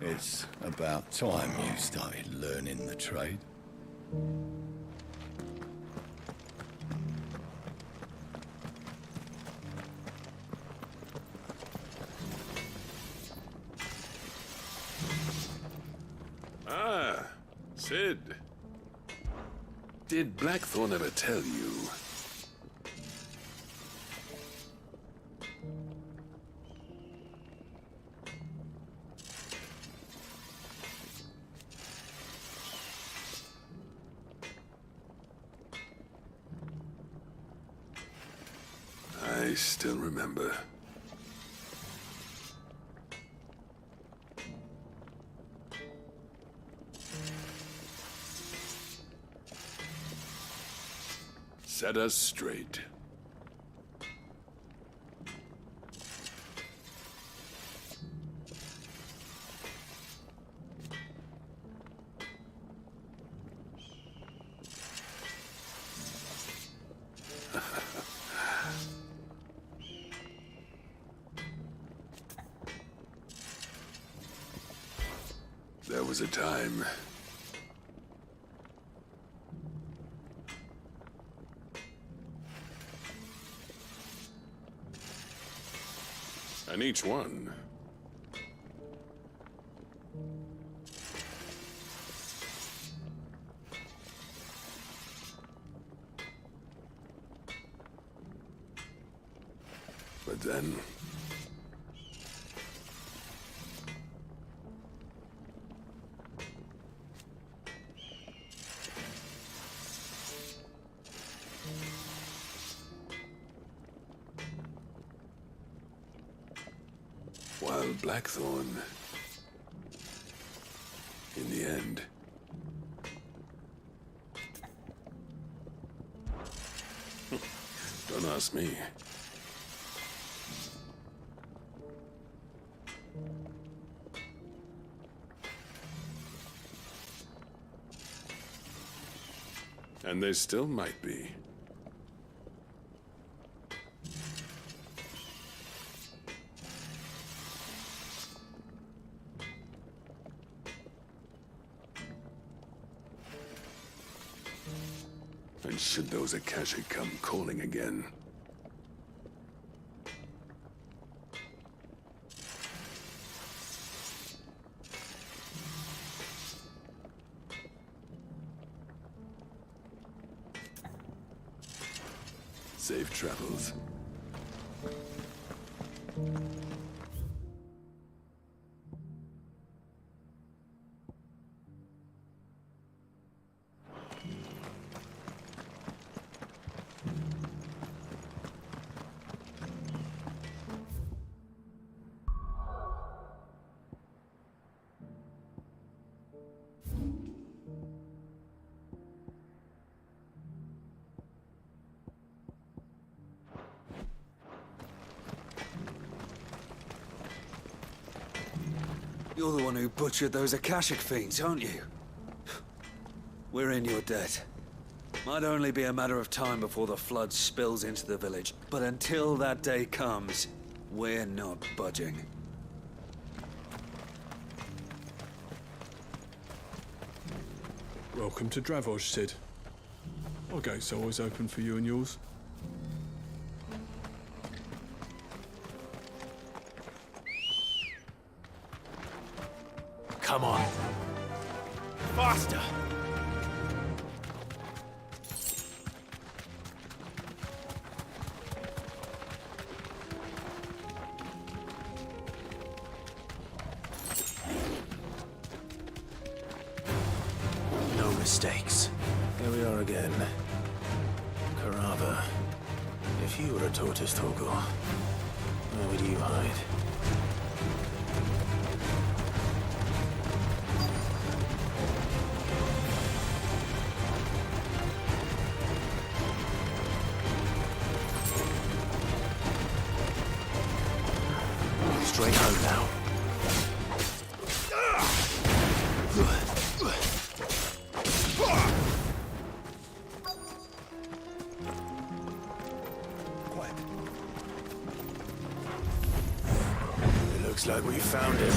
It's about time you started learning the trade. Ah, Sid. Did Blackthorn ever tell you? I still remember. Set us straight. There was a time. And each one but then while Blackthorn, in the end, don't ask me. And they still might be. And should those Akashic come calling again, safe travels. You're the one who butchered those Akashic fiends, aren't you? We're in your debt. Might only be a matter of time before the flood spills into the village, but until that day comes, we're not budging. Welcome to Dravos, Sid. Our gate's always open for you and yours. Come on. Faster! No mistakes. Here we are again. Carava. If you were a tortoise, Torgor, where would you hide? Straight home now. It looks like we found him.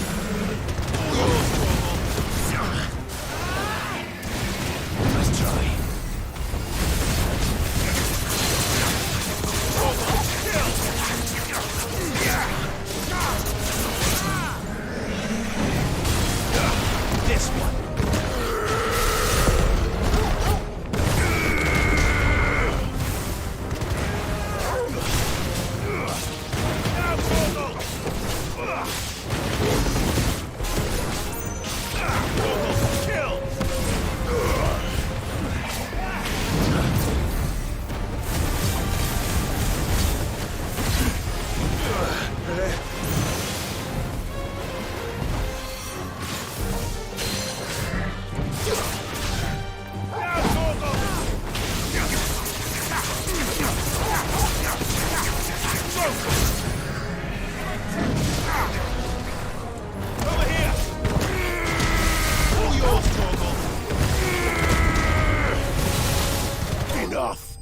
Let's try. This one. Enough!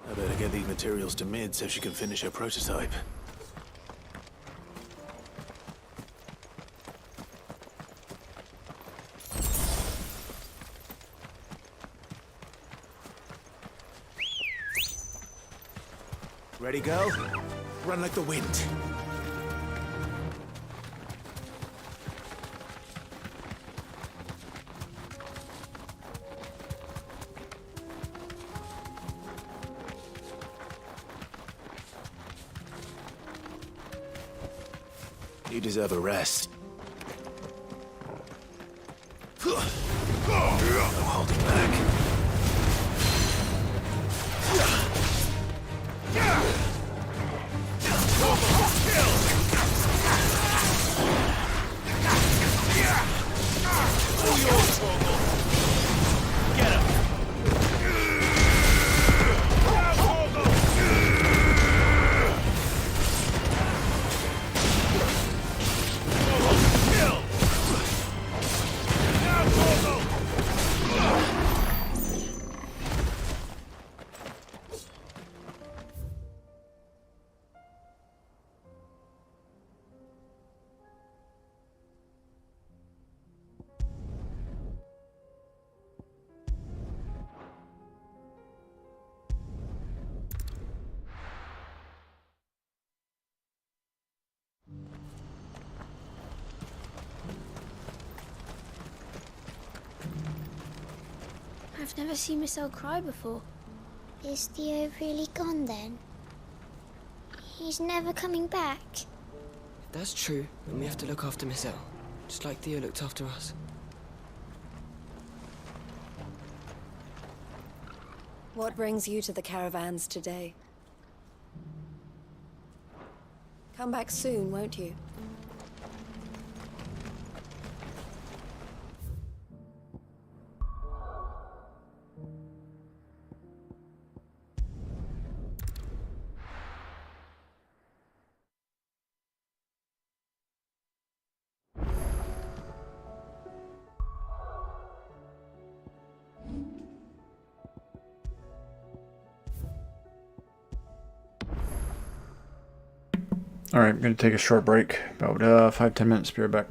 I better get these materials to Mid so she can finish her prototype. Ready, girl? Run like the wind. You deserve a rest. No holding back. I've never seen Michelle cry before. Is Theo really gone then? He's never coming back? That's true, and we have to look after Michelle, just like Theo looked after us. What brings you to the caravans today? Come back soon, won't you? Alright, I'm going to take a short break. About 5-10 minutes, be right back.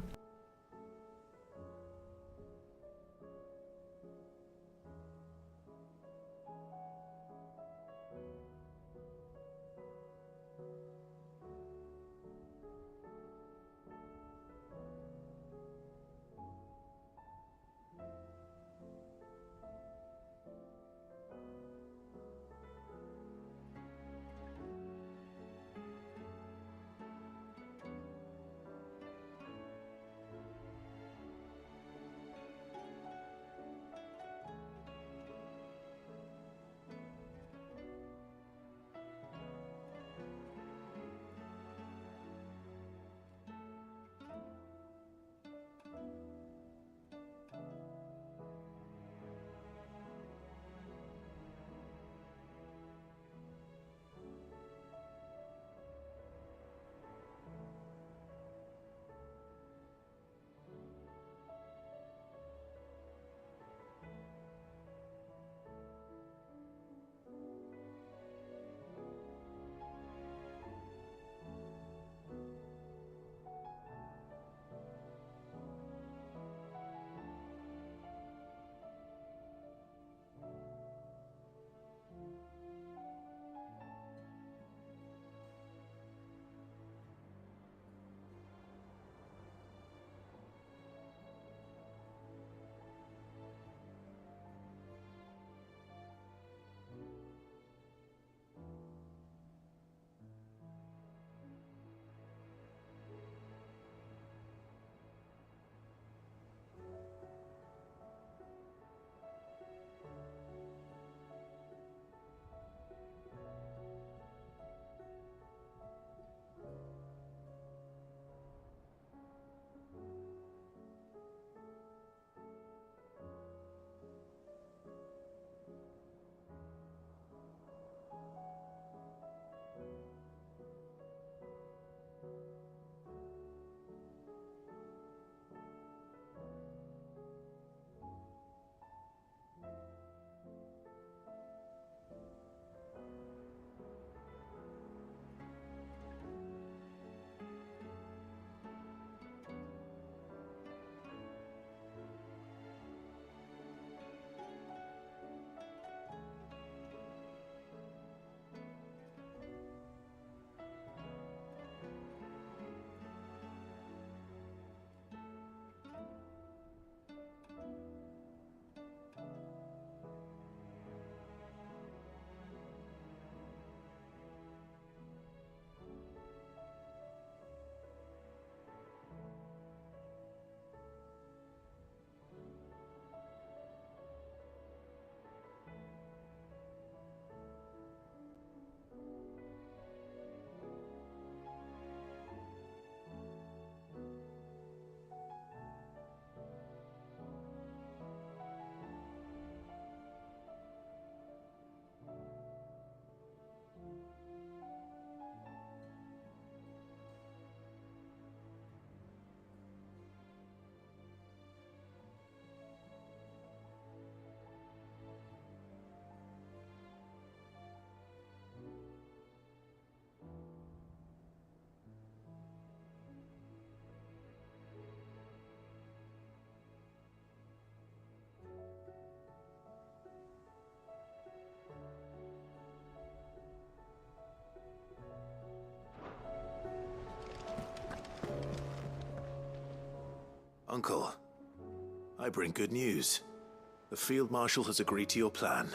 Uncle, I bring good news. The Field Marshal has agreed to your plan.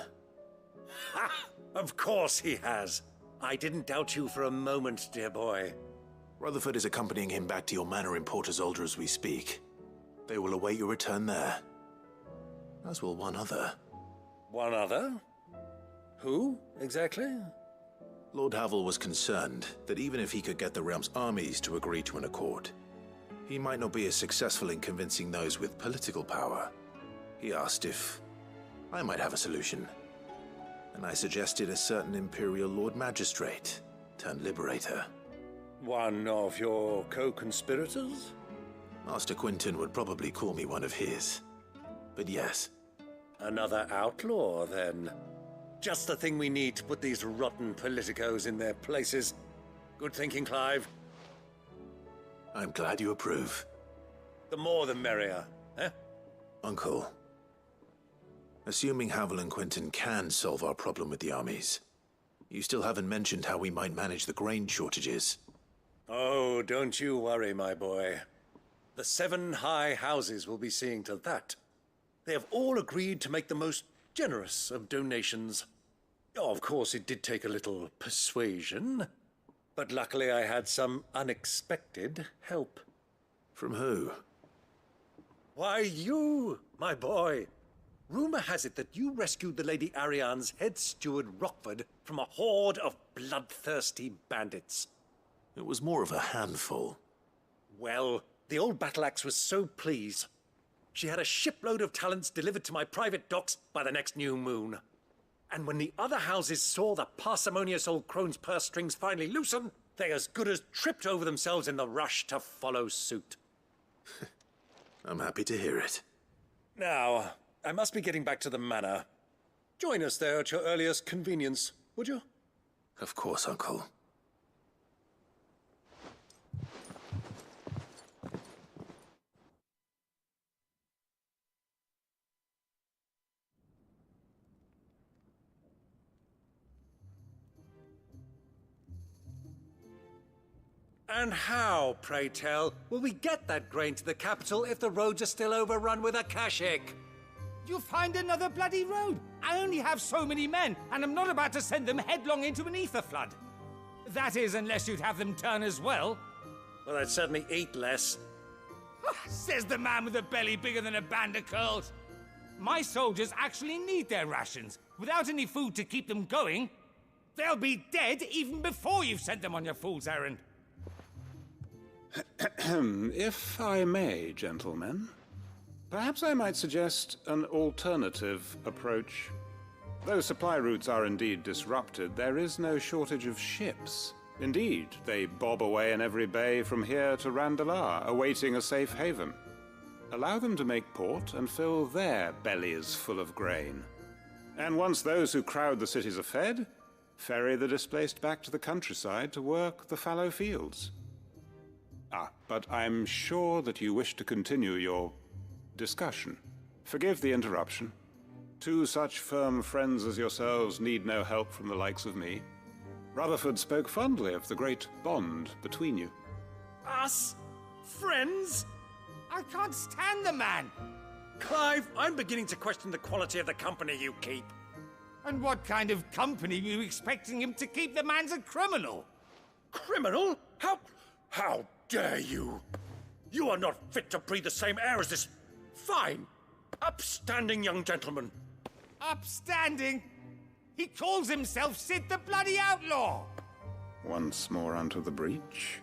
Ha! Of course he has. I didn't doubt you for a moment, dear boy. Rutherford is accompanying him back to your manor in Port Isolde as we speak. They will await your return there. As will one other. One other? Who, exactly? Lord Havel was concerned that even if he could get the realm's armies to agree to an accord, he might not be as successful in convincing those with political power. He asked if I might have a solution, and I suggested a certain Imperial Lord Magistrate turned Liberator. One of your co-conspirators? Master Quinton would probably call me one of his, but yes. Another outlaw, then. Just the thing we need to put these rotten politicos in their places. Good thinking, Clive. I'm glad you approve. The more the merrier, eh? Uncle, assuming Havel and Quinton can solve our problem with the armies, you still haven't mentioned how we might manage the grain shortages. Oh, don't you worry, my boy. The 7 high houses will be seeing to that. They have all agreed to make the most generous of donations. Oh, of course, it did take a little persuasion, but luckily I had some unexpected help. From who? Why, you, my boy. Rumor has it that you rescued the Lady Ariane's head steward Rockford from a horde of bloodthirsty bandits. It was more of a handful. Well, the old battle axe was so pleased. She had a shipload of talents delivered to my private docks by the next new moon. And when the other houses saw the parsimonious old crone's purse strings finally loosen, they as good as tripped over themselves in the rush to follow suit. I'm happy to hear it. Now, I must be getting back to the manor. Join us there at your earliest convenience, would you? Of course, Uncle. And how, pray tell, will we get that grain to the capital if the roads are still overrun with Akashic? You'll find another bloody road. I only have so many men, and I'm not about to send them headlong into an ether flood. That is, unless you'd have them turn as well. Well, I'd certainly eat less. Says the man with a belly bigger than a band of curls. My soldiers actually need their rations. Without any food to keep them going, they'll be dead even before you've sent them on your fool's errand. If I may, gentlemen, perhaps I might suggest an alternative approach. Though supply routes are indeed disrupted, there is no shortage of ships. Indeed, they bob away in every bay from here to Randalar, awaiting a safe haven. Allow them to make port and fill their bellies full of grain. And once those who crowd the cities are fed, ferry the displaced back to the countryside to work the fallow fields. But I'm sure that you wish to continue your discussion. Forgive the interruption. 2 such firm friends as yourselves need no help from the likes of me. Rutherford spoke fondly of the great bond between you. Us? Friends? I can't stand the man! Clive, I'm beginning to question the quality of the company you keep. And what kind of company were you expecting him to keep? The man's a criminal! Criminal? How dare you? You are not fit to breathe the same air as this fine, upstanding young gentleman. Upstanding? He calls himself Sid the Bloody Outlaw! Once more unto the breach.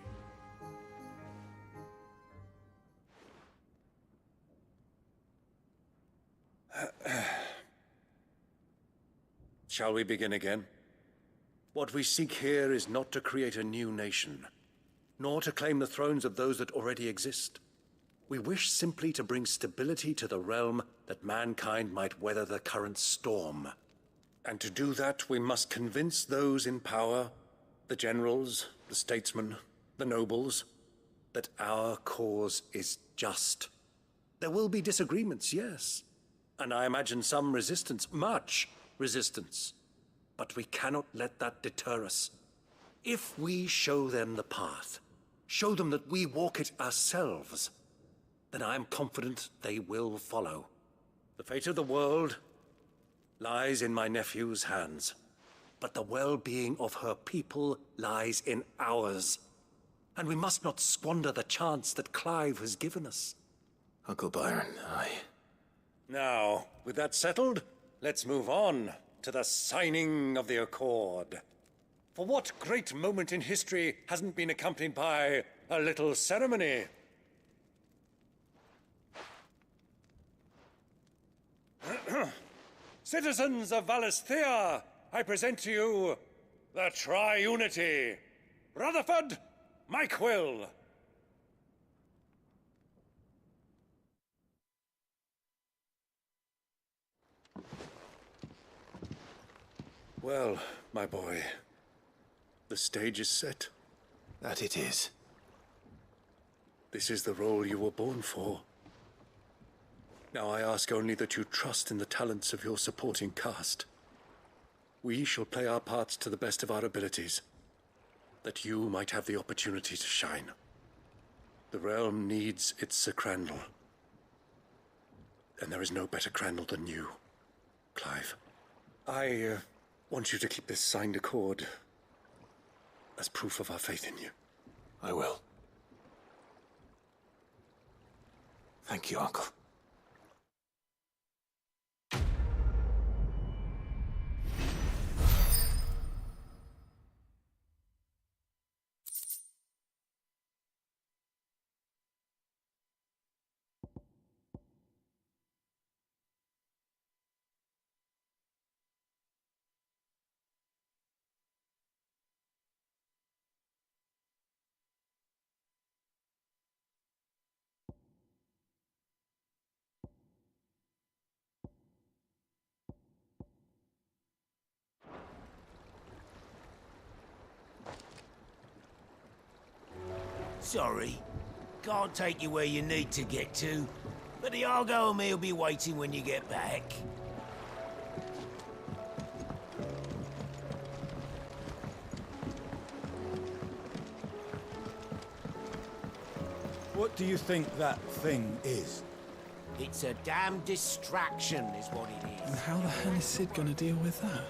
Shall we begin again? What we seek here is not to create a new nation, nor to claim the thrones of those that already exist. We wish simply to bring stability to the realm that mankind might weather the current storm. And to do that, we must convince those in power, the generals, the statesmen, the nobles, that our cause is just. There will be disagreements, yes, and I imagine some resistance, much resistance. But we cannot let that deter us. If we show them the path, show them that we walk it ourselves, then I am confident they will follow. The fate of the world lies in my nephew's hands, but the well-being of her people lies in ours. And we must not squander the chance that Clive has given us. Uncle Byron, Now, with that settled, let's move on. to the signing of the Accord. For what great moment in history hasn't been accompanied by a little ceremony? Citizens of Valisthea, I present to you the Tri-Unity. Rutherford, Mike Will. Well, my boy, the stage is set. That it is. This is the role you were born for. Now I ask only that you trust in the talents of your supporting cast. We shall play our parts to the best of our abilities, that you might have the opportunity to shine. The realm needs its Sir Crandall. And there is no better Crandall than you, Clive. I want you to keep this signed accord as proof of our faith in you. I will. Thank you, Uncle. Sorry. Can't take you where you need to get to, but the Argo and me will be waiting when you get back. What do you think that thing is? It's a damn distraction, is what it is. And how the hell is Sid gonna deal with that?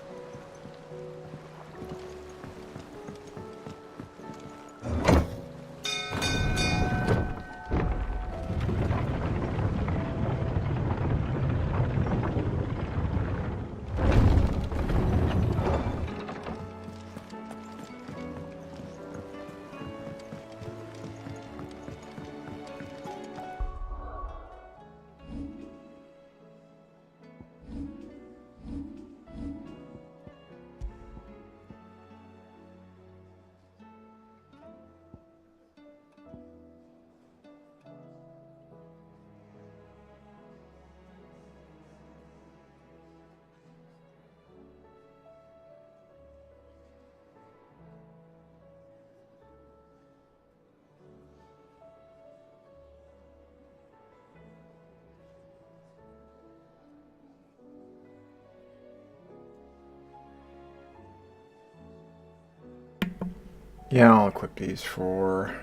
Yeah, I'll equip these for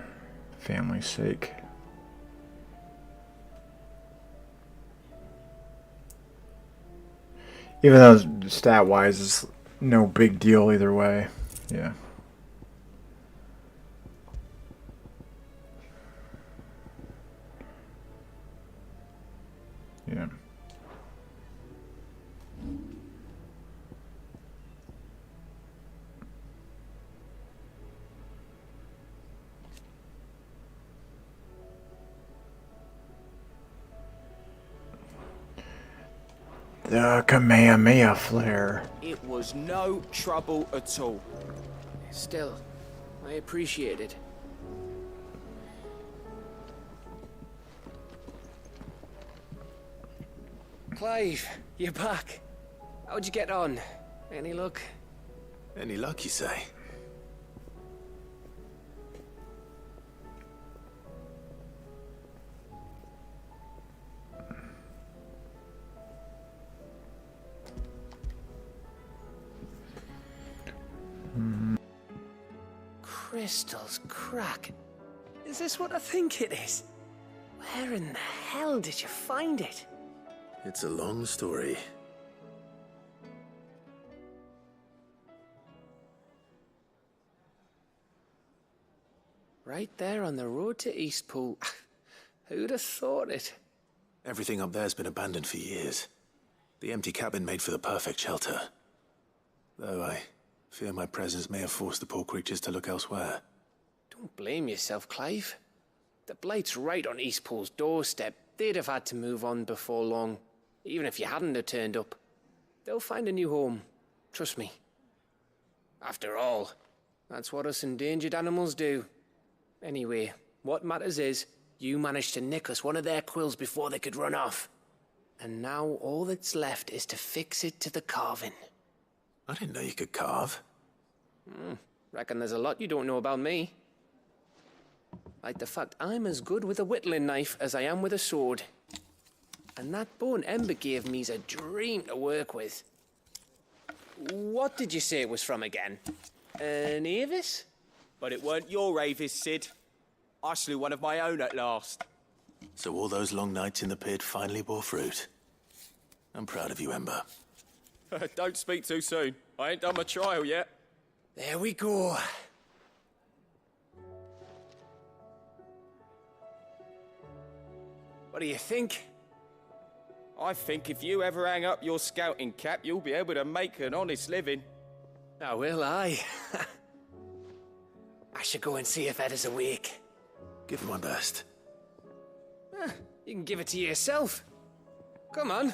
family's sake. Even though stat-wise it's no big deal either way. Yeah. Yeah. The Kamehameha flare. It was no trouble at all. Still, I appreciate it. Clive, you're back. How'd you get on? Any luck? Any luck, you say? Crystal's crack. Is this what I think it is? Where in the hell did you find it? It's a long story. Right there on the road to Eastpool. Who'd have thought it? Everything up there's been abandoned for years. The empty cabin made for the perfect shelter. Though I fear my presence may have forced the poor creatures to look elsewhere. Don't blame yourself, Clive. The Blight's right on Eastpool's doorstep. They'd have had to move on before long, even if you hadn't have turned up. They'll find a new home. Trust me. After all, that's what us endangered animals do. Anyway, what matters is, you managed to nick us one of their quills before they could run off. And now all that's left is to fix it to the carving. I didn't know you could carve. Reckon there's a lot you don't know about me. Like the fact I'm as good with a whittling knife as I am with a sword. And that bone Ember gave me's a dream to work with. What did you say it was from again? An Avis? But it weren't your Avis, Sid. I slew one of my own at last. So all those long nights in the pit finally bore fruit. I'm proud of you, Ember. Don't speak too soon. I ain't done my trial yet. There we go. What do you think? I think if you ever hang up your scouting cap, you'll be able to make an honest living. Oh, will I? I should go and see if Ed is awake. Give it my best. You can give it to yourself. Come on.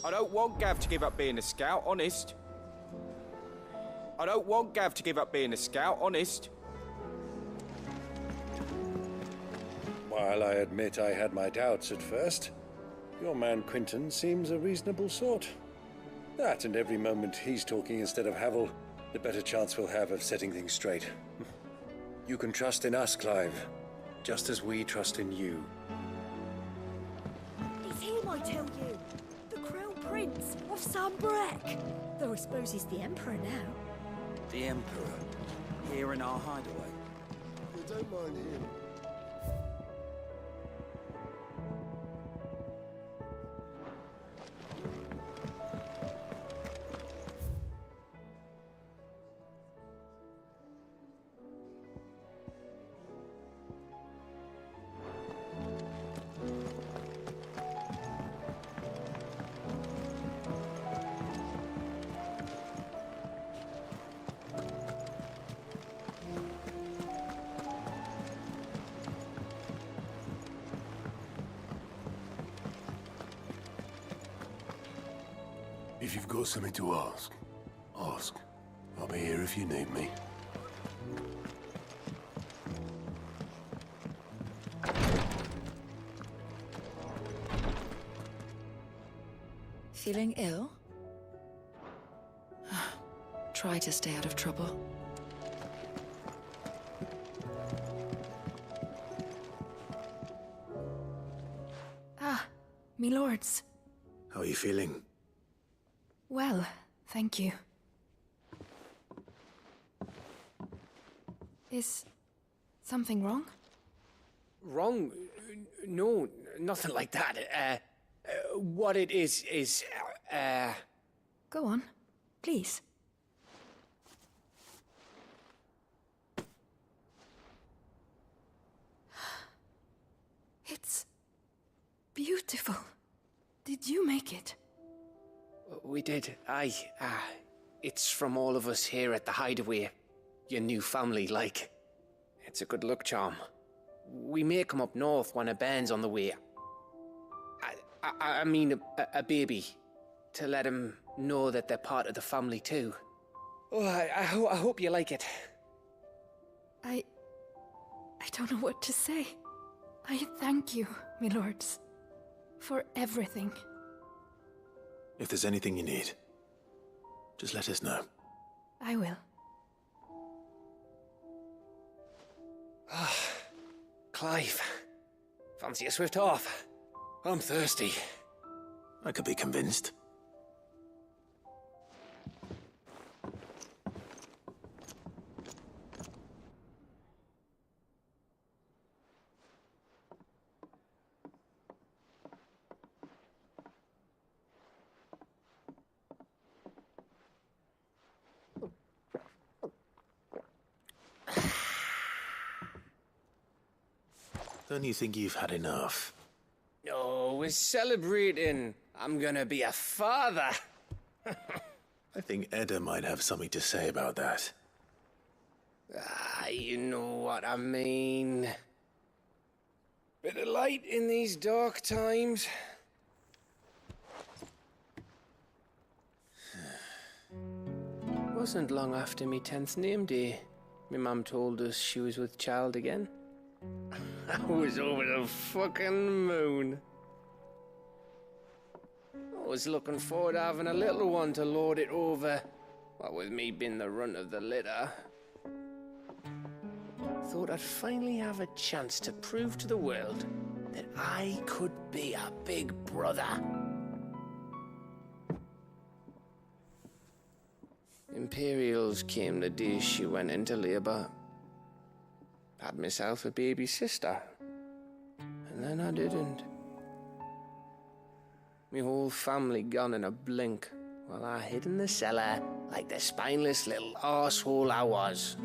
I don't want Gav to give up being a scout, honest. I don't want Gav to give up being a scout, honest. While I admit I had my doubts at first, your man Quinton seems a reasonable sort. That and every moment he's talking instead of Havel, the better chance we'll have of setting things straight. You can trust in us, Clive, just as we trust in you. It's him, I tell you. The Crown Prince of Sambrek. Though I suppose he's the Emperor now. The Emperor, here in our hideaway. You don't mind him. If you've got something to ask, ask. I'll be here if you need me. Feeling ill? Try to stay out of trouble. Me lords. How are you feeling? Well, thank you. Is something wrong? Wrong? No, nothing like that. What it is... Go on, please. It's beautiful. Did you make it? We did, aye. It's from all of us here at the Hideaway. Your new family, like. It's a good luck charm. We may come up north when a band's on the way. I mean a baby. To let him know that they're part of the family too. Oh, I hope you like it. I don't know what to say. I thank you, my lords, for everything. If there's anything you need, just let us know. I will. Clive, fancy a swift off? I'm thirsty. I could be convinced. Don't you think you've had enough? No, we're celebrating. I'm gonna be a father. I think Edda might have something to say about that. Ah, you know what I mean. Bit of light in these dark times. Wasn't long after me 10th name day, my mum told us she was with child again. I was over the fucking moon. I was looking forward to having a little one to lord it over, what with me being the runt of the litter. Thought I'd finally have a chance to prove to the world that I could be a big brother. Imperials came the day she went into labour. Had myself a baby sister, and then I didn't. My whole family gone in a blink, while I hid in the cellar like the spineless little arsehole I was.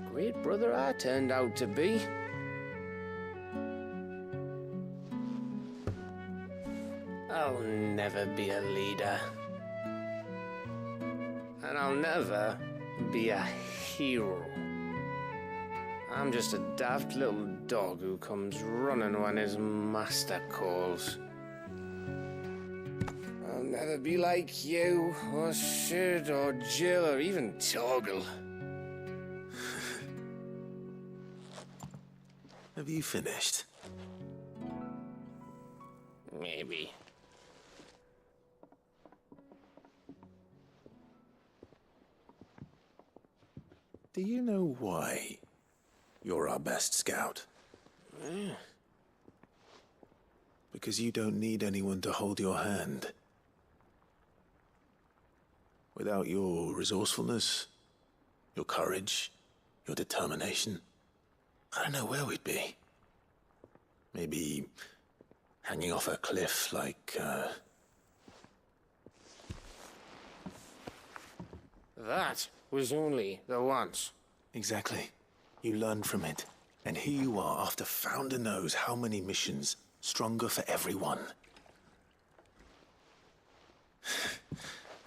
Great brother I turned out to be. I'll never be a leader. And I'll never be a hero. I'm just a daft little dog who comes running when his master calls. I'll never be like you, or Sid, or Jill, or even Torgal. Have you finished? Maybe. Do you know why you're our best scout? Yeah. Because you don't need anyone to hold your hand. Without your resourcefulness, your courage, your determination, I don't know where we'd be. Maybe hanging off a cliff like, That was only the once. Exactly. You learned from it. And here you are, after Founder knows how many missions, stronger for everyone.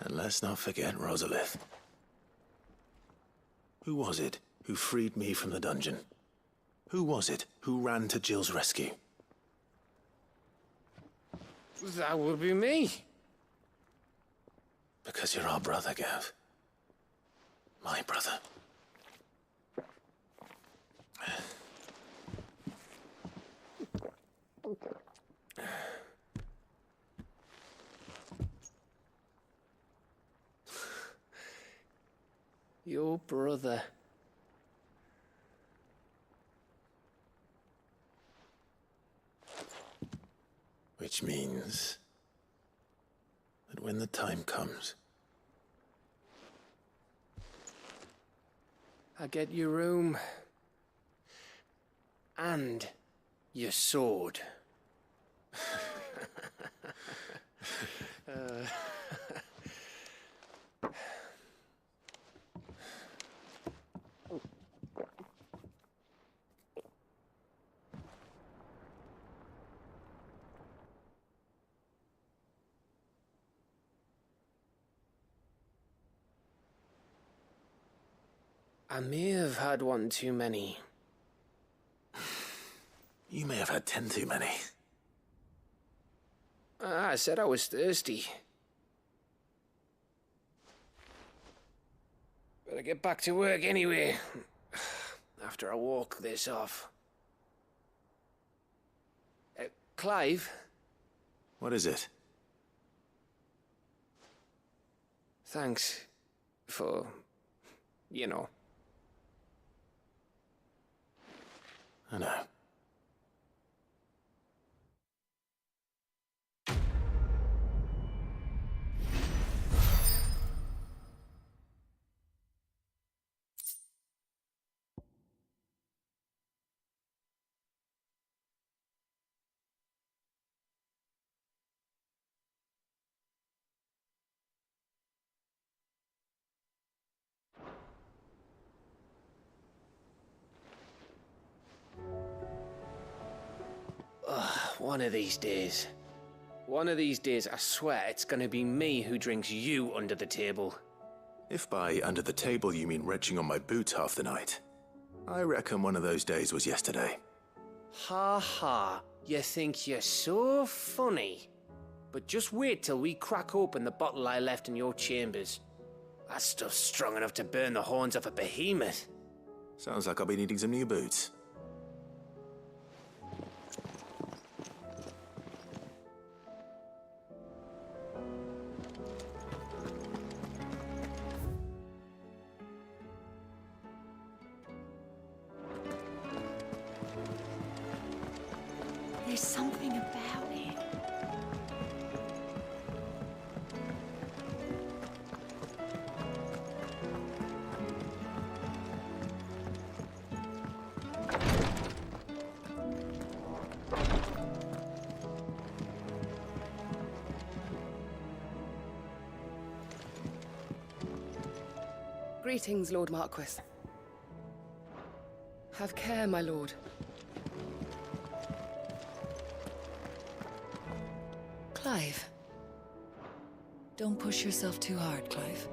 And let's not forget Rosalith. Who was it who freed me from the dungeon? Who was it who ran to Jill's rescue? That would be me. Because you're our brother, Gav. My brother. Your brother. Which means that when the time comes, I get your room. And your sword. I may have had one too many. you may have had 10 too many. I said I was thirsty. Better get back to work anyway. After I walk this off. Clive? What is it? Thanks for, you know. I know. One of these days. One of these days, I swear it's gonna be me who drinks you under the table. If by under the table you mean retching on my boots half the night, I reckon one of those days was yesterday. Ha ha, you think you're so funny. But just wait till we crack open the bottle I left in your chambers. That stuff's strong enough to burn the horns off a behemoth. Sounds like I'll be needing some new boots. There's something about it. Greetings, Lord Marquis. Have care, my lord. Clive. Don't push yourself too hard, Clive.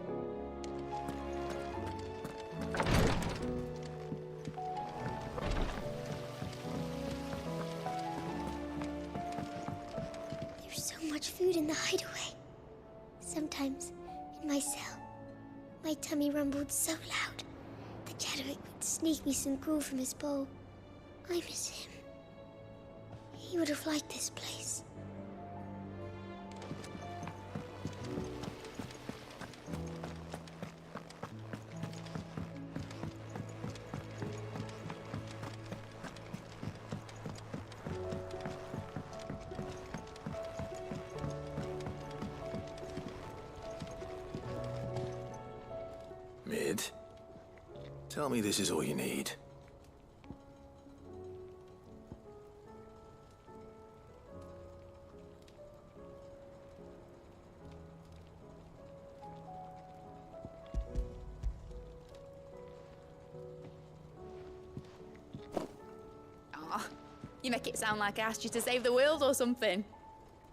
There's so much food in the hideaway. Sometimes, in my cell, my tummy rumbled so loud that Chadwick would sneak me some gruel from his bowl. I miss him. He would have liked this place. Mid, tell me this is all you need. Aw, you make it sound like I asked you to save the world or something.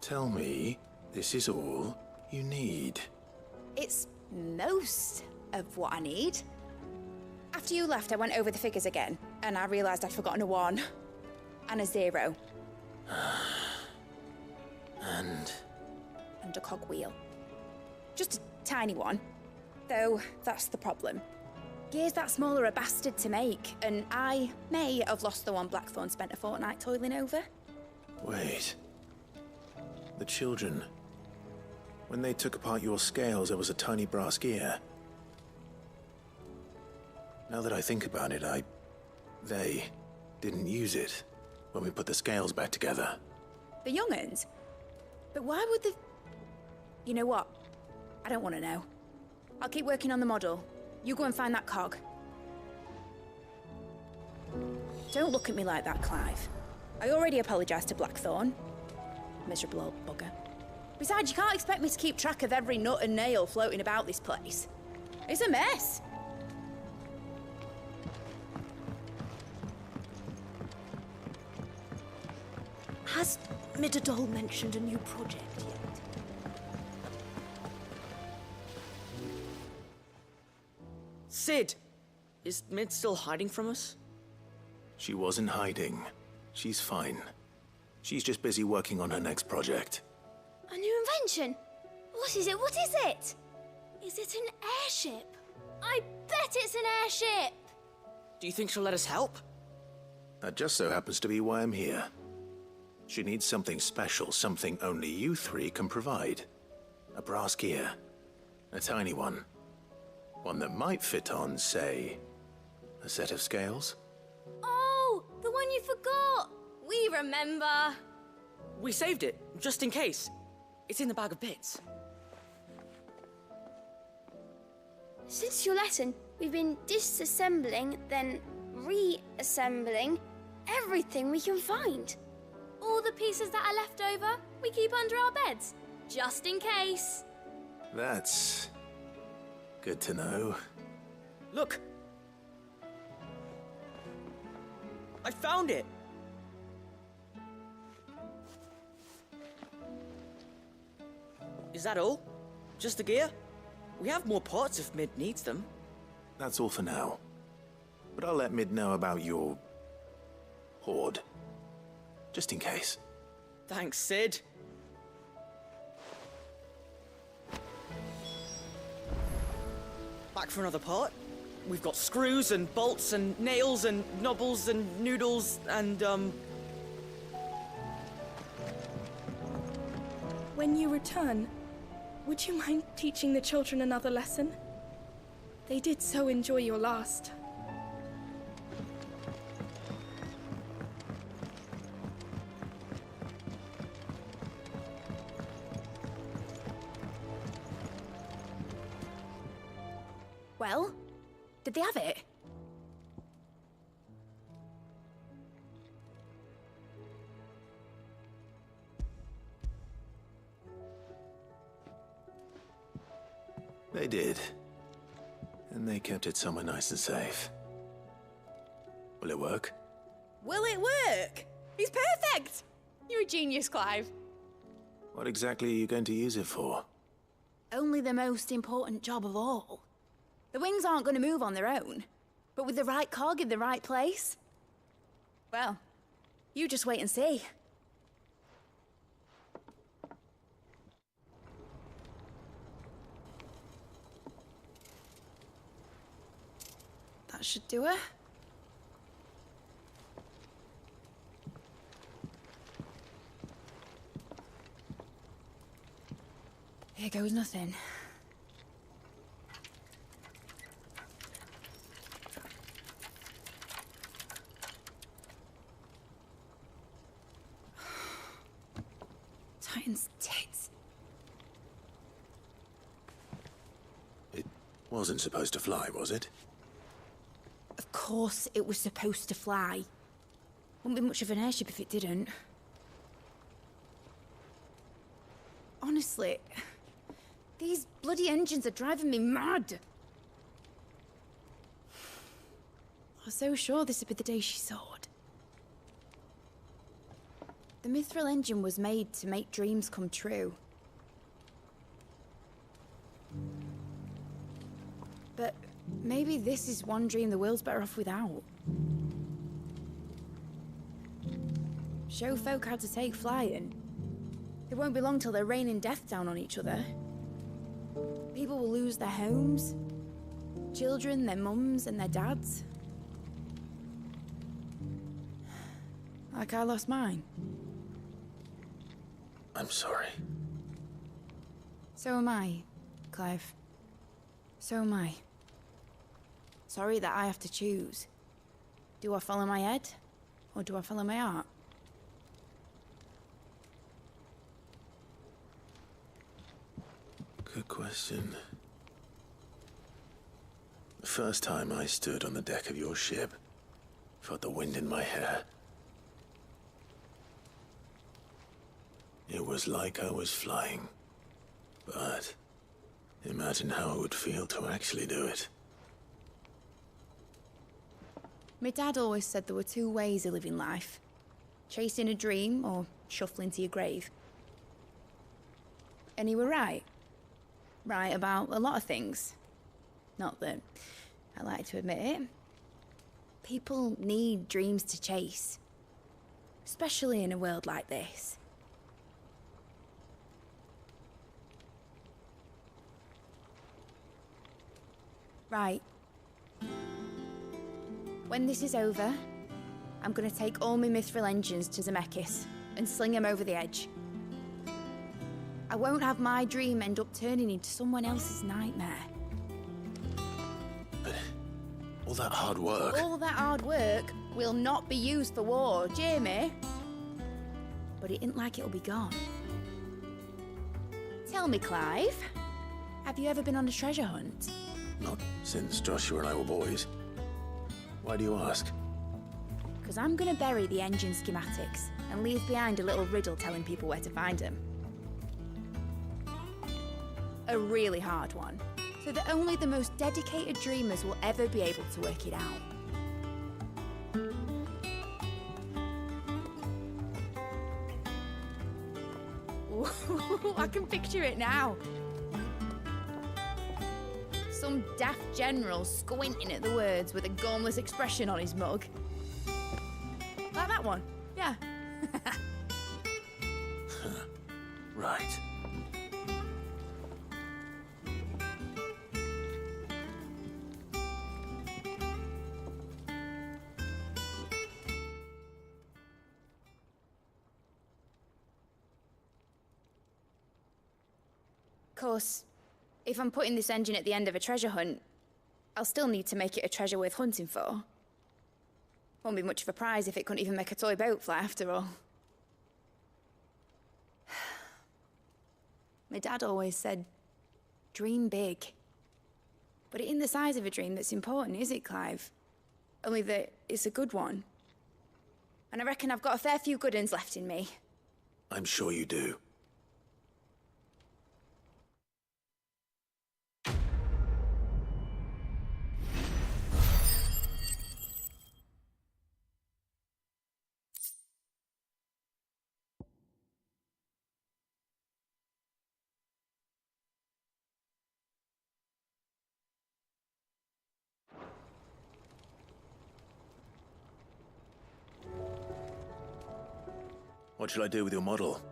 Tell me this is all you need. It's most of what I need. After you left, I went over the figures again, and I realised I'd forgotten a 1 and a 0. And a cogwheel. Just a tiny one. Though, that's the problem. Gears that small are a bastard to make, and I may have lost the one Blackthorn spent a fortnight toiling over. wait. The children. When they took apart your scales, there was a tiny brass gear. Now that I think about it, they didn't use it when we put the scales back together. The young'uns? But why would the... You know what? I don't want to know. I'll keep working on the model. You go and find that cog. Don't look at me like that, Clive. I already apologised to Blackthorn. Miserable old bugger. Besides, you can't expect me to keep track of every nut and nail floating about this place. It's a mess. Has Midadol mentioned a new project yet? Sid! Is Mid still hiding from us? She wasn't hiding. She's fine. She's just busy working on her next project. A new invention? What is it? What is it? Is it an airship? I bet it's an airship! Do you think she'll let us help? That just so happens to be why I'm here. She needs something special, something only you three can provide. A brass gear. A tiny one. One that might fit on, say, a set of scales? Oh, the one you forgot! We remember! We saved it, just in case. It's in the bag of bits. Since your lesson, we've been disassembling, then reassembling everything we can find. All the pieces that are left over, we keep under our beds, just in case. That's good to know. Look! I found it! Is that all? Just the gear? We have more parts if Mid needs them. That's all for now. But I'll let Mid know about your... hoard. Just in case. Thanks, Sid. Back for another part? We've got screws and bolts and nails and knobbles and noodles and, When you return, would you mind teaching the children another lesson? They did so enjoy your last. Well, did they have it? They did. And they kept it somewhere nice and safe. Will it work? Will it work? He's perfect! You're a genius, Clive. What exactly are you going to use it for? Only the most important job of all. The wings aren't going to move on their own, but with the right cog in the right place. Well, you just wait and see. That should do it. Here goes nothing. Titan's tits. It wasn't supposed to fly, was it? Of course it was supposed to fly. Wouldn't be much of an airship if it didn't. Honestly, these bloody engines are driving me mad. I was so sure this would be the day she soared. The Mithril engine was made to make dreams come true. But maybe this is one dream the world's better off without. Show folk how to take flying. It won't be long till they're raining death down on each other. People will lose their homes, children, their mums and their dads. Like I lost mine. I'm sorry. So am I, Clive. So am I. Sorry that I have to choose. Do I follow my head, or do I follow my heart? Good question. The first time I stood on the deck of your ship, felt the wind in my hair. It was like I was flying. But imagine how it would feel to actually do it. My dad always said there were two ways of living life. Chasing a dream or shuffling to your grave. And he were right. Right about a lot of things. Not that I like to admit it. People need dreams to chase. Especially in a world like this. Right. When this is over, I'm gonna take all my Mithril engines to Zemeckis and sling them over the edge. I won't have my dream end up turning into someone else's nightmare. But all that hard work... All that hard work will not be used for war, Jamie. But it ain't like it'll be gone. Tell me, Clive, have you ever been on a treasure hunt? Not since Joshua and I were boys. Why do you ask? Because I'm gonna bury the engine schematics and leave behind a little riddle telling people where to find them. A really hard one, so that only the most dedicated dreamers will ever be able to work it out. I can picture it now. Some daft general squinting at the words with a gormless expression on his mug. Like that one, yeah. Right. Of course, if I'm putting this engine at the end of a treasure hunt, I'll still need to make it a treasure worth hunting for. Won't be much of a prize if it couldn't even make a toy boat fly after all. My dad always said, dream big. But it ain't the size of a dream that's important, is it, Clive? Only that it's a good one. And I reckon I've got a fair few good uns left in me. I'm sure you do. What shall I do with your model?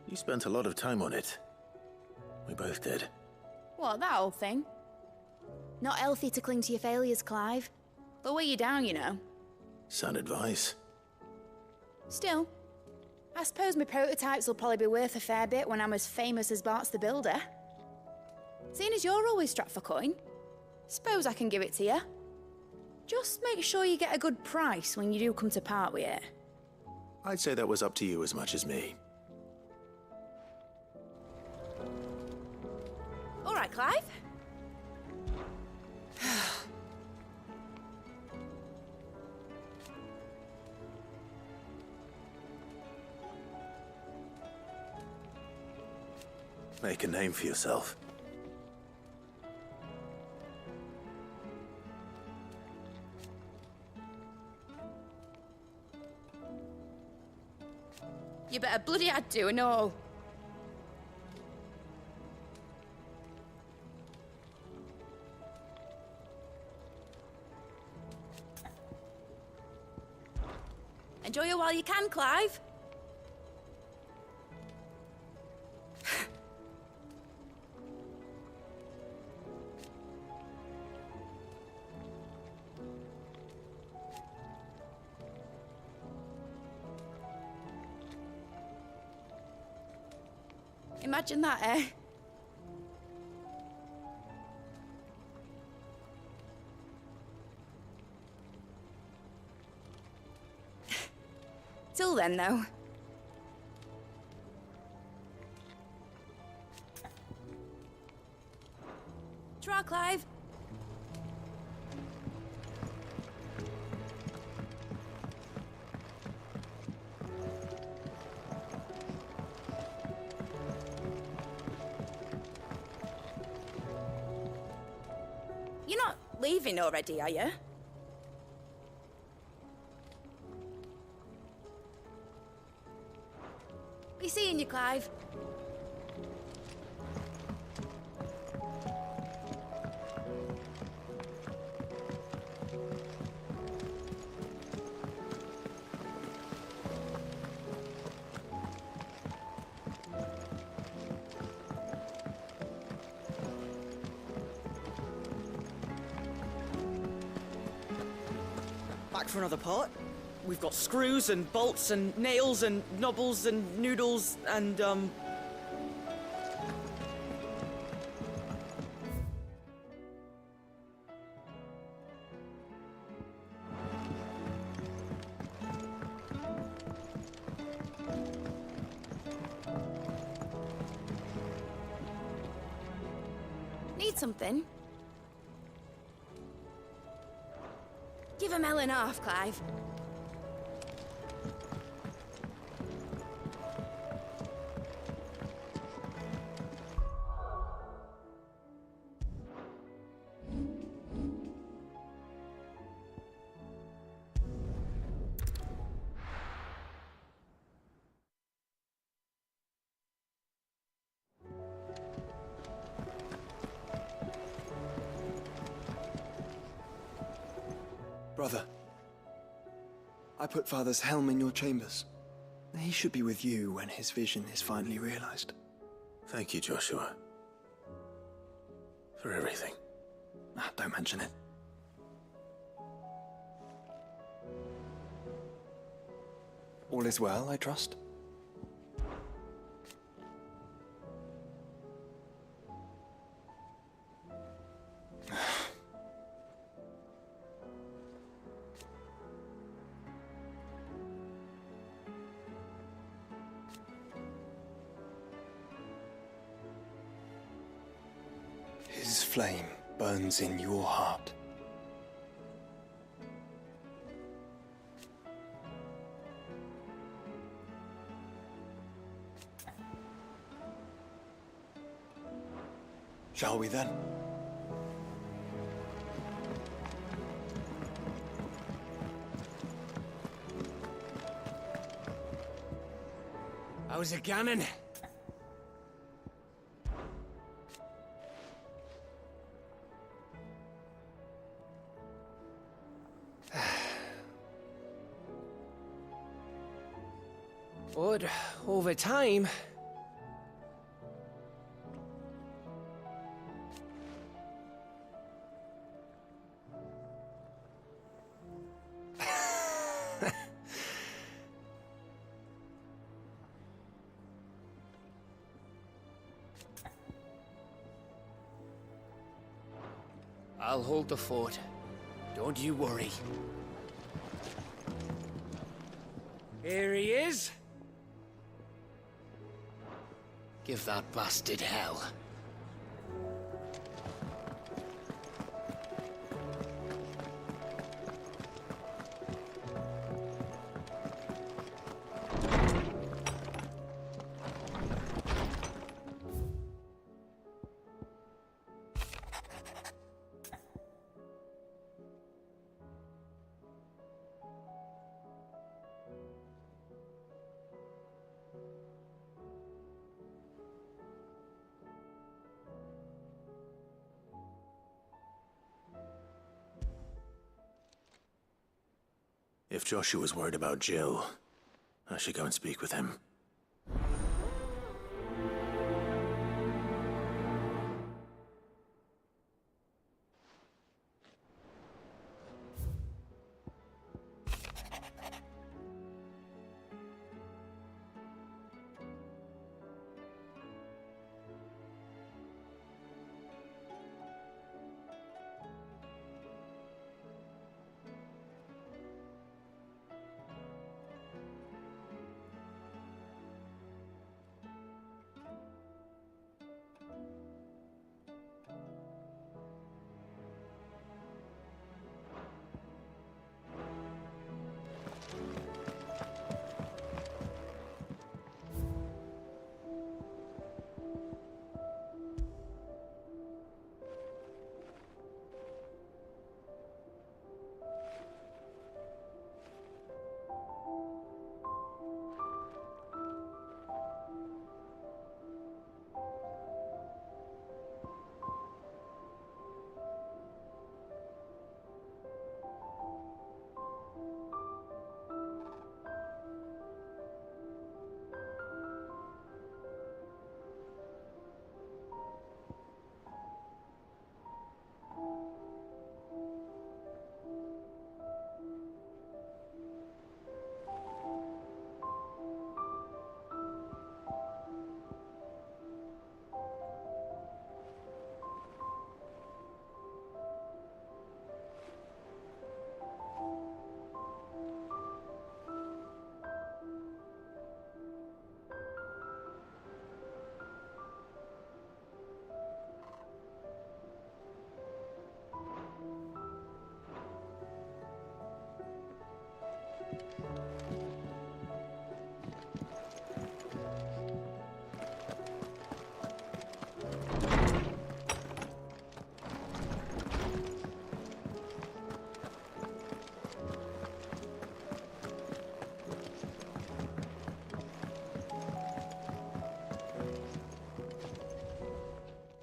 You spent a lot of time on it. We both did. What, that old thing? Not healthy to cling to your failures, Clive. They'll weigh you down, you know. Sound advice. Still, I suppose my prototypes will probably be worth a fair bit when I'm as famous as Bart's the Builder. Seeing as you're always strapped for coin, suppose I can give it to you. Just make sure you get a good price when you do come to part with it. I'd say that was up to you as much as me. All right, Clive. Make a name for yourself. You better bloody had to and all. Enjoy it while you can, Clive. Imagine that, eh? Till then, though. Try, Clive. You're not leaving already, are you? Be seeing you, Clive. Back for another part. We've got screws and bolts and nails and knobbles and noodles and, Need something? Give a melon half, Clive. Brother, I put Father's helm in your chambers. He should be with you when his vision is finally realized. Thank you, Joshua. For everything. Don't mention it. All is well, I trust? His flame burns in your heart. Shall we then? How's it going? But over time, I'll hold the fort. Don't you worry. Here he is. Give that bastard hell. If Joshua's worried about Jill, I should go and speak with him.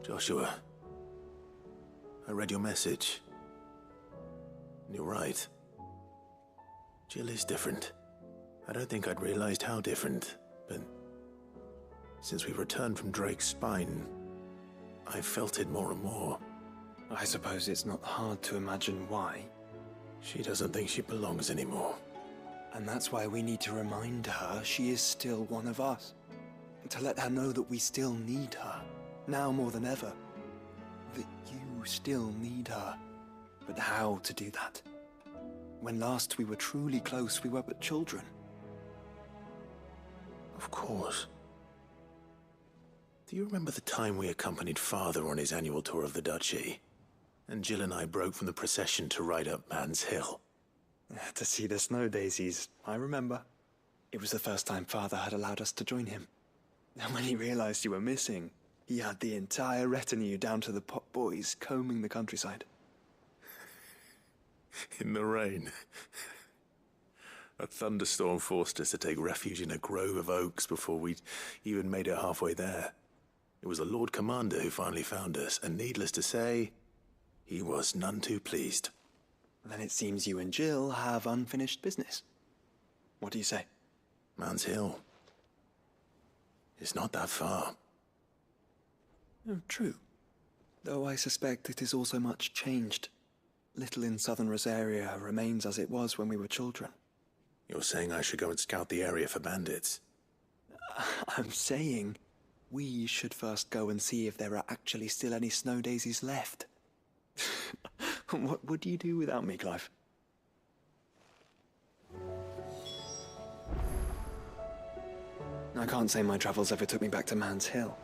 Joshua, I read your message. You're right. Jill is different. I don't think I'd realized how different, but since we returned from Drake's spine, I've felt it more and more. I suppose it's not hard to imagine why. She doesn't think she belongs anymore. And that's why we need to remind her she is still one of us. To let her know that we still need her, now more than ever. That you still need her. But how to do that? When last we were truly close, we were but children. Of course. Do you remember the time we accompanied Father on his annual tour of the Duchy? And Jill and I broke from the procession to ride up Man's Hill. To see the snow daisies, I remember. It was the first time Father had allowed us to join him. And when he realized you were missing, he had the entire retinue down to the pot boys combing the countryside. In the rain. A thunderstorm forced us to take refuge in a grove of oaks before we'd even made it halfway there. It was the Lord Commander who finally found us, and needless to say, he was none too pleased. Then it seems you and Jill have unfinished business. What do you say? Man's Hill. It's not that far. Oh, true. Though I suspect it is also much changed. Little in southern Rosaria remains as it was when we were children. You're saying I should go and scout the area for bandits? I'm saying we should first go and see if there are actually still any snow daisies left. What would you do without me, Clive? I can't say my travels ever took me back to Man's Hill.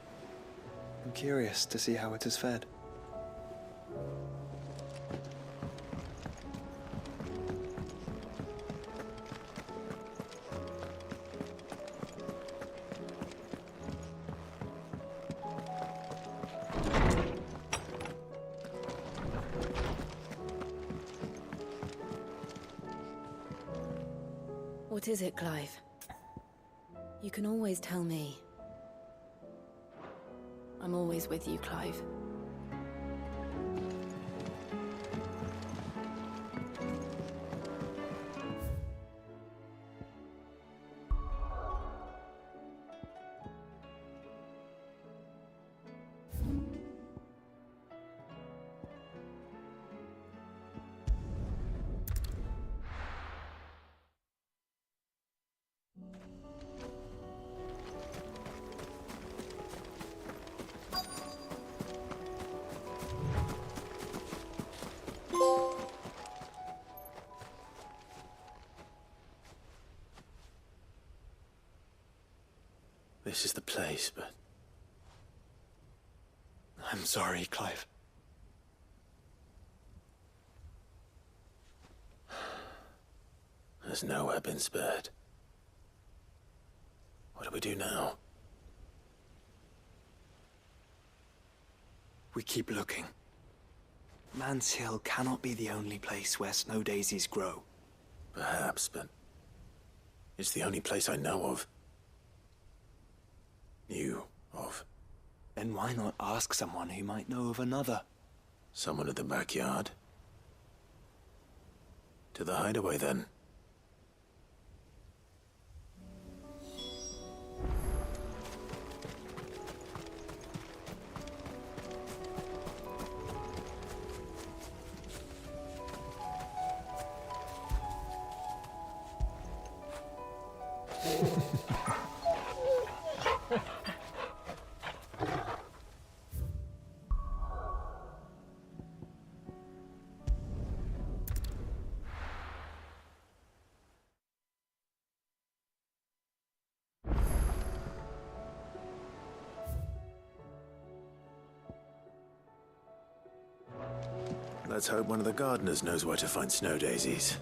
I'm curious to see how it has fared. What is it, Clive? You can always tell me. I'm always with you, Clive. This is the place, but... I'm sorry, Clive. There's nowhere been spared. What do we do now? We keep looking. Man's Hill cannot be the only place where snow daisies grow. Perhaps, but it's the only place I know of. Knew of. Then why not ask someone who might know of another? Someone at the backyard? To the hideaway, then. Let's hope one of the gardeners knows where to find snow daisies.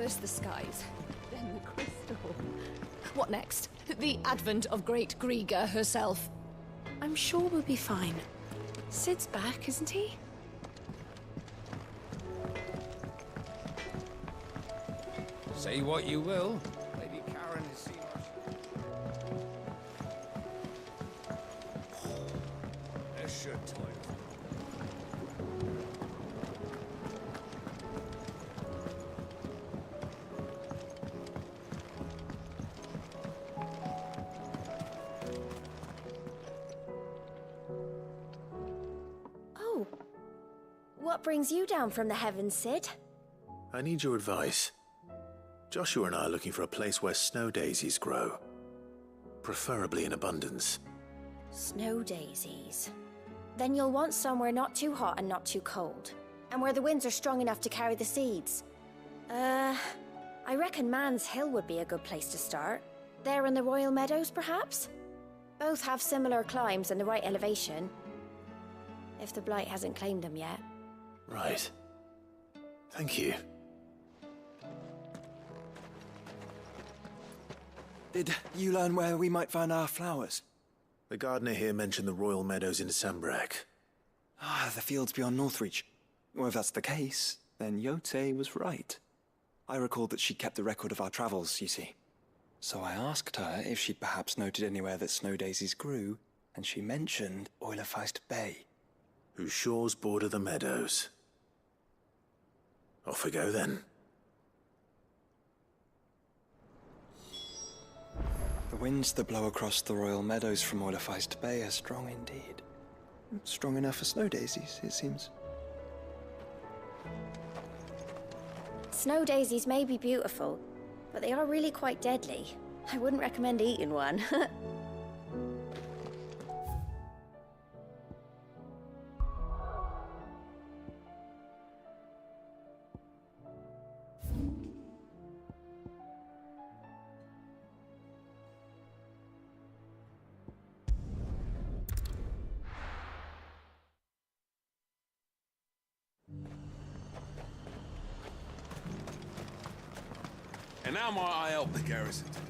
First the skies, then the crystal. What next? The advent of Great Griga herself. I'm sure we'll be fine. Sid's back, isn't he? Say what you will. Lady Karen has seen us. That shirt tight. Oh. What brings you down from the heavens, Sid? I need your advice. Joshua and I are looking for a place where snow daisies grow. Preferably in abundance. Snow daisies. Then you'll want somewhere not too hot and not too cold. And where the winds are strong enough to carry the seeds. I reckon Man's Hill would be a good place to start. There in the Royal Meadows, perhaps? Both have similar climbs and the right elevation. If the Blight hasn't claimed them yet. Right. Thank you. Did you learn where we might find our flowers? The gardener here mentioned the Royal Meadows in Sambrek. Ah, the fields beyond Northreach. Well, if that's the case, then Yote was right. I recalled that she kept a record of our travels, you see. So I asked her if she'd perhaps noted anywhere that snow daisies grew, and she mentioned Oilefeist Bay. Whose shores border the meadows. Off we go then. The winds that blow across the Royal Meadows from Oilefeist Bay are strong indeed. Strong enough for snow daisies, it seems. Snow daisies may be beautiful, but they are really quite deadly. I wouldn't recommend eating one. And how might I help the garrison today?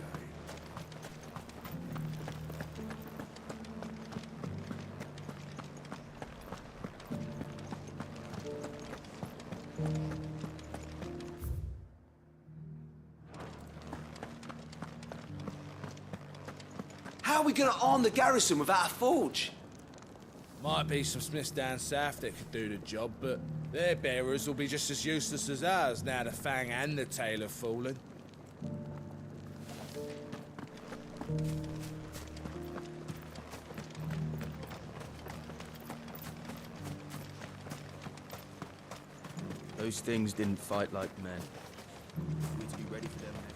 How are we gonna arm the garrison without a forge? Might be some smiths down south that could do the job, but their bearers will be just as useless as ours now the Fang and the Tail have fallen. Those things didn't fight like men. We need to be ready for them next.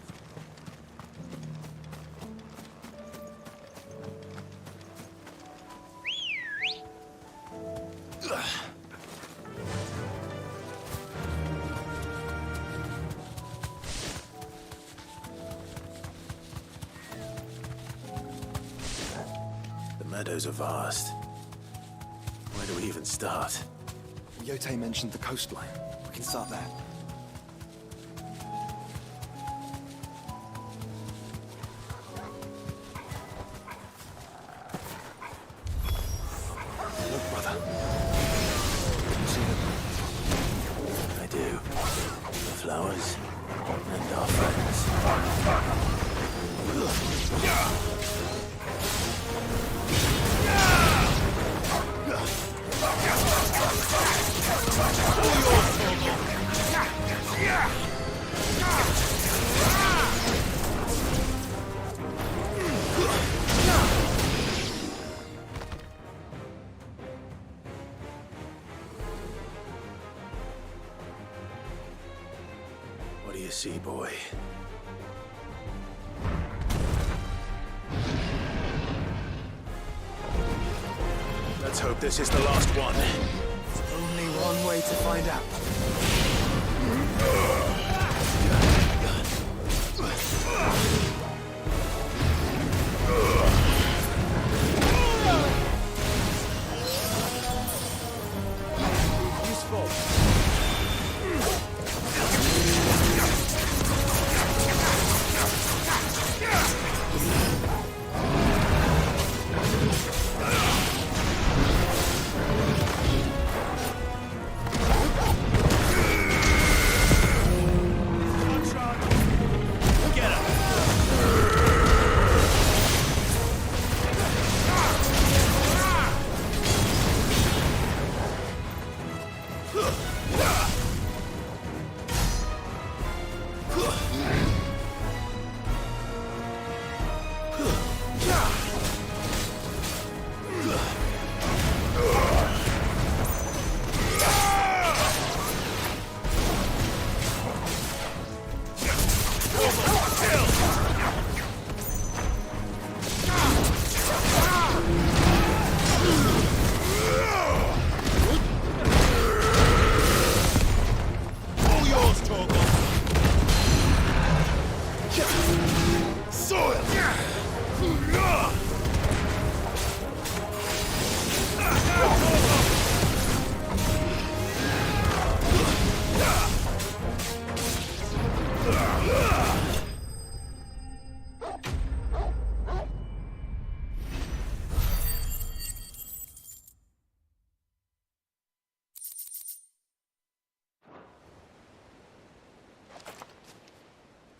The meadows are vast. Where do we even start? Yote mentioned the coastline. We can start there. Look, brother. You see them? I do. The flowers and our friends. What do you see, boy? Let's hope this is the last one. There's only one way to find out. Useful.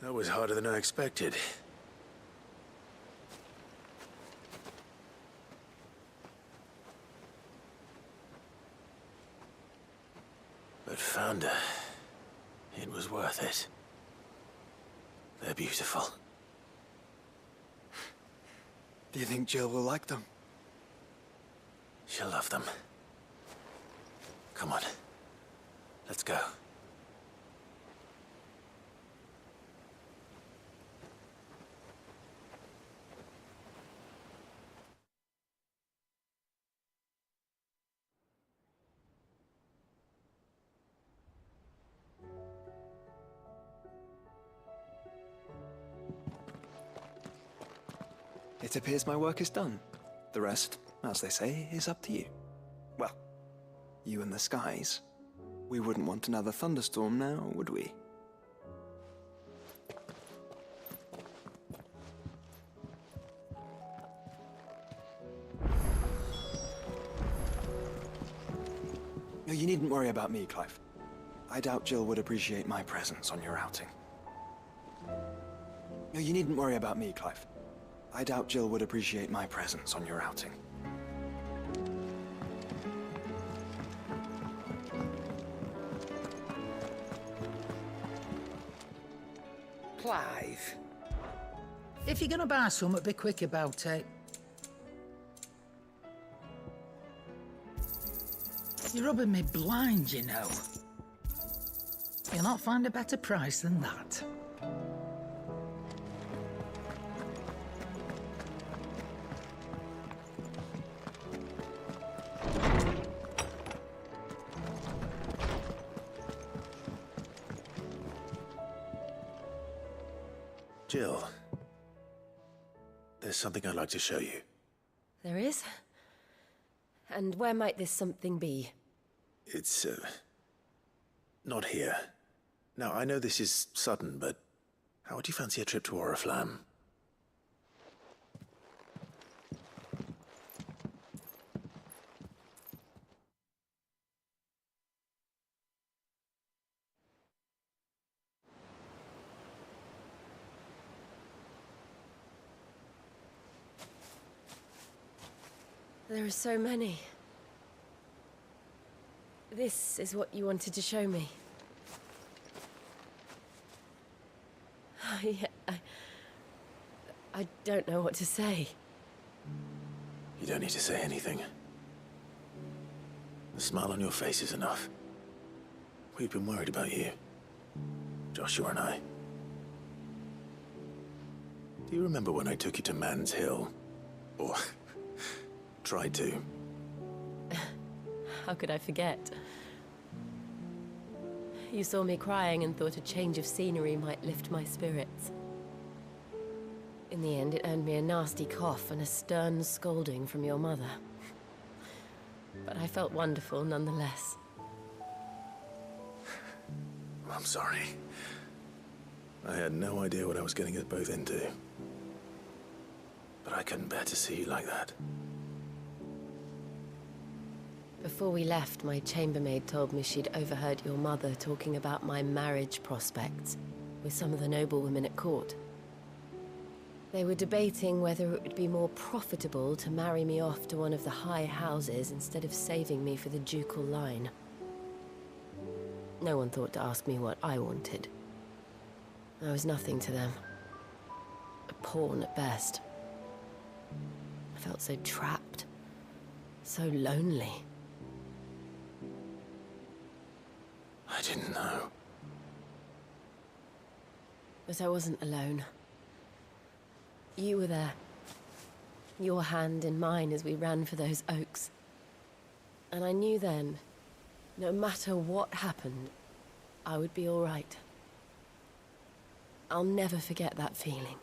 That was harder than I expected. But found her. It was worth it. They're beautiful. Do you think Jill will like them? She'll love them. Come on. Let's go. It appears my work is done. The rest, as they say, is up to you. Well, you and the skies. We wouldn't want another thunderstorm now, would we? No, you needn't worry about me, Clive. I doubt Jill would appreciate my presence on your outing. No, you needn't worry about me, Clive. I doubt Jill would appreciate my presence on your outing. Clive, if you're gonna buy something, be quick about it. You're rubbing me blind, you know. You'll not find a better price than that. Jill, there's something I'd like to show you. There is? And where might this something be? It's, not here. Now, I know this is sudden, but how would you fancy a trip to Oriflamme? There are so many. This is what you wanted to show me. I don't know what to say. You don't need to say anything. The smile on your face is enough. We've been worried about you, Joshua and I. Do you remember when I took you to Man's Hill? Or tried to? How could I forget? You saw me crying and thought a change of scenery might lift my spirits. In the end, it earned me a nasty cough and a stern scolding from your mother. But I felt wonderful nonetheless. I'm sorry. I had no idea what I was getting us both into. But I couldn't bear to see you like that. Before we left, my chambermaid told me she'd overheard your mother talking about my marriage prospects with some of the noblewomen at court. They were debating whether it would be more profitable to marry me off to one of the high houses instead of saving me for the ducal line. No one thought to ask me what I wanted. I was nothing to them. A pawn at best. I felt so trapped, so lonely. I didn't know. But I wasn't alone. You were there. Your hand in mine as we ran for those oaks. And I knew then, no matter what happened, I would be all right. I'll never forget that feeling.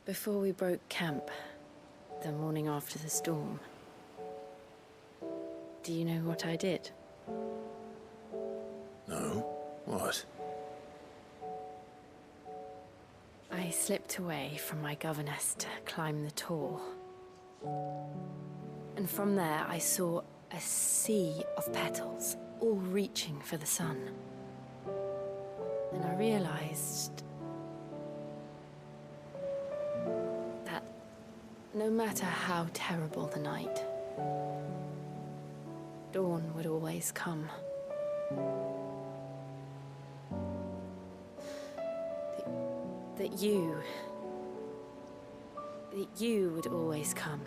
Before we broke camp, the morning after the storm. Do you know what I did? No? What? I slipped away from my governess to climb the tor. And from there I saw a sea of petals, all reaching for the sun. And I realized that no matter how terrible the night, dawn would always come. That you would always come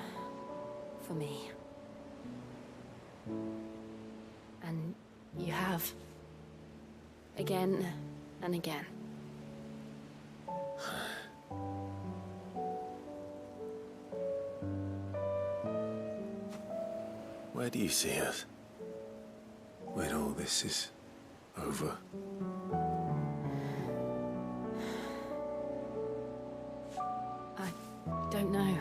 for me. And you have. Again and again. Where do you see us? When all this is over? I don't know.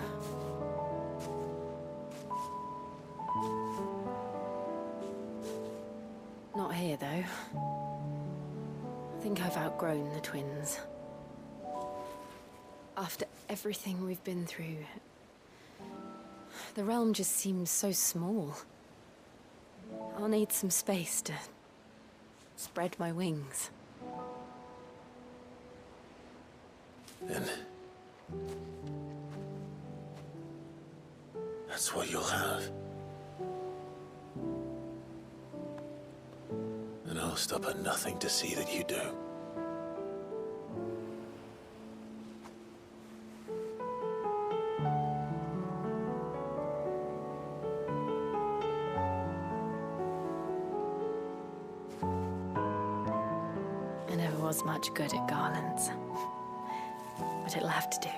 Not here, though. I think I've outgrown the twins. After everything we've been through, the realm just seems so small. I'll need some space to spread my wings. Then that's what you'll have. And I'll stop at nothing to see that you do. I never was much good at garlands, but it'll have to do.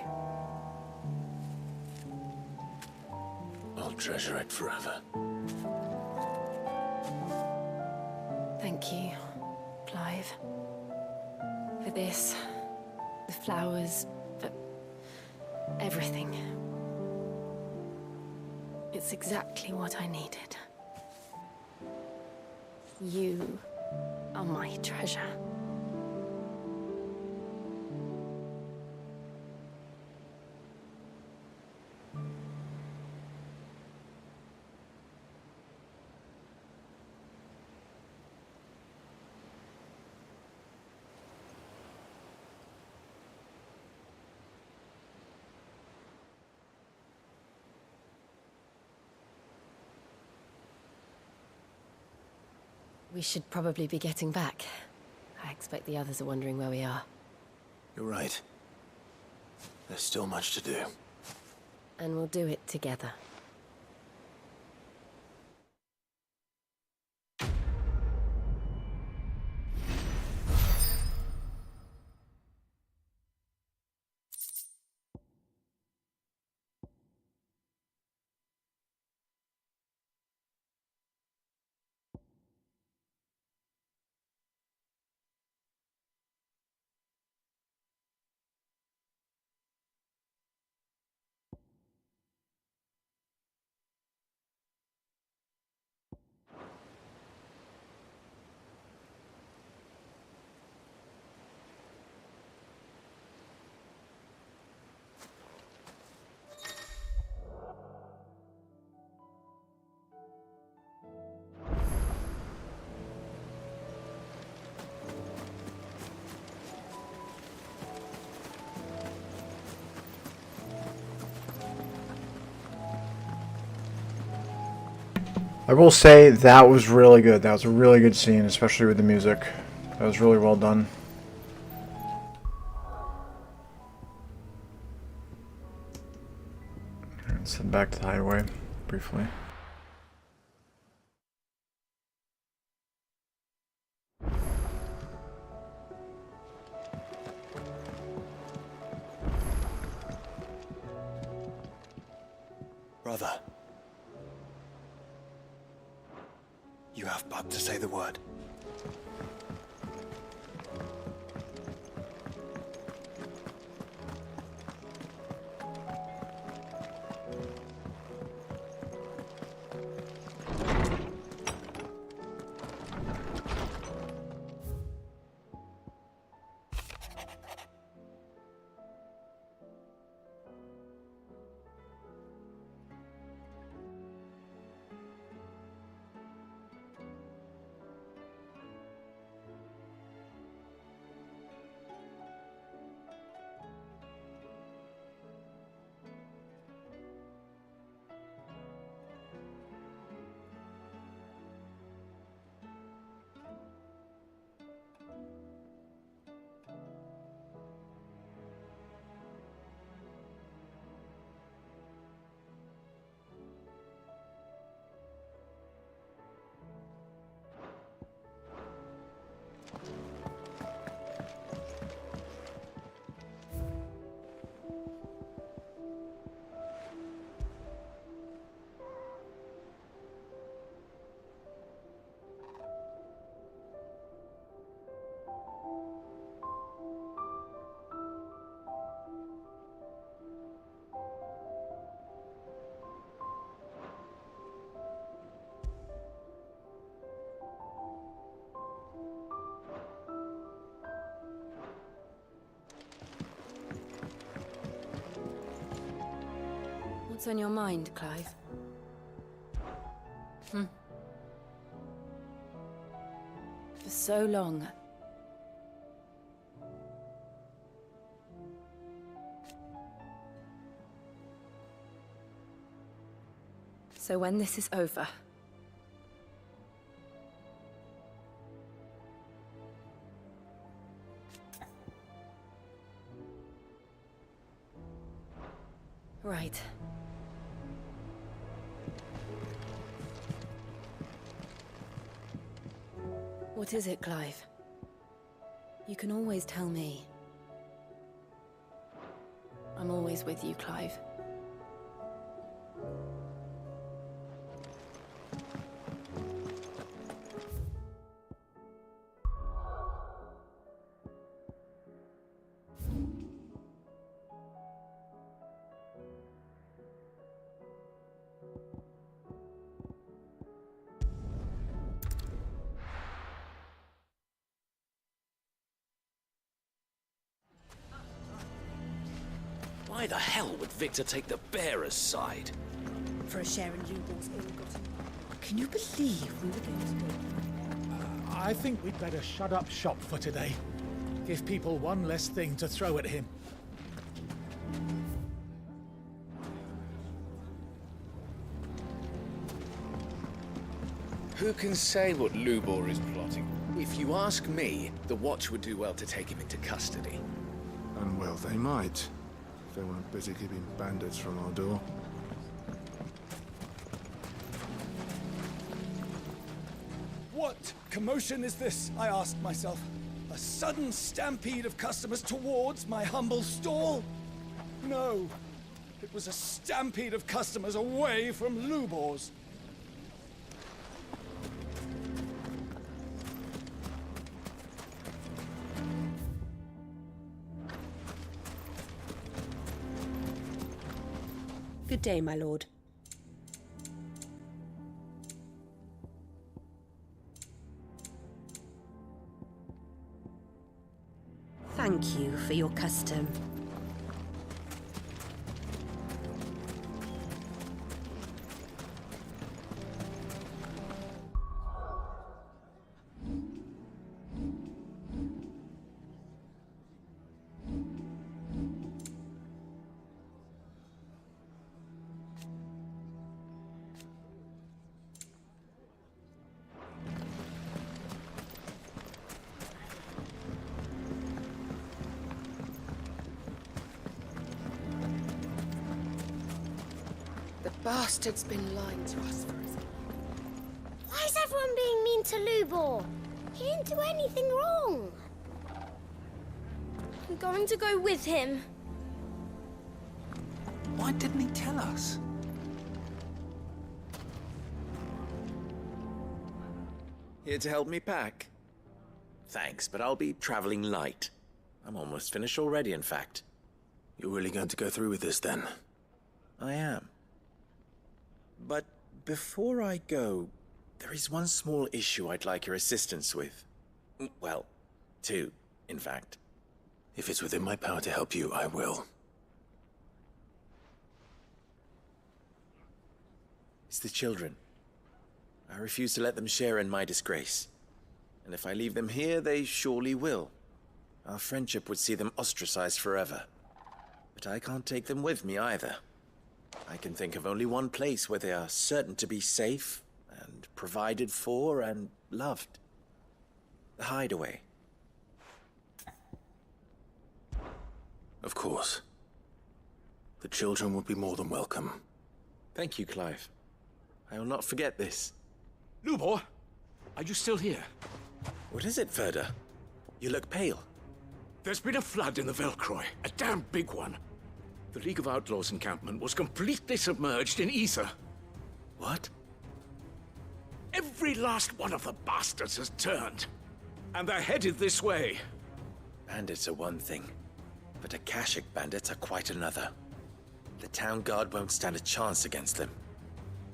I'll treasure it forever. Thank you, Clive. For this, the flowers, for everything. It's exactly what I needed. You are my treasure. We should probably be getting back. I expect the others are wondering where we are. You're right. There's still much to do. And we'll do it together. I will say that was really good. That was a really good scene, especially with the music. That was really well done. Let's head back to the hideaway briefly. Brother. You have but to say the word. What's on your mind, Clive? For so long. So when this is over... Right. What is it, Clive? You can always tell me. I'm always with you, Clive. Why the hell would Victor take the bearer's side? For a share in Lubor's ill-gotten. Can you believe we were going to go? I think we'd better shut up shop for today. Give people one less thing to throw at him. Who can say what Lubor is plotting? If you ask me, the Watch would do well to take him into custody. And well, they might. If they weren't busy keeping bandits from our door. What commotion is this, I asked myself? A sudden stampede of customers towards my humble stall? No, it was a stampede of customers away from Lubor's. Good day, my lord. Thank you for your custom. Bastard's been lying to us for his... Why is everyone being mean to Lubor? He didn't do anything wrong. I'm going to go with him. Why didn't he tell us? Here to help me pack? Thanks, but I'll be traveling light. I'm almost finished already, in fact. You're really going to go through with this, then? I am. But before I go, there is one small issue I'd like your assistance with. Well, two, in fact. If it's within my power to help you, I will. It's the children. I refuse to let them share in my disgrace. And if I leave them here, they surely will. Our friendship would see them ostracized forever. But I can't take them with me either. I can think of only one place where they are certain to be safe and provided for and loved. The Hideaway. Of course. The children would be more than welcome. Thank you, Clive. I will not forget this. Lubor, are you still here? What is it, Ferda? You look pale. There's been a flood in the Velcroy, a damn big one. The League of Outlaws encampment was completely submerged in ether. What? Every last one of the bastards has turned. And they're headed this way. Bandits are one thing, but Akashic bandits are quite another. The town guard won't stand a chance against them.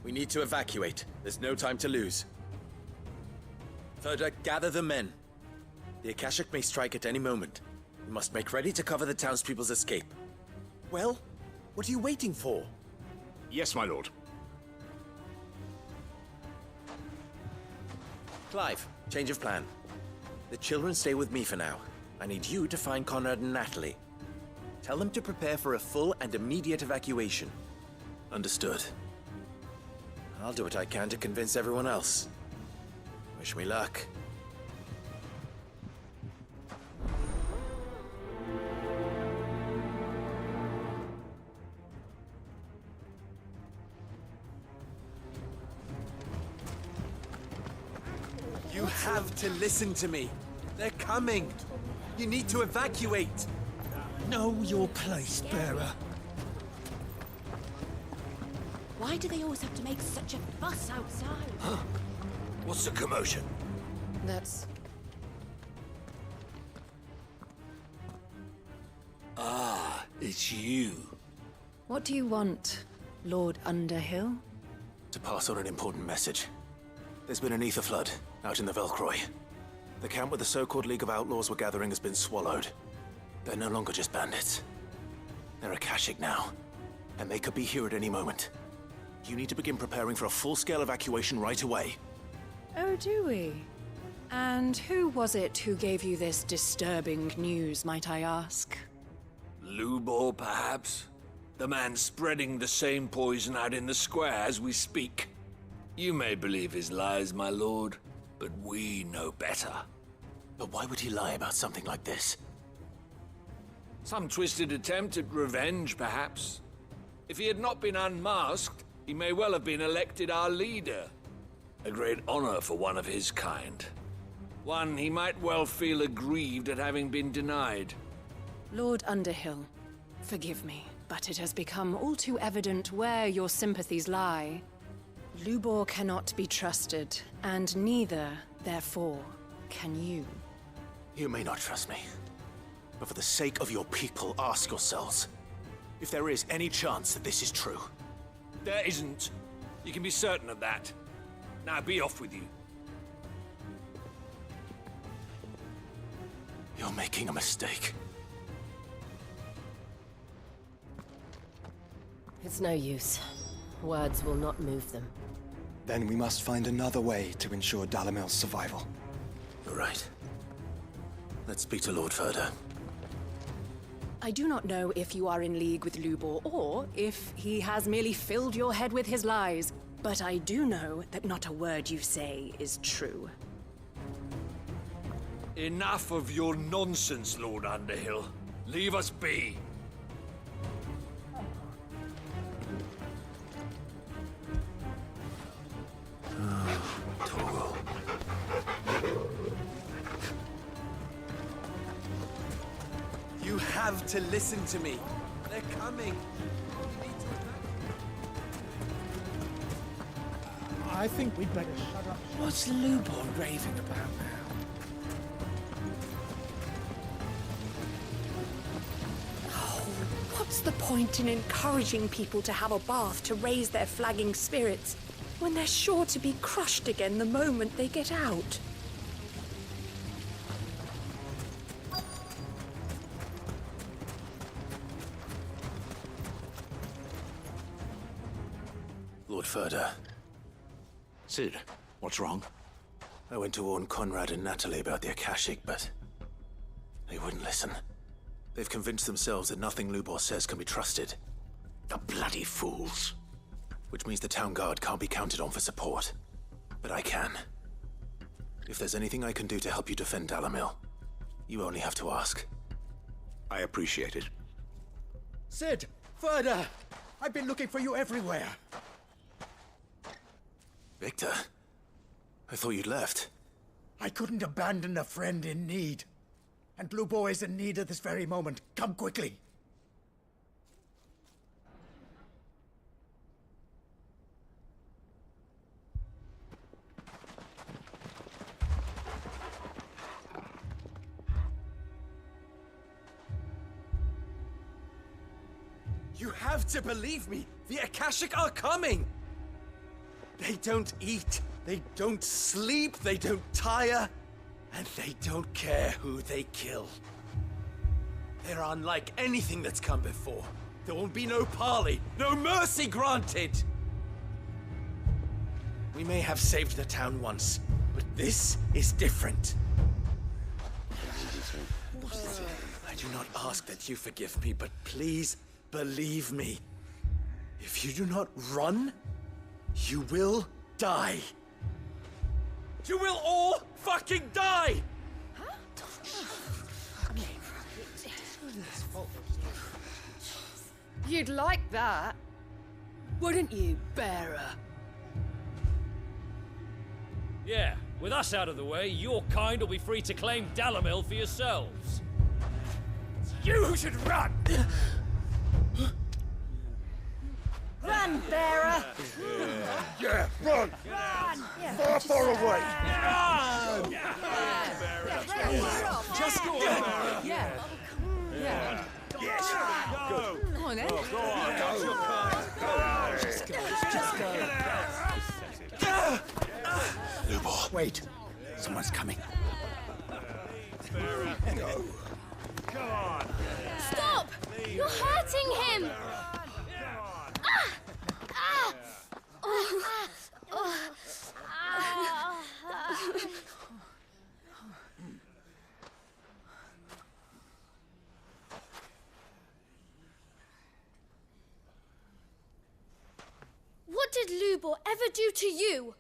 We need to evacuate. There's no time to lose. Ferda, gather the men. The Akashic may strike at any moment. We must make ready to cover the townspeople's escape. Well, what are you waiting for? Yes, my lord. Clive, change of plan. The children stay with me for now. I need you to find Conrad and Natalie. Tell them to prepare for a full and immediate evacuation. Understood. I'll do what I can to convince everyone else. Wish me luck. You have to listen to me. They're coming. You need to evacuate. Know your place, bearer. Why do they always have to make such a fuss outside? Huh? What's the commotion? That's... Ah, it's you. What do you want, Lord Underhill? To pass on an important message. There's been an ether flood out in the Velcroy. The camp where the so-called League of Outlaws were gathering has been swallowed. They're no longer just bandits. They're Akashic now, and they could be here at any moment. You need to begin preparing for a full-scale evacuation right away. Oh, do we? And who was it who gave you this disturbing news, might I ask? Lubor, perhaps? The man spreading the same poison out in the square as we speak. You may believe his lies, my lord, but we know better. But why would he lie about something like this? Some twisted attempt at revenge, perhaps. If he had not been unmasked, he may well have been elected our leader. A great honor for one of his kind. One he might well feel aggrieved at having been denied. Lord Underhill, forgive me, but it has become all too evident where your sympathies lie. Lubor cannot be trusted, and neither, therefore, can you. You may not trust me, but for the sake of your people, ask yourselves if there is any chance that this is true. There isn't. You can be certain of that. Now be off with you. You're making a mistake. It's no use. Words will not move them. Then we must find another way to ensure Dalamil's survival. You're right. Let's speak to Lord Ferda. I do not know if you are in league with Lubor, or if he has merely filled your head with his lies, but I do know that not a word you say is true. Enough of your nonsense, Lord Underhill. Leave us be. You have to listen to me. They're coming. I think we'd better shut up. What's Lubor raving about now? Oh, what's the point in encouraging people to have a bath to raise their flagging spirits when they're sure to be crushed again the moment they get out? Lord Ferda. Cid, what's wrong? I went to warn Conrad and Natalie about the Akashic, but they wouldn't listen. They've convinced themselves that nothing Lubor says can be trusted. The bloody fools. Which means the town guard can't be counted on for support. But I can. If there's anything I can do to help you defend Dalamil, you only have to ask. I appreciate it. Cid! Ferda! I've been looking for you everywhere. Victor, I thought you'd left. I couldn't abandon a friend in need. And Lubor is in need at this very moment. Come quickly. You have to believe me. The Akashic are coming. They don't eat, they don't sleep, they don't tire, and they don't care who they kill. They're unlike anything that's come before. There won't be no parley, no mercy granted! We may have saved the town once, but this is different. I do not ask that you forgive me, but please believe me. If you do not run, you will die. You will all fucking die! You'd like that, wouldn't you, bearer? Yeah, with us out of the way, your kind will be free to claim Dalamil for yourselves. It's you who should run! Run, bearer! Yeah, run! Run! Far, far away! Run! Just go on! Yeah. Yeah. Yes! Go! Come on, then. Go on! Go! Just go. Lubor. Wait. Someone's coming. Go! Come on! Stop! You're hurting him! What did Lubor ever do to you?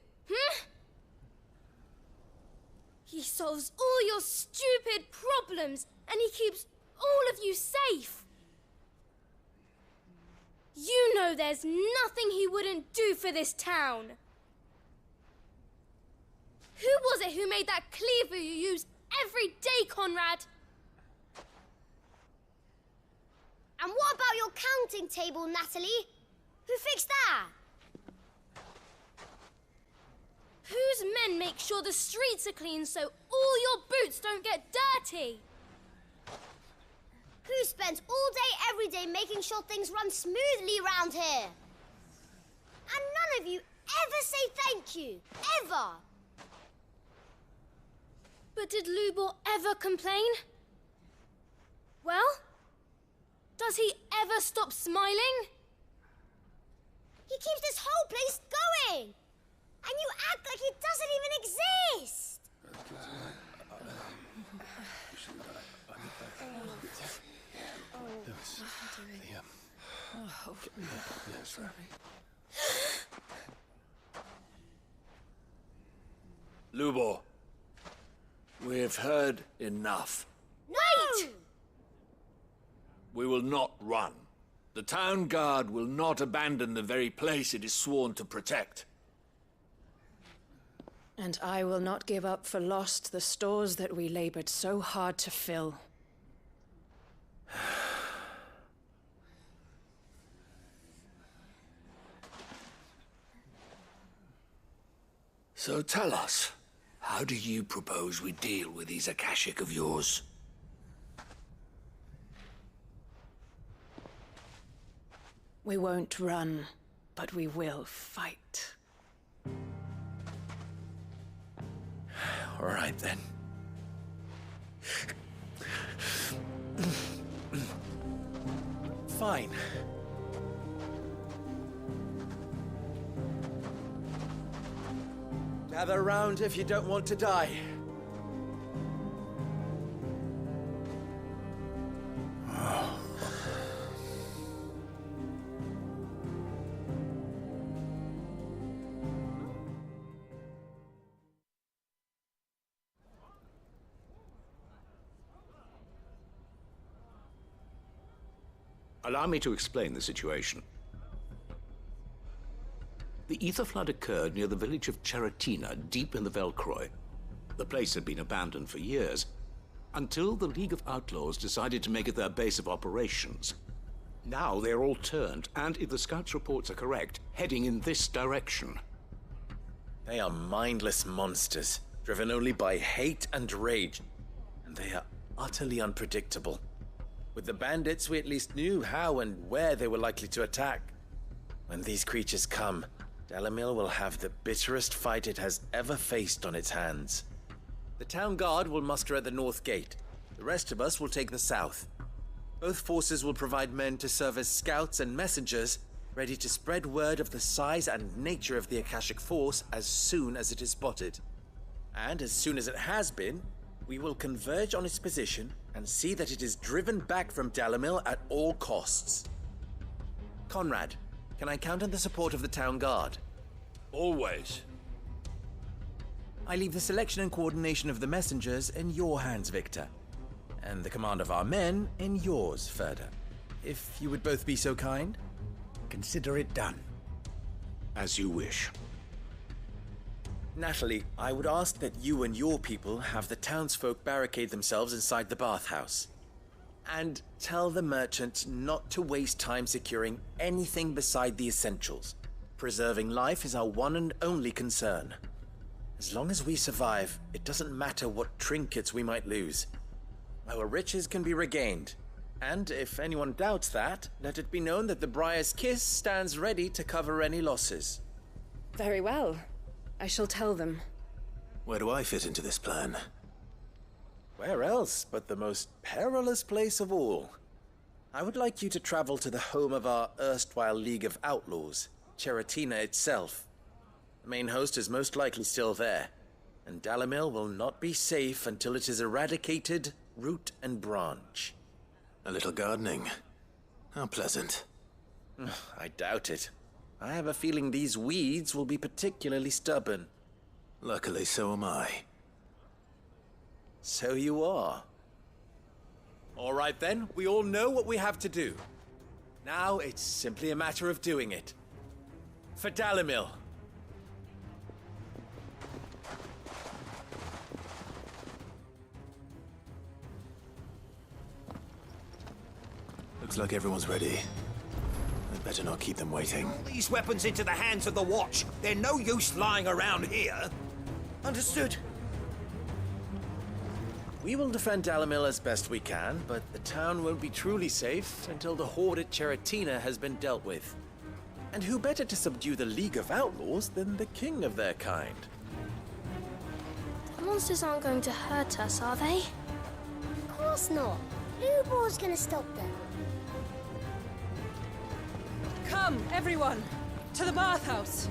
He solves all your stupid problems, and he keeps all of you safe. You know there's nothing he wouldn't do for this town. Who was it who made that cleaver you use every day, Conrad? And what about your counting table, Natalie? Who fixed that? Whose men make sure the streets are clean so all your boots don't get dirty? Who spends all day, every day making sure things run smoothly round here? And none of you ever say thank you. Ever. But did Lubor ever complain? Well, does he ever stop smiling? He keeps this whole place going. And you act like it doesn't even exist! Lubor, we've heard enough. Wait! We will not run. The town guard will not abandon the very place it is sworn to protect. And I will not give up for lost the stores that we labored so hard to fill. So tell us, how do you propose we deal with these Akashic of yours? We won't run, but we will fight. All right, then. Fine. Gather round if you don't want to die. Allow me to explain the situation. The ether flood occurred near the village of Cheratina, deep in the Velcroy. The place had been abandoned for years, until the League of Outlaws decided to make it their base of operations. Now they're all turned, and if the scouts' reports are correct, heading in this direction. They are mindless monsters, driven only by hate and rage, and they are utterly unpredictable. With the bandits, we at least knew how and where they were likely to attack. When these creatures come, Dalamil will have the bitterest fight it has ever faced on its hands. The town guard will muster at the north gate. The rest of us will take the south. Both forces will provide men to serve as scouts and messengers, ready to spread word of the size and nature of the Akashic Force as soon as it is spotted. And as soon as it has been, we will converge on its position and see that it is driven back from Dalimil at all costs. Conrad, can I count on the support of the town guard? Always. I leave the selection and coordination of the messengers in your hands, Victor. And the command of our men in yours, Ferda. If you would both be so kind. Consider it done. As you wish. Natalie, I would ask that you and your people have the townsfolk barricade themselves inside the bathhouse. And tell the merchant not to waste time securing anything beside the essentials. Preserving life is our one and only concern. As long as we survive, it doesn't matter what trinkets we might lose. Our riches can be regained. And if anyone doubts that, let it be known that the Briar's Kiss stands ready to cover any losses. Very well. I shall tell them. Where do I fit into this plan? Where else but the most perilous place of all? I would like you to travel to the home of our erstwhile League of Outlaws, Cheratina itself. The main host is most likely still there, and Dalimil will not be safe until it is eradicated, root and branch. A little gardening. How pleasant. I doubt it. I have a feeling these weeds will be particularly stubborn. Luckily, so am I. So you are. All right then, we all know what we have to do. Now it's simply a matter of doing it. For Dalimil. Looks like everyone's ready. I'd better not keep them waiting. These weapons into the hands of the Watch. They're no use lying around here. Understood. We will defend Dalimil as best we can, but the town won't be truly safe until the horde at Cheratina has been dealt with. And who better to subdue the League of Outlaws than the king of their kind? The monsters aren't going to hurt us, are they? Of course not. Lubor's gonna stop them. Come, everyone, to the bathhouse.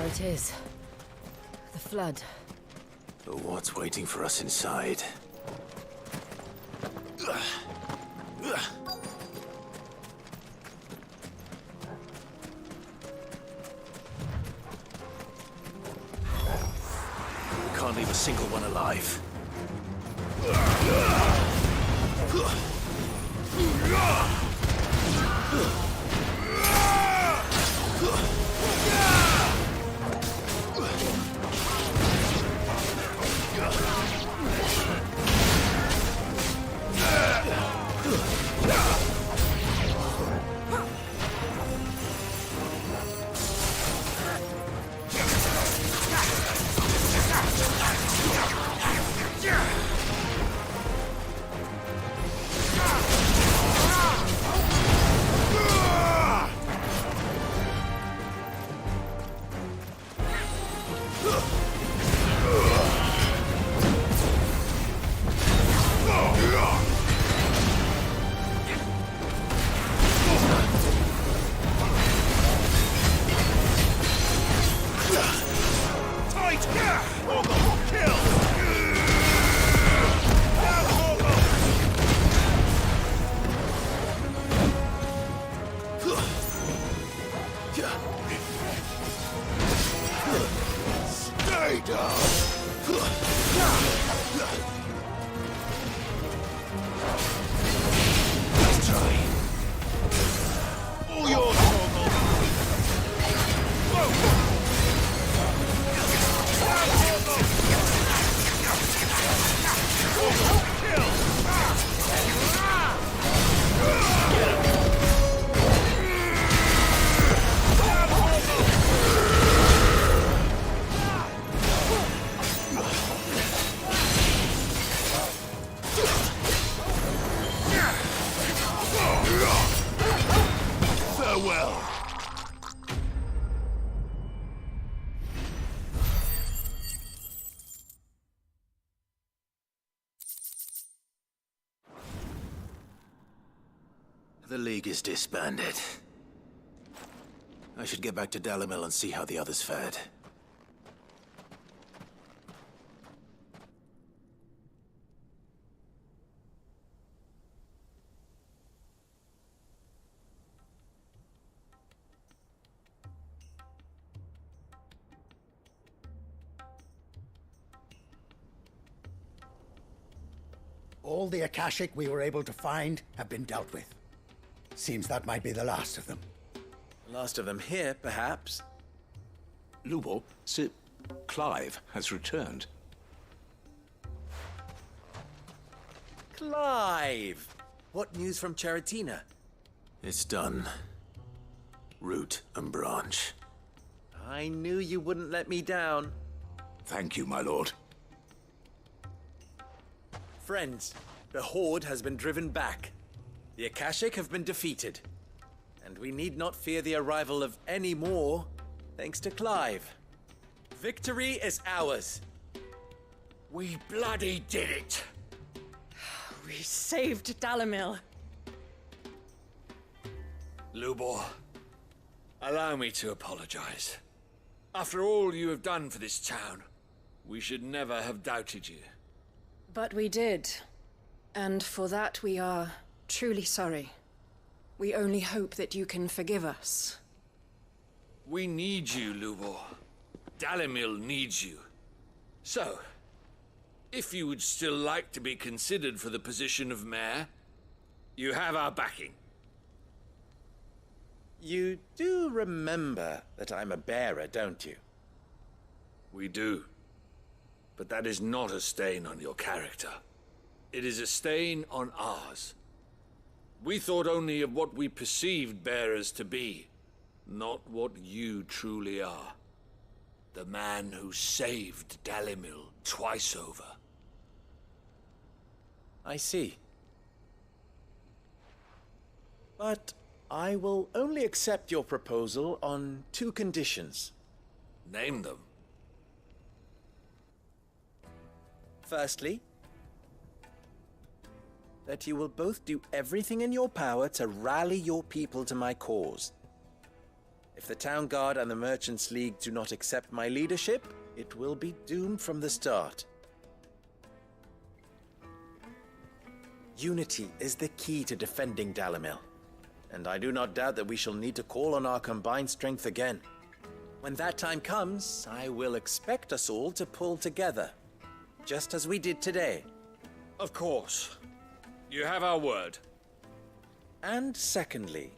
It is. The flood. But what's waiting for us inside? We can't leave a single one alive. well. The League is disbanded. I should get back to Dalimil and see how the others fared. All the Akashic we were able to find have been dealt with. Seems that might be the last of them. Last of them here, perhaps. Lubor, Sir Clive has returned. Clive! What news from Charatina? It's done. Root and branch. I knew you wouldn't let me down. Thank you, my lord. Friends, the Horde has been driven back. The Akashic have been defeated. And we need not fear the arrival of any more, thanks to Clive. Victory is ours. We bloody did it! We saved Dalimil. Lubor, allow me to apologize. After all you have done for this town, we should never have doubted you. But we did. And for that we are truly sorry. We only hope that you can forgive us. We need you, Lubor. Dalimil needs you. So, if you would still like to be considered for the position of mayor, you have our backing. You do remember that I'm a bearer, don't you? We do. But that is not a stain on your character. It is a stain on ours. We thought only of what we perceived bearers to be, not what you truly are. The man who saved Dalimil twice over. I see. But I will only accept your proposal on 2 conditions. Name them. Firstly, that you will both do everything in your power to rally your people to my cause. If the Town Guard and the Merchants League do not accept my leadership, it will be doomed from the start. Unity is the key to defending Dalimil, and I do not doubt that we shall need to call on our combined strength again. When that time comes, I will expect us all to pull together, just as we did today. Of course. You have our word. And secondly,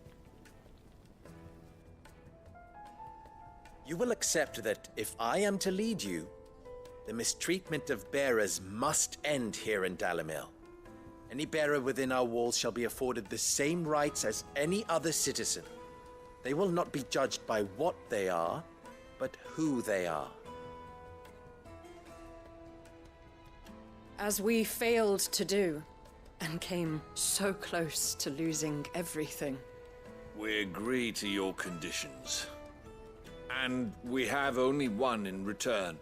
you will accept that if I am to lead you, the mistreatment of bearers must end here in Dalimil. Any bearer within our walls shall be afforded the same rights as any other citizen. They will not be judged by what they are, but who they are. As we failed to do, and came so close to losing everything. We agree to your conditions. And we have only one in return.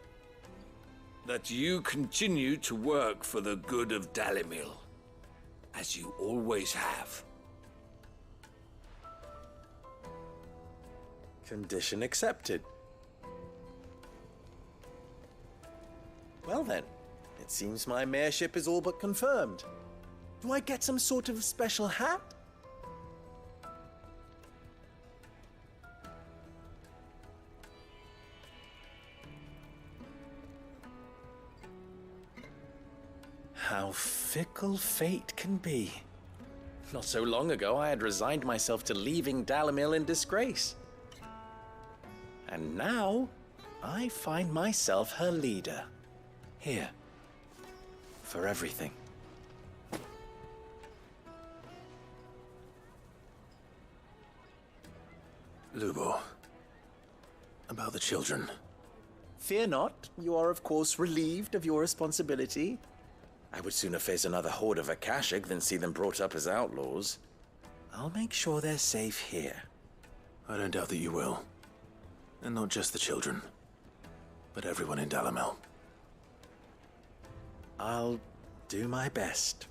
That you continue to work for the good of Dalimil, as you always have. Condition accepted. Well then, it seems my mayorship is all but confirmed. Do I get some sort of special hat? How fickle fate can be. Not so long ago, I had resigned myself to leaving Dalimil in disgrace. And now, I find myself her leader. Here. For everything. Lubor, about the children. Fear not, you are of course relieved of your responsibility. I would sooner face another horde of Akashic than see them brought up as outlaws. I'll make sure they're safe here. I don't doubt that you will. And not just the children, but everyone in Dalamel. I'll do my best.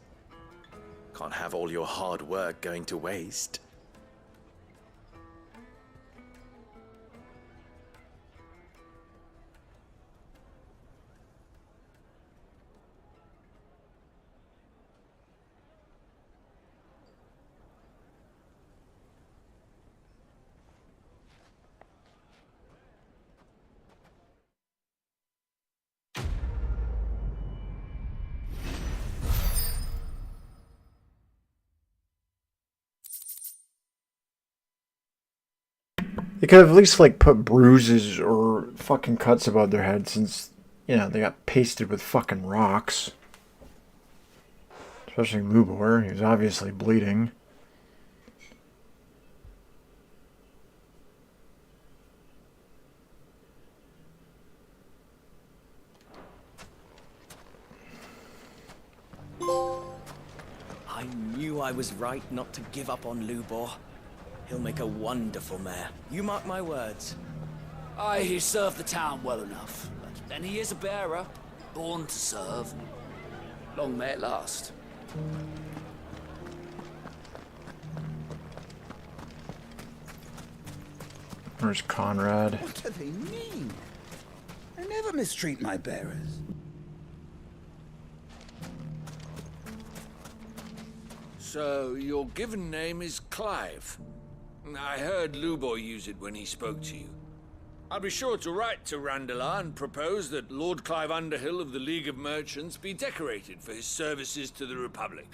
Can't have all your hard work going to waste. They could have at least, like, put bruises or fucking cuts above their head since, you know, they got pasted with fucking rocks. Especially Lubor. He was obviously bleeding. I knew I was right not to give up on Lubor. He'll make a wonderful mayor. You mark my words. Aye, he served the town well enough. But then he is a bearer, born to serve. Long may it last. Where's Conrad? What do they mean? I never mistreat my bearers. So, your given name is Clive. I heard Lubor use it when he spoke to you. I'll be sure to write to Randalar and propose that Lord Clive Underhill of the League of Merchants be decorated for his services to the Republic.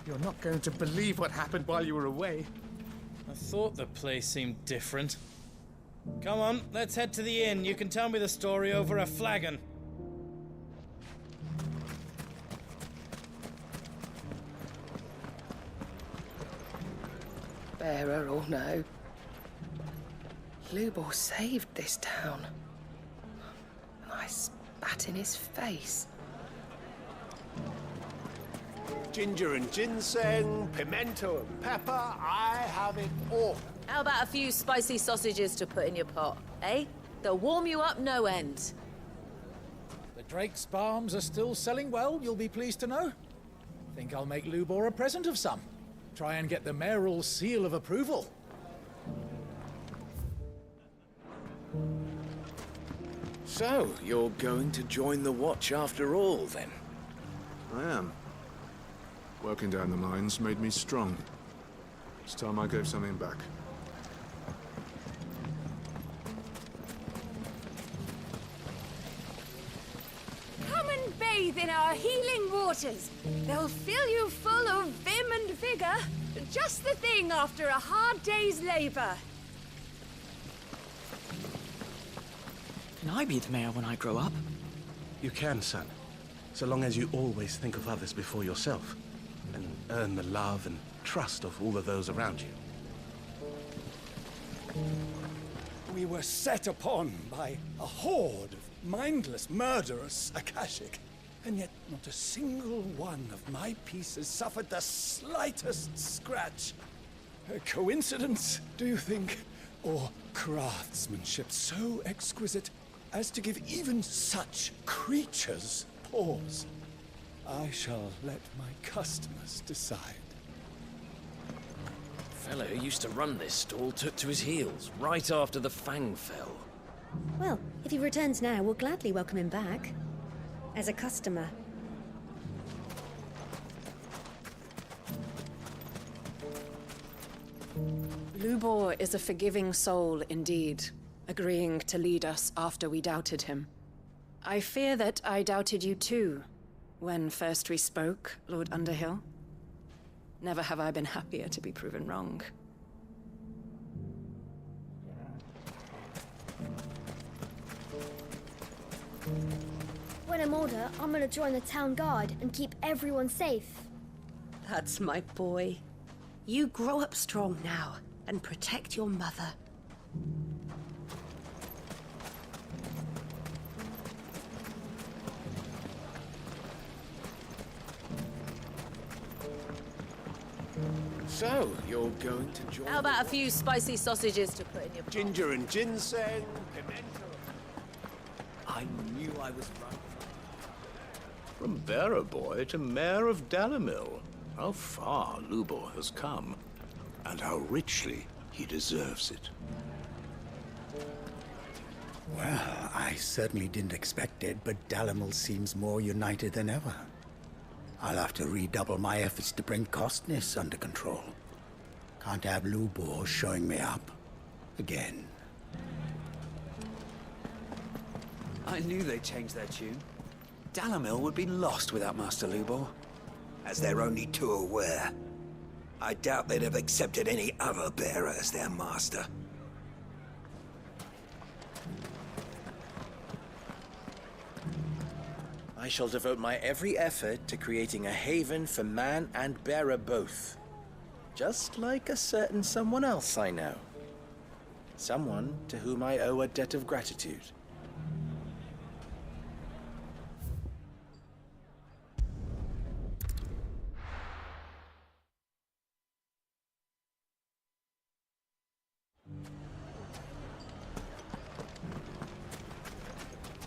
You're not going to believe what happened while you were away. I thought the place seemed different. Come on, let's head to the inn. You can tell me the story over a flagon. Bearer or no, Lubor saved this town. And I spat in his face. Ginger and ginseng, pimento and pepper, I have it all. How about a few spicy sausages to put in your pot, eh? They'll warm you up no end. The Drake's Balms are still selling well, you'll be pleased to know. Think I'll make Lubor a present of some. Try and get the mayoral seal of approval. So, you're going to join the Watch after all, then? I am. Working down the mines made me strong. It's time I gave something back. Come and bathe in our healing waters. They'll fill you full of vim and vigor. Just the thing after a hard day's labor. Can I be the mayor when I grow up? You can, son. So long as you always think of others before yourself. And earn the love and trust of all of those around you. We were set upon by a horde of mindless, murderous Akashic. And yet not a single one of my pieces suffered the slightest scratch. A coincidence, do you think? Or craftsmanship so exquisite as to give even such creatures pause? I shall let my customers decide. The fellow who used to run this stall took to his heels right after the Fang fell. Well, if he returns now, we'll gladly welcome him back. As a customer. Lubor is a forgiving soul indeed, agreeing to lead us after we doubted him. I fear that I doubted you too, when first we spoke, Lord Underhill. Never have I been happier to be proven wrong. When I'm older, I'm gonna join the town guard and keep everyone safe. That's my boy. You grow up strong now and protect your mother. So, you're going to join... How about a few spicy sausages to put in your pot? Ginger and ginseng, pimento. I knew I was right. From bearer boy to mayor of Dalamil, how far Lubor has come, and how richly he deserves it. Well, I certainly didn't expect it, but Dalamil seems more united than ever. I'll have to redouble my efforts to bring Costness under control. Can't have Lubor showing me up again. I knew they'd change their tune. Dalamil would be lost without Master Lubor. As they're only too aware. I doubt they'd have accepted any other bearer as their master. I shall devote my every effort to creating a haven for man and bearer both. Just like a certain someone else I know. Someone to whom I owe a debt of gratitude.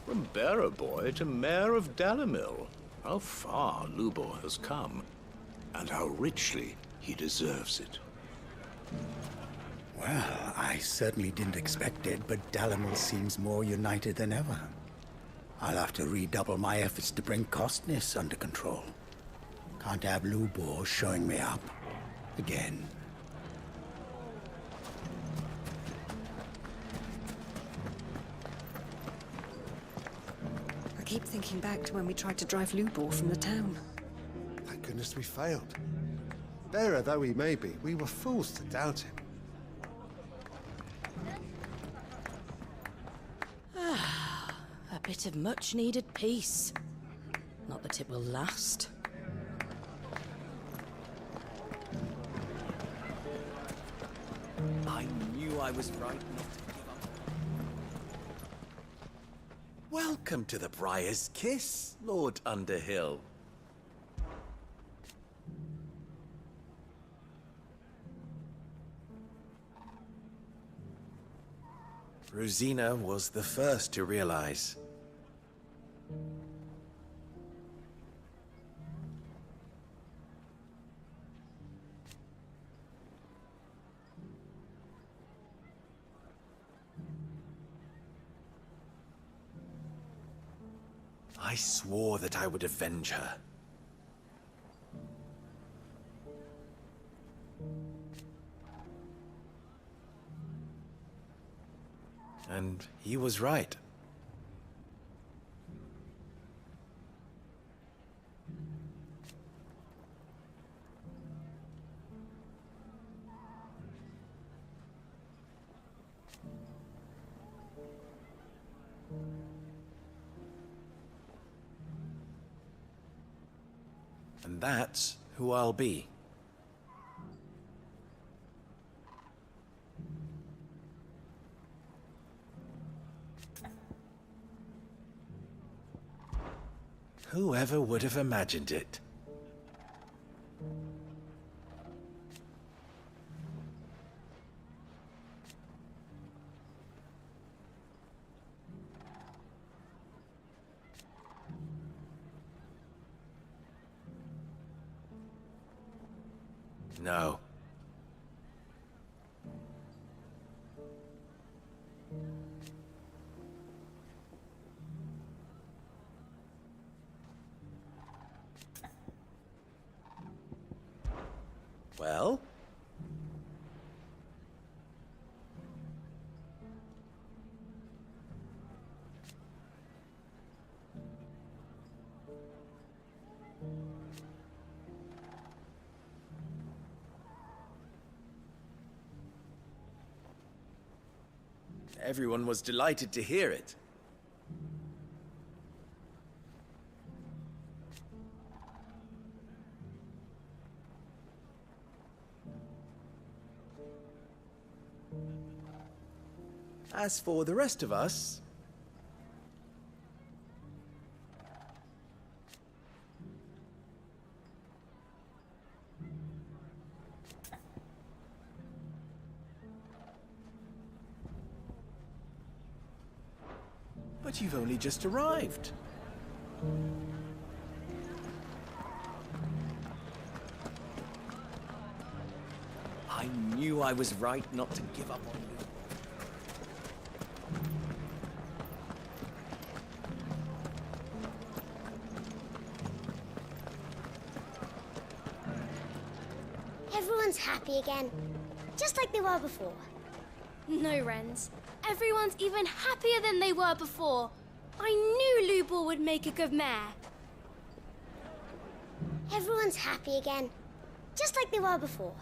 From bearer boy to mayor of Dalamil, how far Lubor has come, and how richly he deserves it. Well, I certainly didn't expect it, but Dalamil seems more united than ever. I'll have to redouble my efforts to bring Costness under control. Can't have Lubor showing me up again. I keep thinking back to when we tried to drive Lubor from the town. Thank goodness we failed. Bearer though he may be, we were fools to doubt him. A bit of much-needed peace. Not that it will last. I knew I was right not to give up. Welcome to the Briar's Kiss, Lord Underhill. Rosina was the first to realize. I swore that I would avenge her. And he was right. And that's who I'll be. Whoever would have imagined it? No. Well? Everyone was delighted to hear it. As for the rest of us, But you've only just arrived. I knew I was right not to give up on you. Everyone's happy again, just like they were before. No, Wrens. Everyone's even happier than they were before. I knew Lubor would make a good mare. Everyone's happy again, just like they were before.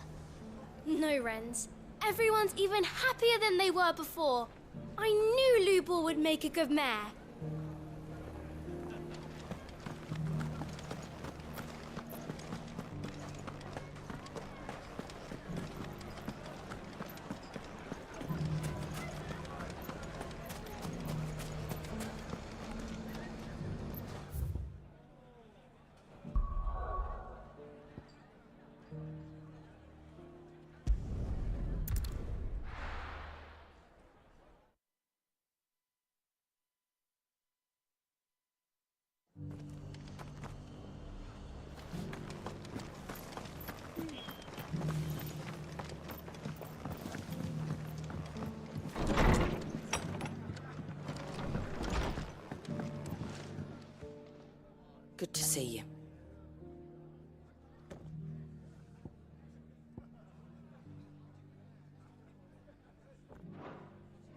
No, Wrens. Everyone's even happier than they were before. I knew Lubor would make a good mare. Good to see you.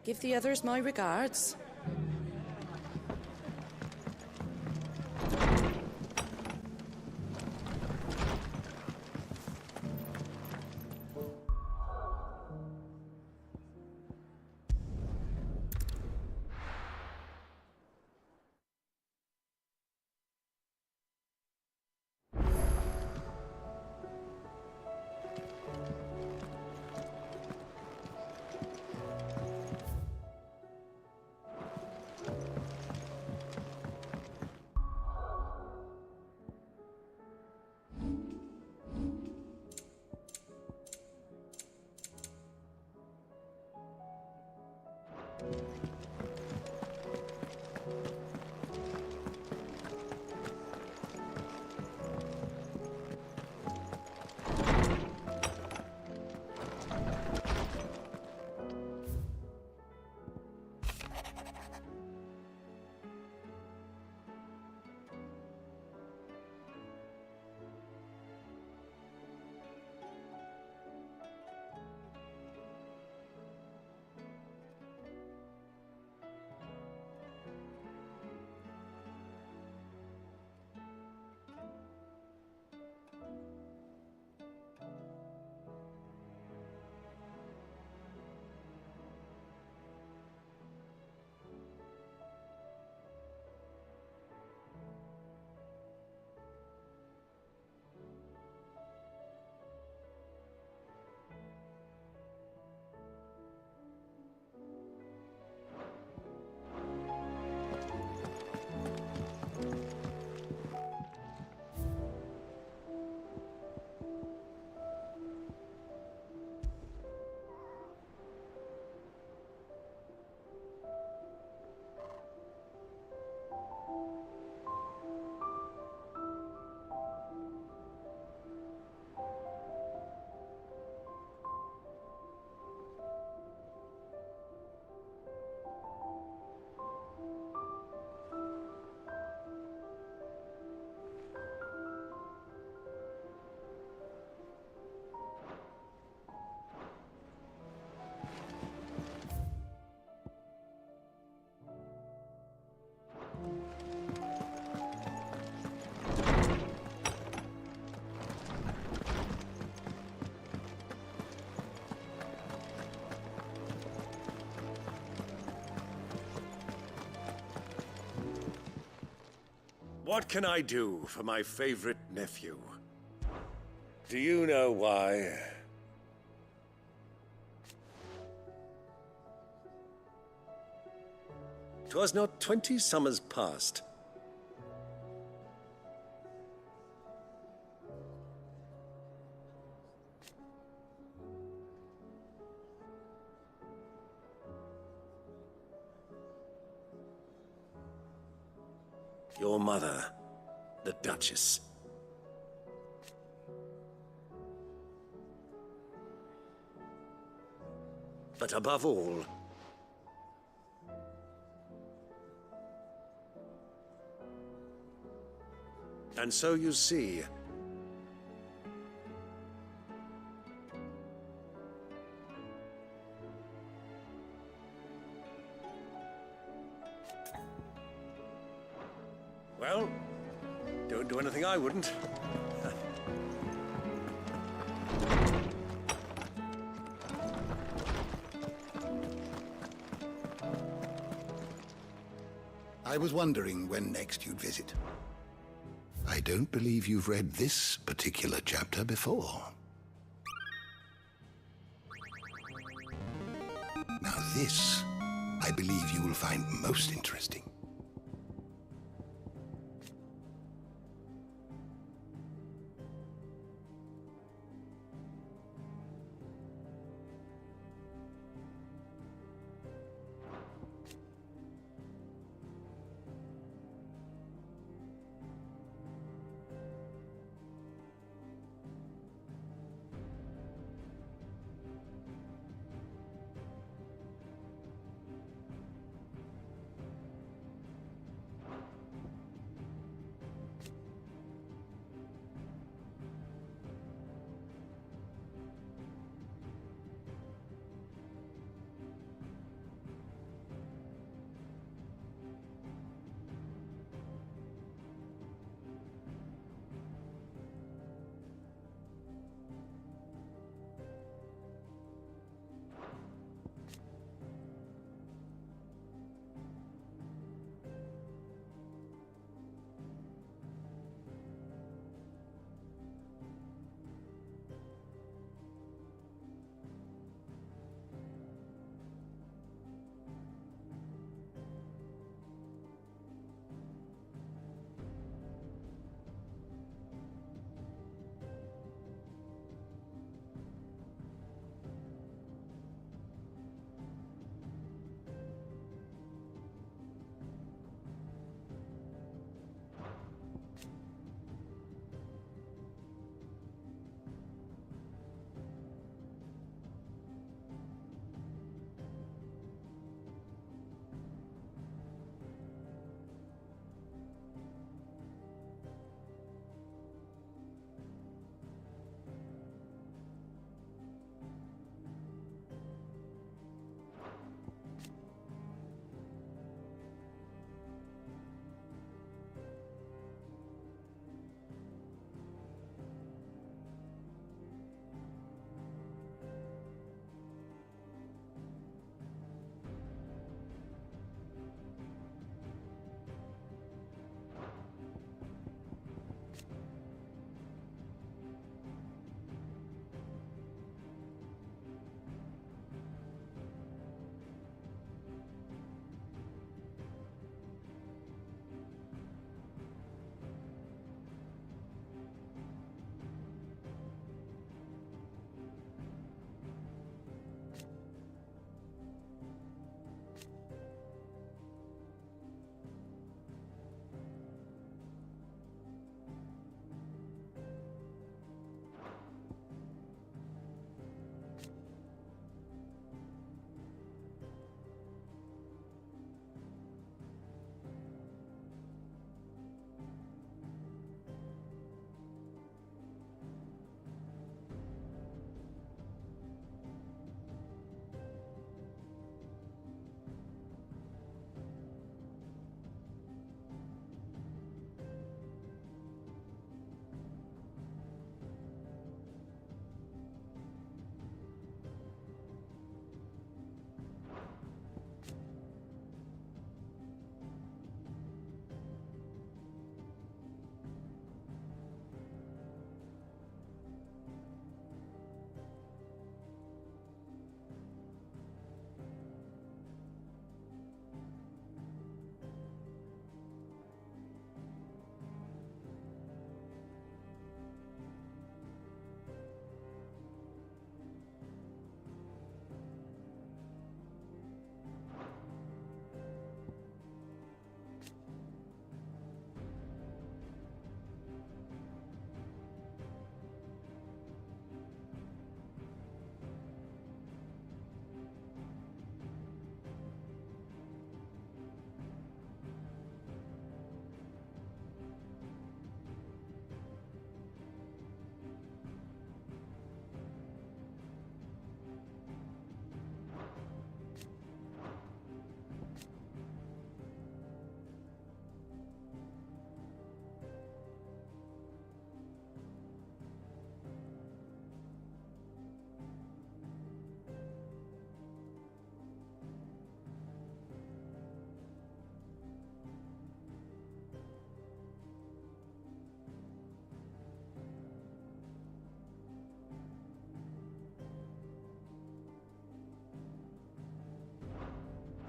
Give the others my regards. What can I do for my favorite nephew? Do you know why? 'Twas not 20 summers past. Your mother, the Duchess. But above all, and so you see, well, don't do anything I wouldn't. I was wondering when next you'd visit. I don't believe you've read this particular chapter before. Now this, I believe you will find most interesting.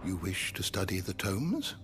You wish to study the tomes?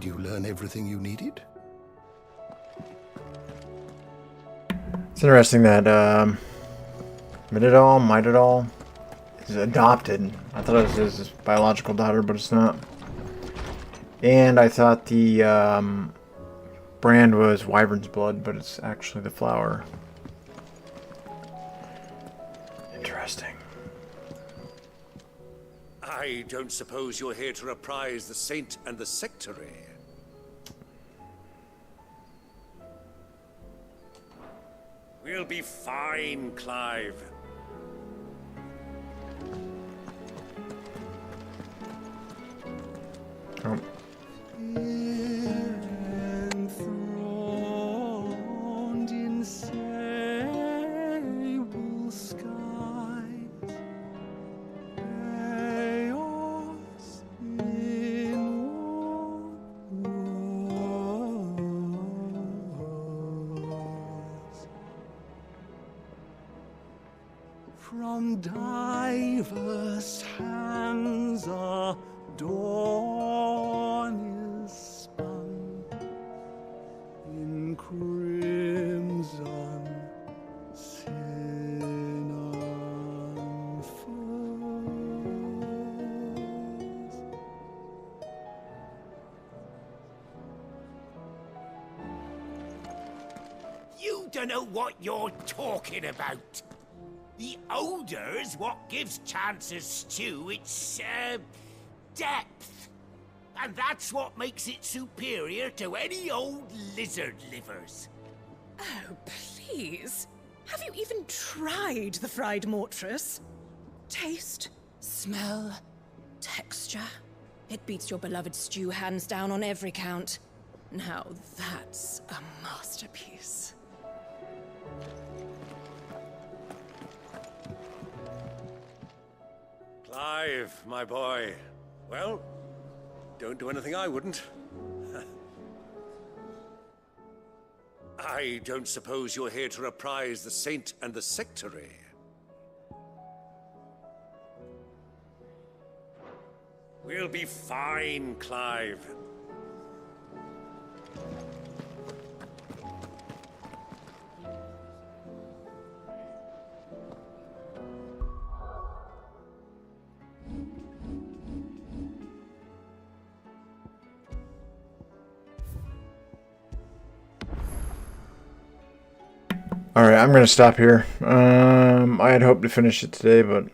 you learn everything you needed? It's interesting that Mididol is adopted. I thought it was his biological daughter, but it's not. And I thought the brand was wyvern's blood, but it's actually the flower. Interesting. I don't suppose you're here to reprise the Saint and the Sectary. We'll be fine, Clive. Oh. Enthroned in sable skies, chaos in wars. From diverse hands a dawn is spun in crimson sin unfurls. You don't know what you're talking about. The odor's what gives Chance's stew its, depth. And that's what makes it superior to any old lizard livers. Oh, please. Have you even tried the fried mortress? Taste, smell, texture. It beats your beloved stew hands down on every count. Now that's a masterpiece. Clive, my boy. Well, don't do anything I wouldn't. I don't suppose you're here to reprise the Saint and the Sectary. We'll be fine, Clive. Alright, I'm gonna stop here. I had hoped to finish it today, but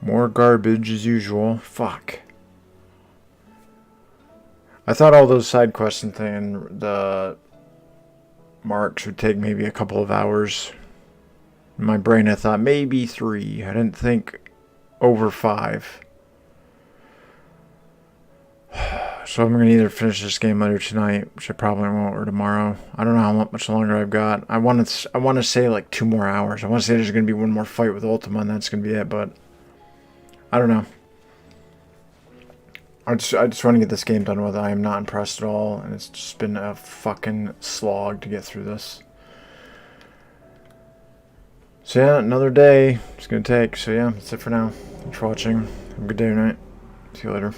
more garbage as usual. Fuck. I thought all those side quests and the marks would take maybe a couple of hours. In my brain I thought maybe 3. I didn't think over 5. So I'm going to either finish this game later tonight, which I probably won't, or tomorrow. I don't know how much longer I've got. I want to say like 2 more hours. I want to say there's going to be one more fight with Ultima and that's going to be it, but I don't know. I just want to get this game done with. I am not impressed at all, and it's just been a fucking slog to get through this. So yeah, another day it's going to take. So yeah, that's it for now. Thanks for watching. Have a good day or night. See you later.